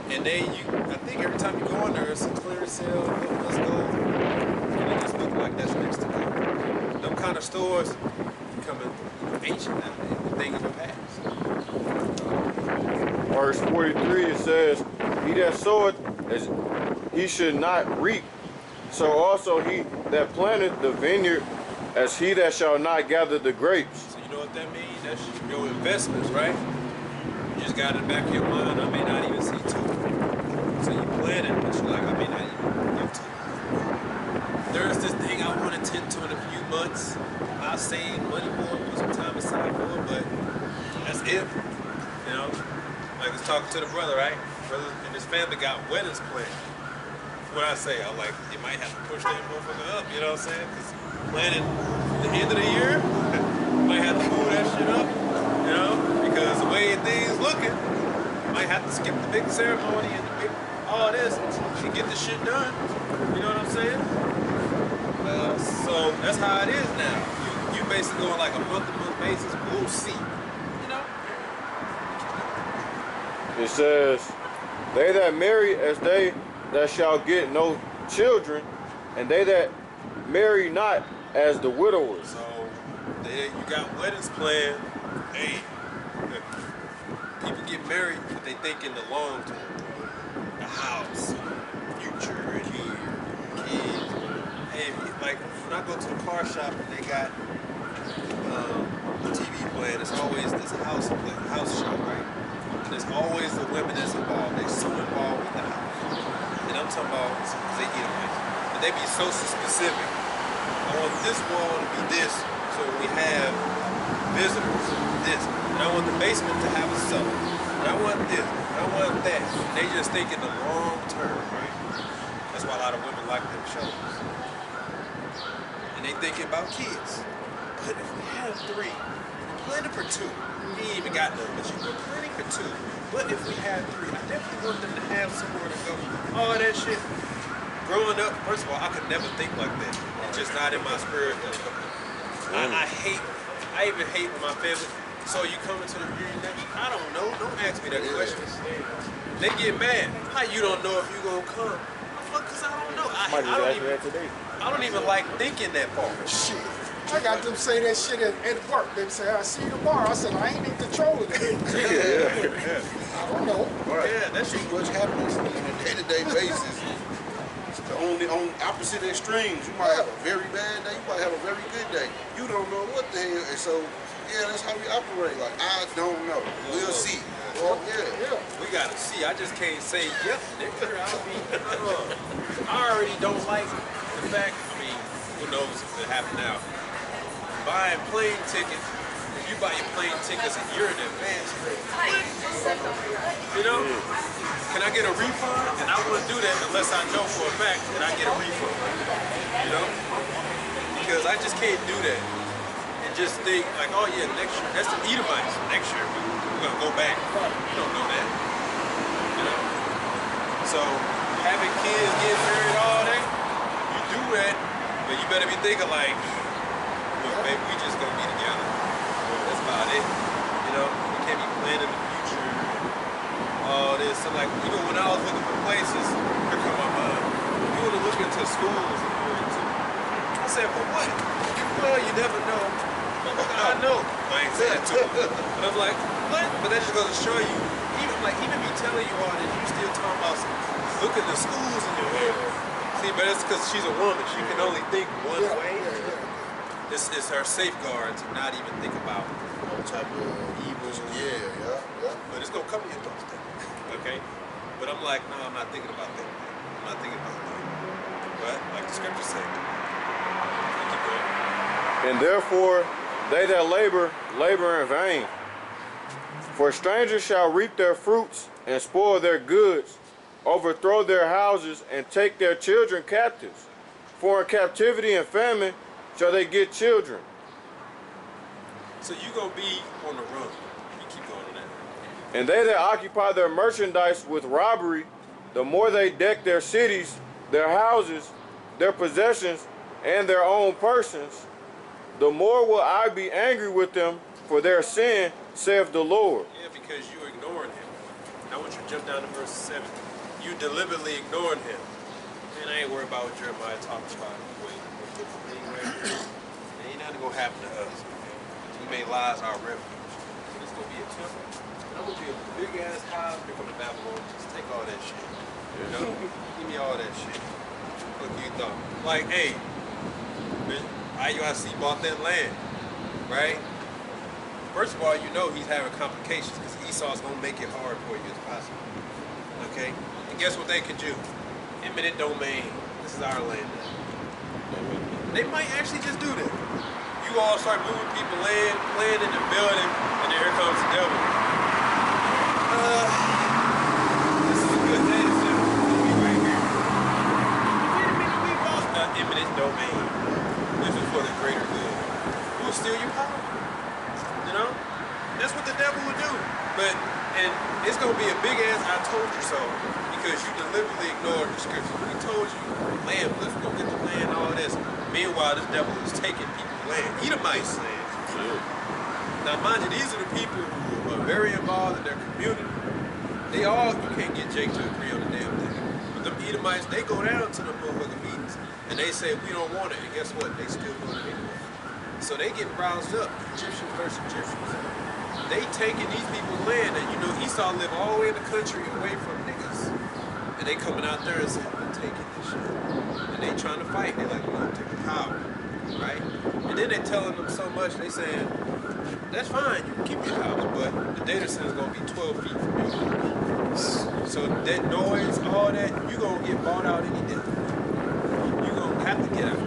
And then I think every time you go in there, it's a clear sale. Let's go. And it just look like that's next to go. Them kind of stores becoming ancient now. The thing of the past. Verse 43, it says, he that soweth, he should not reap. So also he that planteth the vineyard, as he that shall not gather the grapes. So you know what that means? That's your investments, right? You just got it in the back of your mind, I may not even see to it. So you plan it, but you're like, I may not even get to it. There's this thing I want to tend to in a few months. I'll save money for it, put some time aside for it, but that's it. You know? Like I was talking to the brother, right? Brother and his family got weddings planned. What I say, I'm like, you might have to push that motherfucker up, you know what I'm saying? Because planning the end of the year, you might have to move that shit up, you know? Because the way things looking, you might have to skip the big ceremony and the big all this and get the shit done. You know what I'm saying? So that's how it is now. You basically going like a month-to-month basis. We'll see. You know? It says, they that marry as they that shall get no children, and they that marry not as the widowers. So you got weddings planned. Hey, people get married, but they think in the long term. The house, future, kids. Hey, like when I go to the car shop and they got the TV playing, it's always this house shop, right? And there's always the women that's involved. They're so involved with the house. And I'm talking about, because they get away. But they be so specific. I want this wall to be this, so we have visitors, this. And I want the basement to have a cellar. And I want this, and I want that. And they just think in the long term, right? That's why a lot of women like them shows. And they thinking about kids. But if we have 3, we're planning for 2. He ain't even got none, but we're planning for 2. But if we have 3, I definitely want them to have somewhere to go. All that shit. Growing up, first of all, I could never think like that. It's just not in my spirit. I even hate when my family, so you coming to the reunion next year? I don't know. Don't ask me that question. They get mad. How you don't know if you gonna come? Because I don't know. I don't even like thinking that far. Shit. I got them say that shit at work. They say, I see you tomorrow. I said, I ain't in control of that. I don't know. Right. Yeah, that's too much happens on a day-to-day basis. On opposite extremes, you might have a very bad day, you might have a very good day. You don't know what the hell, and so, yeah, that's how we operate. Like, I don't know. We'll see. Well, yeah. We gotta see. I just can't say, yep, nigga, I'll be, I already don't like the fact, I mean, who knows if it happened now. Buying plane tickets, if you buy your plane tickets a year in advance, you know? Can I get a refund? And I wouldn't do that unless I know for a fact that I get a refund. You know? Because I just can't do that. And just think like, oh yeah, next year, that's the Edomites. Next year, we're gonna go back. You don't know that. You know? So having kids get married all day, you do that, but you better be thinking like, look, baby, we just gonna be together. That's about it. You know? We can't be planning the future. All this, so like, even when I was looking for places, here come my mom. You want to look into schools and go into. I said, for what? Well, you never know. I know. I ain't said it to him. But I'm like, what? But that just goes to show you, even me telling you all this, you still talking about look at the schools in your head. See, but it's because she's a woman. She can only think one way. It's her safeguard to not even think about All type of evils. Yeah. but it's gonna come in those things. Okay? But I'm like, no, I'm not thinking about that. I'm not thinking about that. But like the scripture said, keep going. And therefore, they that labor in vain. For strangers shall reap their fruits and spoil their goods, overthrow their houses and take their children captives. For in captivity and famine shall they get children. So you gonna be on the run. You keep going on that. And they that occupy their merchandise with robbery, the more they deck their cities, their houses, their possessions, and their own persons, the more will I be angry with them for their sin, saith the Lord. Yeah, because you ignoring him. I want you to jump down to verse 7. You deliberately ignoring him. Man, I ain't worried about what Jeremiah talks about. Wait, this thing right here. There ain't nothing gonna happen to us. We made lies our refuge. So this gonna be a temple. And I'm gonna be a big ass house. They're from the Babylon. Just take all that shit. You know? Give me all that shit. What do you thought? Like, hey, IUIC bought that land, right? First of all, you know he's having complications because Esau's gonna make it hard for you as possible. Okay? And guess what they could do? Eminent domain. This is our land now. They might actually just do that. You all start moving people land in the building, and then here comes the devil. This is a good day to set be right here. Wait a minute, we bought eminent domain. This is for the greater good. Who will steal your power? You know? That's what the devil will do. And it's going to be a big ass I told you so because you deliberately ignored the scripture. We told you, land, let's go get the land, all this. Meanwhile, this devil is taking people's land. Edomites' land. Now, mind you, these are the people who are very involved in their community. You can't get Jake to agree on the damn thing. But the Edomites, they go down to the motherfucking meetings and they say, we don't want it. And guess what? They still do it anyway. So they get roused up, Egyptians versus Egyptians. They taking these people's land, and you know Esau live all the way in the country away from niggas. And they coming out there and saying, we're taking this shit. And they trying to fight. They like, we're gonna take the power, right? And then they telling them so much, they saying, that's fine, you can keep your house, but the data center is gonna be 12 feet from you. So that noise, all that, you're gonna get bought out any day. You're gonna have to get out,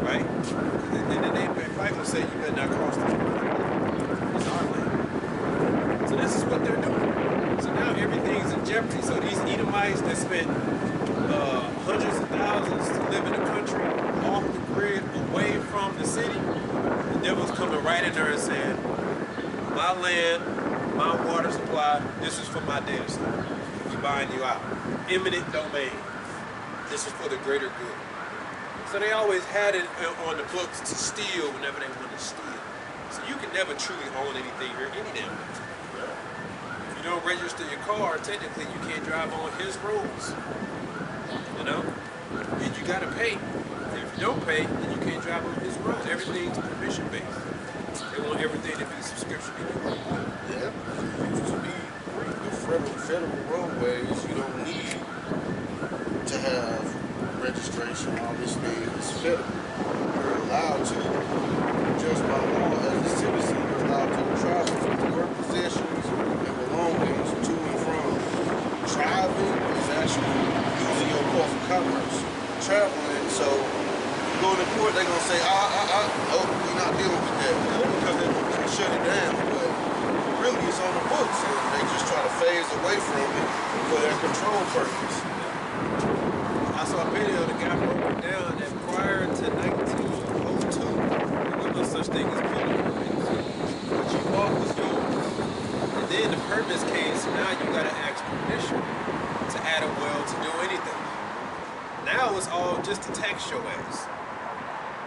right? And then they fight and say, you better not cross the border. It's our land. So this is what they're doing. So now everything's in jeopardy. So these Edomites that spent hundreds of thousands to live in the country, off the grid, away from the city, the devil's coming right in there and saying, my land, my water supply, this is for my data center. We buying you out. Eminent domain. This is for the greater good. So they always had it on the books to steal whenever they wanted to steal. So you can never truly own anything here, any damn thing. If you don't register your car, technically you can't drive on his roads. You know? And you gotta pay. And if you don't pay, then you can't drive on his roads. Everything's permission based. They want everything to be subscription. Yeah. It used to be the federal roadways, you don't need to have registration. All this thing is federal. You're allowed to, just by law as a citizen, you're allowed to travel your possessions and belongings to and from. Driving is actually using your car for commerce. Traveling, so you go to court, they're gonna say, oh, we're not dealing with that. Because they shut it down, but really it's on the books, and they just try to phase away from it for their control purpose. I saw a video the guy broke it down that prior to 1902, there was no such thing as permits. What you bought was yours. And then the permits came, so now you gotta ask permission to add a well to do anything. Now it's all just to tax your ass.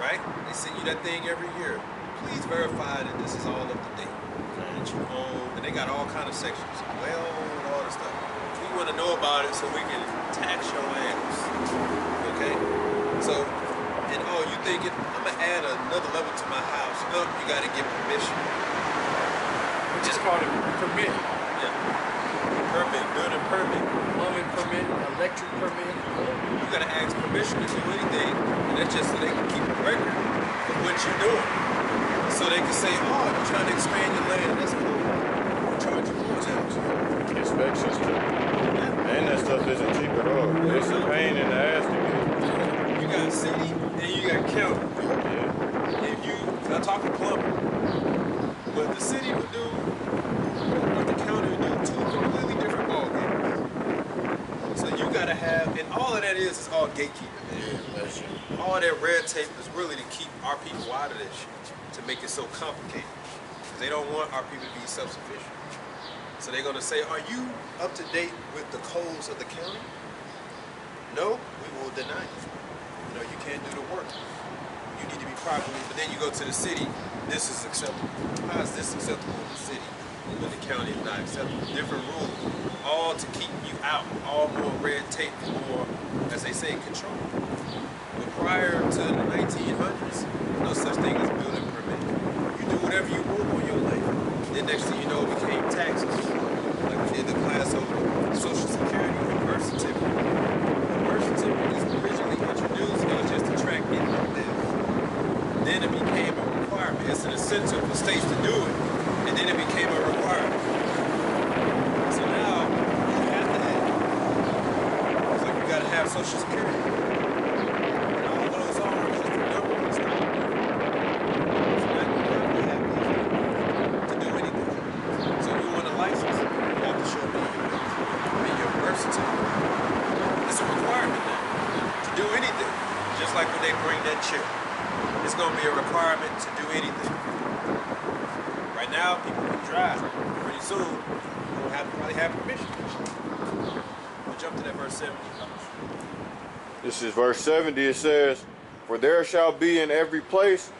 Right? They send you that thing every year. Please verify that this is all up to date. That you own, and they got all kind of sections. Well, and all this stuff. We want to know about it so we can tax your ass. Okay? So, and oh, you thinking, I'm going to add another level to my house. No, you got to get permission. We just called it permit. Yeah. Permit, building permit. Plumbing permit, electric permit. You got to ask permission to do anything, and that's just so they can keep a record of what you're doing. So they can say, oh, you're trying to expand your land, that's cool. We'll charge you more tax. Inspections too. And that stuff isn't cheap at all. It's a pain in the ass to get. You got city and you got county. Yeah. If you, I talk to plumber, what the city would do, what the county would do, two completely different ball games. So you gotta have, and all of that is all gatekeeping, man. Yeah, All that red tape is really to keep our people out of this shit, to make it so complicated. Because they don't want our people to be self-sufficient. So they're gonna say, are you up to date with the codes of the county? No, we will deny it. No, you can't do the work. You need to be properly, but then you go to the city, this is acceptable. How is this acceptable in the city when the county is not acceptable? Different rules, all to keep you out, all more red tape, more, as they say, control. But prior to the 1900s, no such thing as building permit. You do whatever you want on your land. Then next thing you know, it became taxes. Like we did the class over Social Security and birth certificate. The birth certificate is originally introduced, it was just to track income debt. Then it became a requirement. It's an incentive for states to do it, and then it became a requirement. So now, you have to have it. It's like you gotta have Social Security. And all those are just a number and stuff. So now you have to have these to do anything. So if you want a license, you have to show me your birth certificate. It's a requirement now to do anything. Just like when they bring that chip. It's going to be a requirement to do anything. Right now, people can drive. Pretty soon, they'll probably have permission. We'll jump to that verse 70. This is verse 70. It says, "For there shall be in every place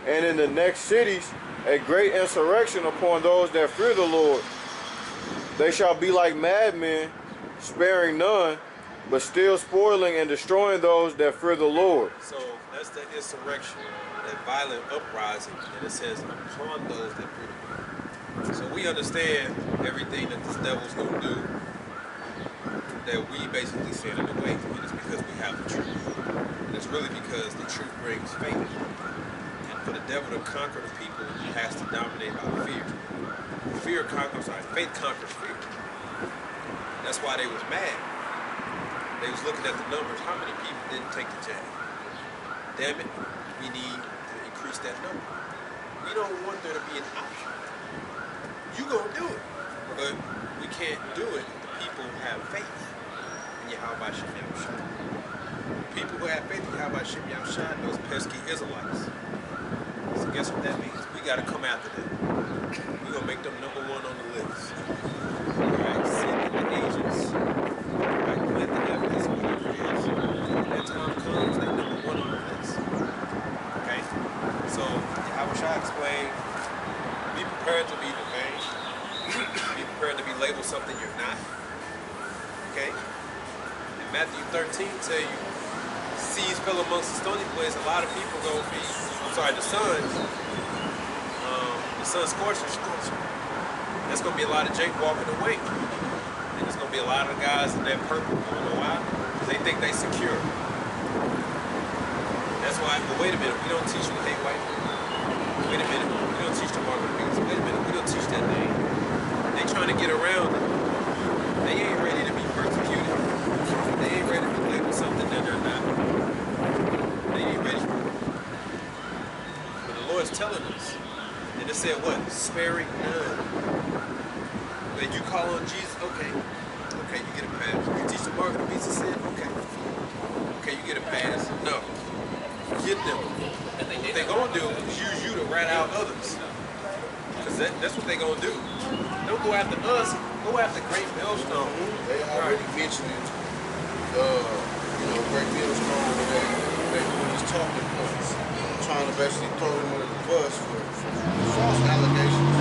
and in the next cities a great insurrection upon those that fear the Lord. They shall be like madmen, sparing none, but still spoiling and destroying those that fear the Lord." So that's the insurrection, that violent uprising, and it says upon those that fear the Lord. So we understand everything that this devil's going to do, that we basically stand in the way, and it's because we have the truth. And it's really because the truth brings faith. And for the devil to conquer the people, he has to dominate by fear. Faith conquers fear. That's why they was mad. They was looking at the numbers. How many people didn't take the jab? Damn it, we need to increase that number. We don't want there to be an option. You gonna do it, but we can't do it if the people who have faith in Yahweh Shem Yahushua. People who have faith in Yahweh Shem Yahushua, those pesky Israelites. So guess what that means? We gotta come after them. We're gonna make them number one on the list. Alright, send the agents. Alright, let the evidence, whatever it is. When that time comes, they number one on the list. Okay? So Yahweh explained, be prepared to be defamed. Be prepared to be labeled something you're not. Okay? And Matthew 13 tell you, seeds fell amongst the stony place. A lot of people gonna be, the sun scorching. There's gonna be a lot of Jake walking away. And there's gonna be a lot of guys in that purple. You know why? Because they think they secure. That's why, but wait a minute, we don't teach you to hate white people. Wait a minute, we don't teach the market beats. Wait a minute, we don't teach that thing. They trying to get around it. They ain't ready to be persecuted. They ain't ready to be labeled something that they're not. They ain't ready. But the Lord's telling us. And it said what? Sparing none. When you call on Jesus, okay, you get a pass. You teach the market beats of sin, okay, you get a pass. No. Get them. What they gonna do is use you to rat out others. Because that's what they gonna do. Don't go after us, go after Great Millstone. They already mentioning, Great Millstone when he's talking points. Trying to basically throw him under the bus for false allegations.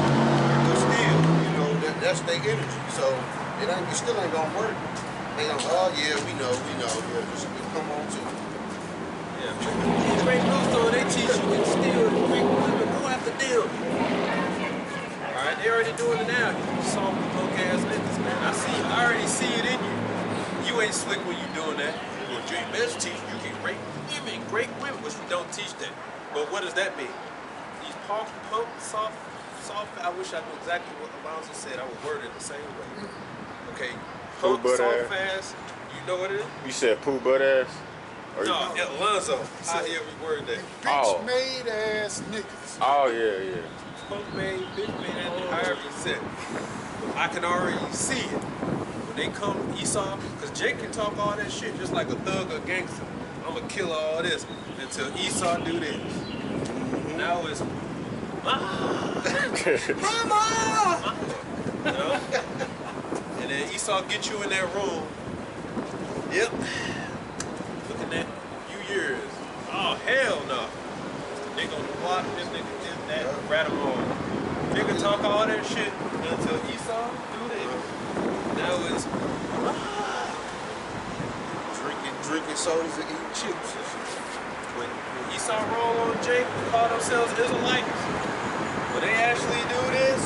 But still, that's their energy. So it still ain't gonna work. They gonna, oh yeah, we know. Yeah, just come on to it. Yeah, but Great Millstone, they teach you to steal and quick women, go after them. Alright, they already doing it now. You soft punk ass niggas, man. I already see it in you. You ain't slick when you doing that. Well, Jay Best teach you can rape women, great women, which we don't teach that. But what does that mean? These punk, soft, I wish I knew exactly what Alonzo said. I would word it the same way. Okay, punk, soft ass, you know what it is? You said poo butt ass? No, Alonzo. I hear every word that. Bitch made ass niggas. Oh, yeah. Punk made, bitch made, however you said it. I can already see it. When they come, Esau, because Jake can talk all that shit just like a thug or gangster. I'm gonna kill all this until Esau do this. Now it's Mama! You know? And then Esau get you in that room. Yep. Looking at few years. Oh, hell no. Nigga on the block, this nigga did that, rat him on. Nigga talk all that shit until Esau do this. That was drinking sodas and eating chips. when Esau roll on Jake, they call themselves Israelites. When they actually do this,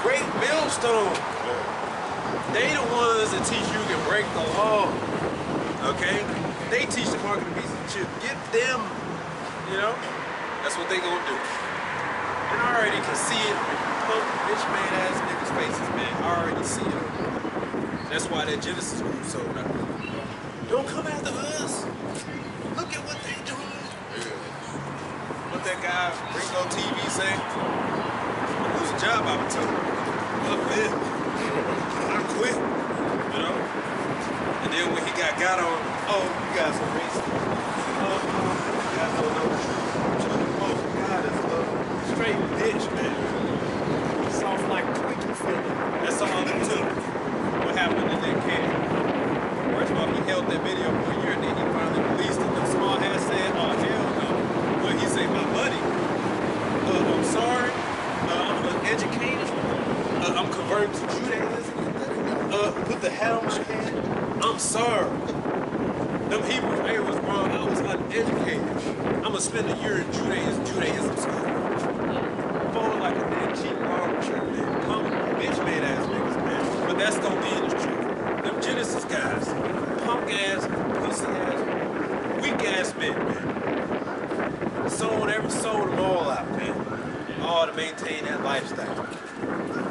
great millstone. They the ones that teach you can break the law. Okay? They teach the mark of the beast and shit. Get them, you know? That's what they gonna do. And I already can see it. Punk bitch made ass niggas' faces, man. I already see it. That's why that Genesis group so don't come after us. Look at what they doing. What that guy Ringo TV say? I'm losing job opportunity. Up there. I quit. You know? And then when he got on, oh, you guys are racist. You guys don't know the truth. Oh, God, it's a straight bitch, man. Soft like Twinkie feeling. That's all it took. What happened in that camp? First of all, he held that video for a year, and then he finally released it. The small ass said, oh, hell no. What he say, my buddy? I'm sorry. I'm uneducated. I'm converted to Judaism. Put the hat on my head. I'm sorry. Them Hebrews, they was wrong. I was uneducated. I'm gonna spend a year in Judaism school. Falling like a damn cheap arbitrary, man. Punk, bitch made ass niggas, man. But that's gonna be in the truth. Them Genesis guys, punk ass, pussy ass, weak ass men, man. Sold them all out, man. All to maintain that lifestyle.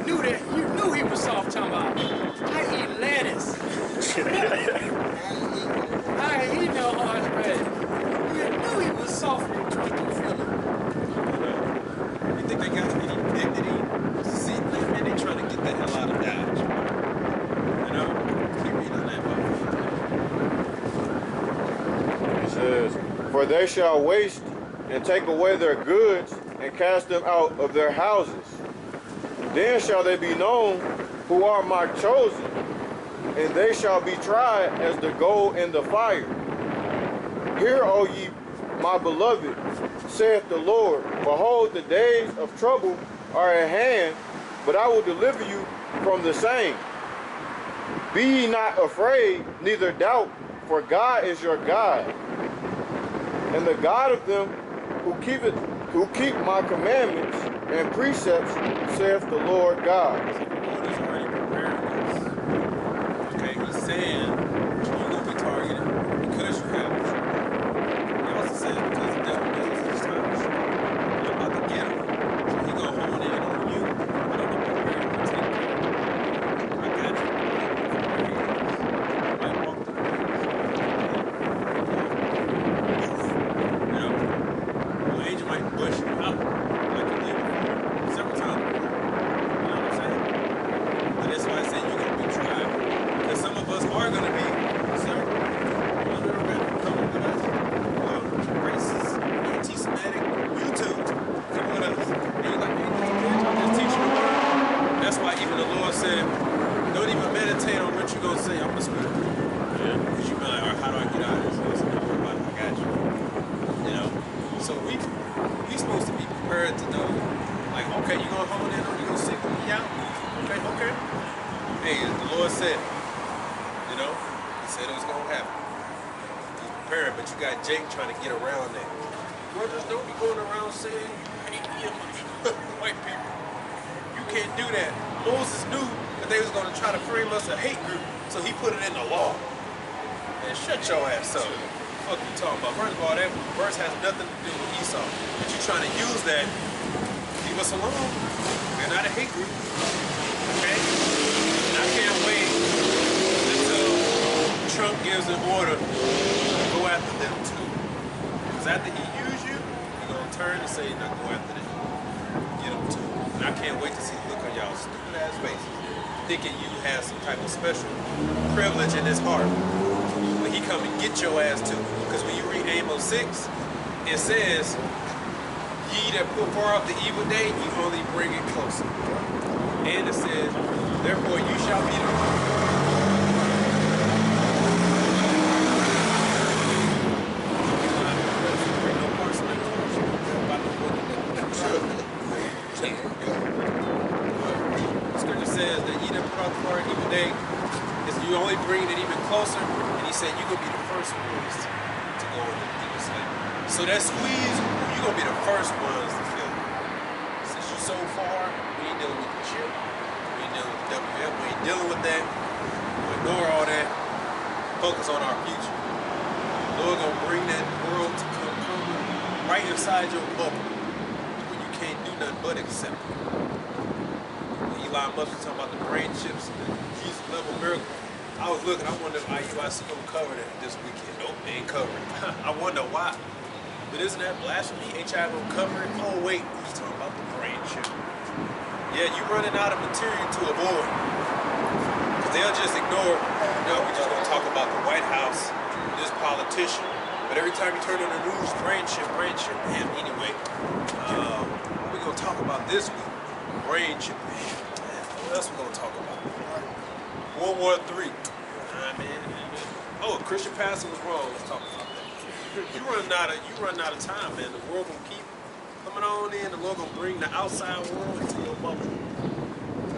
You knew he was soft talking about. I eat lettuce. I eat no hard bread. You knew he was soft and Twinkie feeling. You think they got any dignity? See, man, they trying to get the hell out of Dodge. You know? Keep reading that book. It says, for they shall waste and take away their goods and cast them out of their houses. Then shall they be known who are my chosen, and they shall be tried as the gold in the fire. Hear, O ye my beloved, saith the Lord, behold, the days of trouble are at hand, but I will deliver you from the same. Be ye not afraid, neither doubt, for God is your God, and the God of them who keep my commandments and precepts, saith the Lord God. The Lord is already preparing us. Okay, he's saying you're going to be targeted because you have the truth. He also says because the devil does this time. You're about to get him. So he's going to hone in on you. But I'm going to prepare you to take care of you. I got you. I walk the way. You know? Your angel might push you out like you did several times. You know what I'm saying? But that's why I say you're going to be tried. Because some of us are going to be, sir, under arrest, coming with us. Racist, anti-Semitic, YouTube, come with us. And you're like, hey, I'm just teaching the word. That's why even the Lord said, don't even meditate on what you're going to say. I'm going to speak. Because you be like, all right, how do I get out of this? Listen, don't worry about it. I got you. You know? So we supposed to be prepared to know, like, okay, you're going to hone in on, you're going to single me out? Okay. Hey, the Lord said, you know, he said it was going to happen. He's prepared, but you got Jake trying to get around that. Brothers, don't be going around saying you hate white people. You can't do that. Moses knew that they was going to try to frame us a hate group, so he put it in the law. Man, shut your ass up. What you talking about? First of all, that verse has nothing to do with Esau. But you trying to use that, leave us alone. We're not a hate group. Okay? And I can't wait until Trump gives an order to go after them too. Because after he used you, he's going to turn and say, no, go after them. Get them too. And I can't wait to see the look on y'all stupid ass faces, thinking you have some type of special privilege in his heart. When he come and get your ass too. Because when you read Amos 6, it says, ye He that put far off the evil day, you only bring it closer. And it says, therefore you shall be Scripture says that ye that put off the far evil day, is you only bring it even closer. And he said, you're going to be the first ones to go in the evil slave. So that squeeze, you're going to be the first ones to feel it. Since you're so far, we ain't dealing with the chip. We ain't dealing with the WF. We ain't dealing with that. We ignore all that. Focus on our future. The Lord going to bring that world to come right inside your bubble where you can't do nothing but accept it. Elon Musk was talking about the brain chips and the Jesus level miracle. I was looking, I wonder if IUIC gonna cover that this weekend. Nope, they ain't covering it. I wonder why. But isn't that blasphemy? Ain't y'all gonna cover it? Oh wait, he's talking about the brain chip. Yeah, you running out of material to avoid. Cause they'll just ignore, we're just gonna talk about the White House, this politician. But every time you turn on the news, brain chip, man, anyway. We're gonna talk about this week. Brain chip, man. What else we gonna talk about? World War III. Oh, a Christian pastor was wrong. Let's talk about that. You running out of time, man. The world gonna keep coming on in. The Lord gonna bring the outside world into your bubble.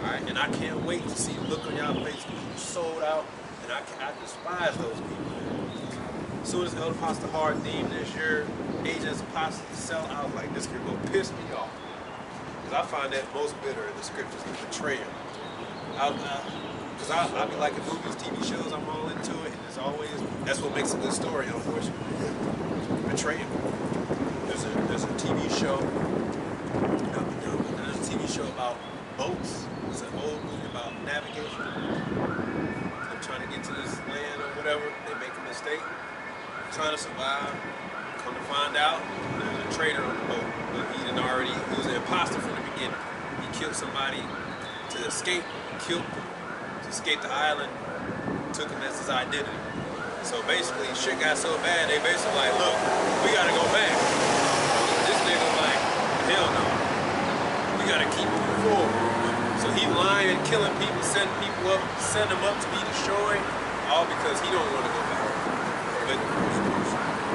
Alright, and I can't wait to see the look on y'all face. You sold out, and I despise those people. As soon as Elder Pastor Hard deemed this year agents apostles to sell out, like this could go piss me off. Because I find that most bitter in the scriptures, the betrayal. Because I be liking movies, TV shows, I'm all into it, and it's always, that's what makes a good story, unfortunately. Betrayal. There's a TV show, there's a TV show about boats. It's an old movie about navigation. They're trying to get to this land or whatever, they make a mistake, trying to survive, come to find out, there's a traitor on the boat. He was an imposter from the beginning. He killed somebody to escape, escape the island, took him as his identity. So basically, shit got so bad, they basically like, look, we gotta go back. This nigga like, hell no. We gotta keep moving forward. So he lying, killing people, send them up to be destroyed, all because he don't want to go back.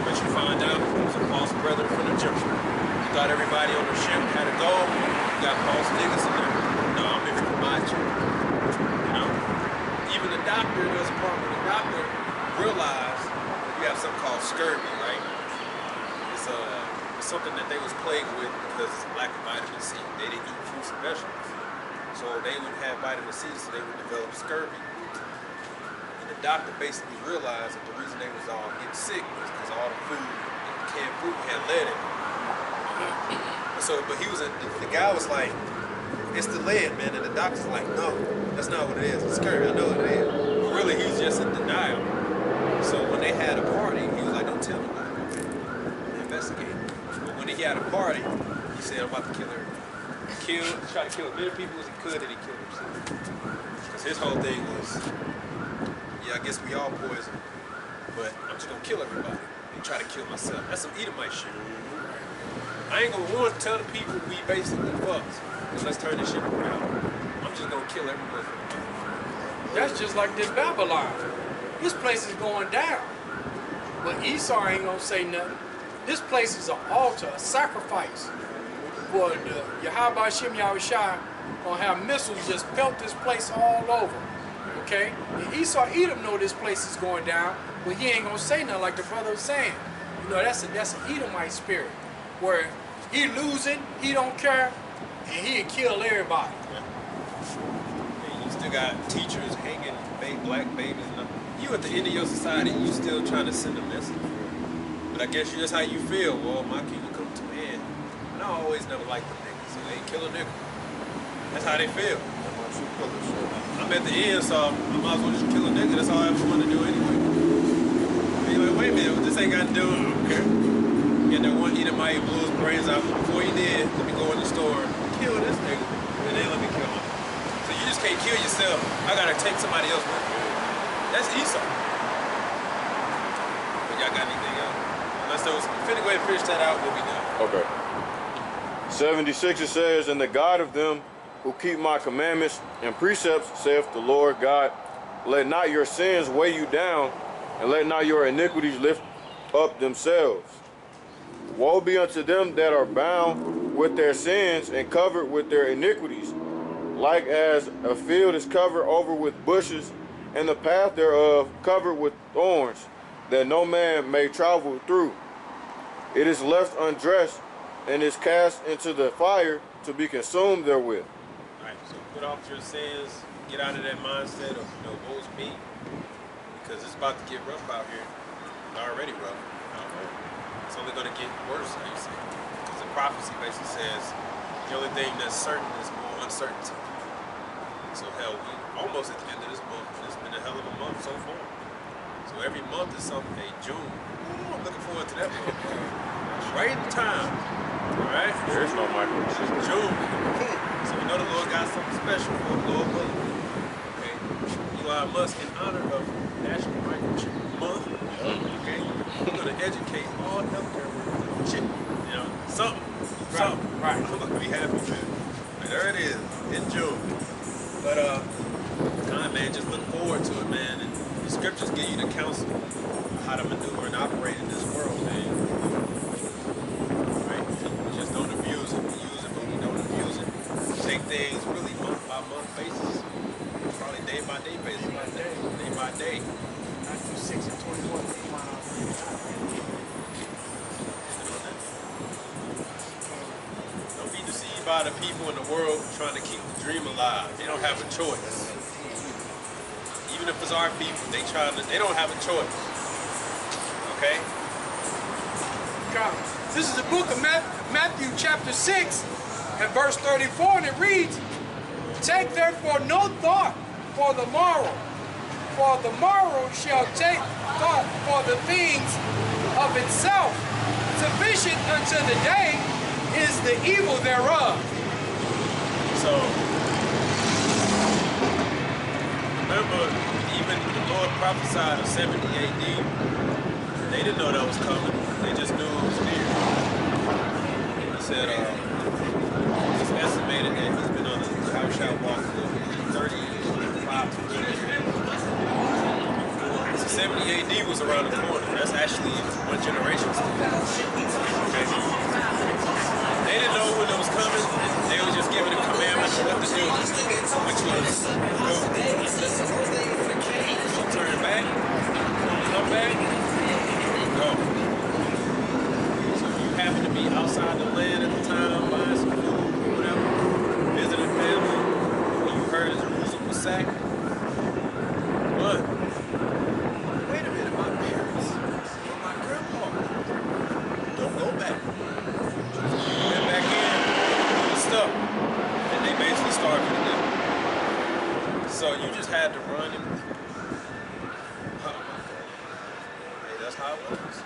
But you find out he was a false brother from the jump. You thought everybody on the ship had a goal. You got false niggas in there. No, I'm here for my children. Even the doctor, there was a part where the doctor realized that you have something called scurvy, right? It's something that they was plagued with because it's lack of vitamin C. They didn't eat fruits and vegetables. So they would have vitamin C, so they would develop scurvy. And the doctor basically realized that the reason they was all getting sick was because all the food, the canned food had lead in it. So, but the guy was like, it's the lead, man. And the doctor's like, no, that's not what it is. It's scurvy, I know what it is. But really, he was just in denial. So when they had a party, he was like, don't tell nobody. Investigate. But when he had a party, he said, I'm about to kill her. Try to kill as many people as he could, and he killed himself. Because his whole thing was, yeah, I guess we all poison, but I'm just gonna kill everybody and try to kill myself. That's some Edomite shit. I ain't gonna want to tell the people we basically fucked. Let's turn this shit around. I'm just gonna kill everybody. That's just like this Babylon. This place is going down. But Esau ain't gonna say nothing. This place is an altar, a sacrifice. For the Yahweh Hashem Yahushua gonna have missiles just pelt this place all over. Okay? And Esau Edom know this place is going down, but he ain't gonna say nothing like the brother was saying. You know, that's an Edomite spirit. Where he losing, he don't care, and he'll kill everybody. And you still got teachers hanging black babies. You at the end of your society, you still trying to send a message. But I guess that's how you feel. Well, my kingdom come to an end. And I always never liked the niggas, so they kill a nigga. That's how they feel. I'm at the end, so I might as well just kill a nigga. That's all I ever wanted to do anyway. And you're like, wait a minute, this ain't got to do it. I don't care. Get that one Edomite blew his brains out. Before he did, let me go in the store, kill this nigga, and then let me kill him. So you just can't kill yourself. I gotta take somebody else with me. That's Esau. But y'all got anything else? Unless those, finna go ahead and finish that out, we'll be done. Okay. 76 it says, and the God of them who keep my commandments and precepts, saith the Lord God, let not your sins weigh you down, and let not your iniquities lift up themselves. Woe be unto them that are bound with their sins and covered with their iniquities, like as a field is covered over with bushes, and the path thereof covered with thorns, that no man may travel through. It is left undressed, and is cast into the fire to be consumed therewith. Alright, so put off your sins, get out of that mindset of, woe's me, because it's about to get rough out here. It's already rough. It's only going to get worse, how you say. Because the prophecy basically says the only thing that's certain is more uncertainty. So hell, we almost at the end of this month, and it's been a hell of a month so far. So every month is something. Hey, June, ooh, I'm looking forward to that month. Right in time. Alright? There is no microchip. June. So we know the Lord got something special for the Lord willing. Okay? Elon Musk, in honor of National Microchip Month, okay, we're going to educate all healthcare workers on chip. Something. Something. Right. I'm going to be happy, man. And there it is, in June. But, man, just look forward to it, man. And the scriptures give you the counsel how to maneuver and operate in this world, man. Right? We just don't abuse it. We use it, but we don't abuse it. Take things really month by month basis. Probably day by day basis. Day by day. Matthew 6 and 21. Don't be deceived by the people in the world trying to keep the dream alive. They don't have a choice. Even if it's our people, they don't have a choice. Okay? God. This is the book of Matthew chapter 6 and verse 34, and it reads, take therefore no thought for the morrow, for the morrow shall take thought for the things of itself. Sufficient unto the day is the evil thereof. So, remember, even the Lord prophesied of 70 AD. They didn't know that was coming. They just knew it was near. He said, it's estimated that he's been on the Yahushua walk for 35 to 40 years. So 70 AD was around the corner. That's actually one generation. Okay. They didn't know when it was coming. They were just given a commandment of what to do, which was go. Turn back, come back, go. So you happen to be outside the land at the time, buying some food or whatever, visiting family, when you heard Jerusalem was sacked, what? Wait a minute, my parents or my grandpa, don't go back. Get back in, do the stuff, and they basically starved to death. So you just had to run and that's how it was.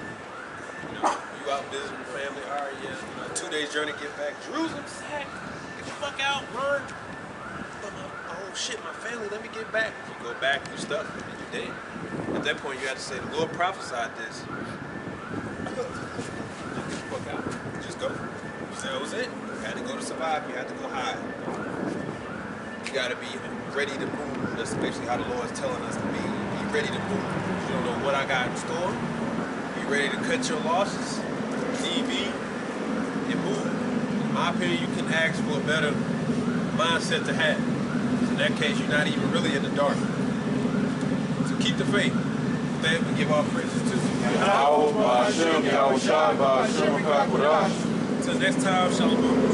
You out visiting family, all right, yeah, 2 days journey, get back. Jerusalem sacked. Get the fuck out, run. Oh shit, my family, let me get back. You go back, you stuck, and you dead. At that point, you had to say, the Lord prophesied this. Get the fuck out. Just go. That was it. You had to go to survive, you had to go hide. You gotta be ready to move. That's basically how the Lord's telling us to be. Be ready to move. You don't know what I got in store. Be ready to cut your losses, DV, and move. In my opinion, you can ask for a better mindset to have. In that case, you're not even really in the dark. So keep the faith. Then we give our praises to Yahweh, Ba'ashem, Yahweh Shai, Ba'ashem, Kakwadash. Until next time, shalom.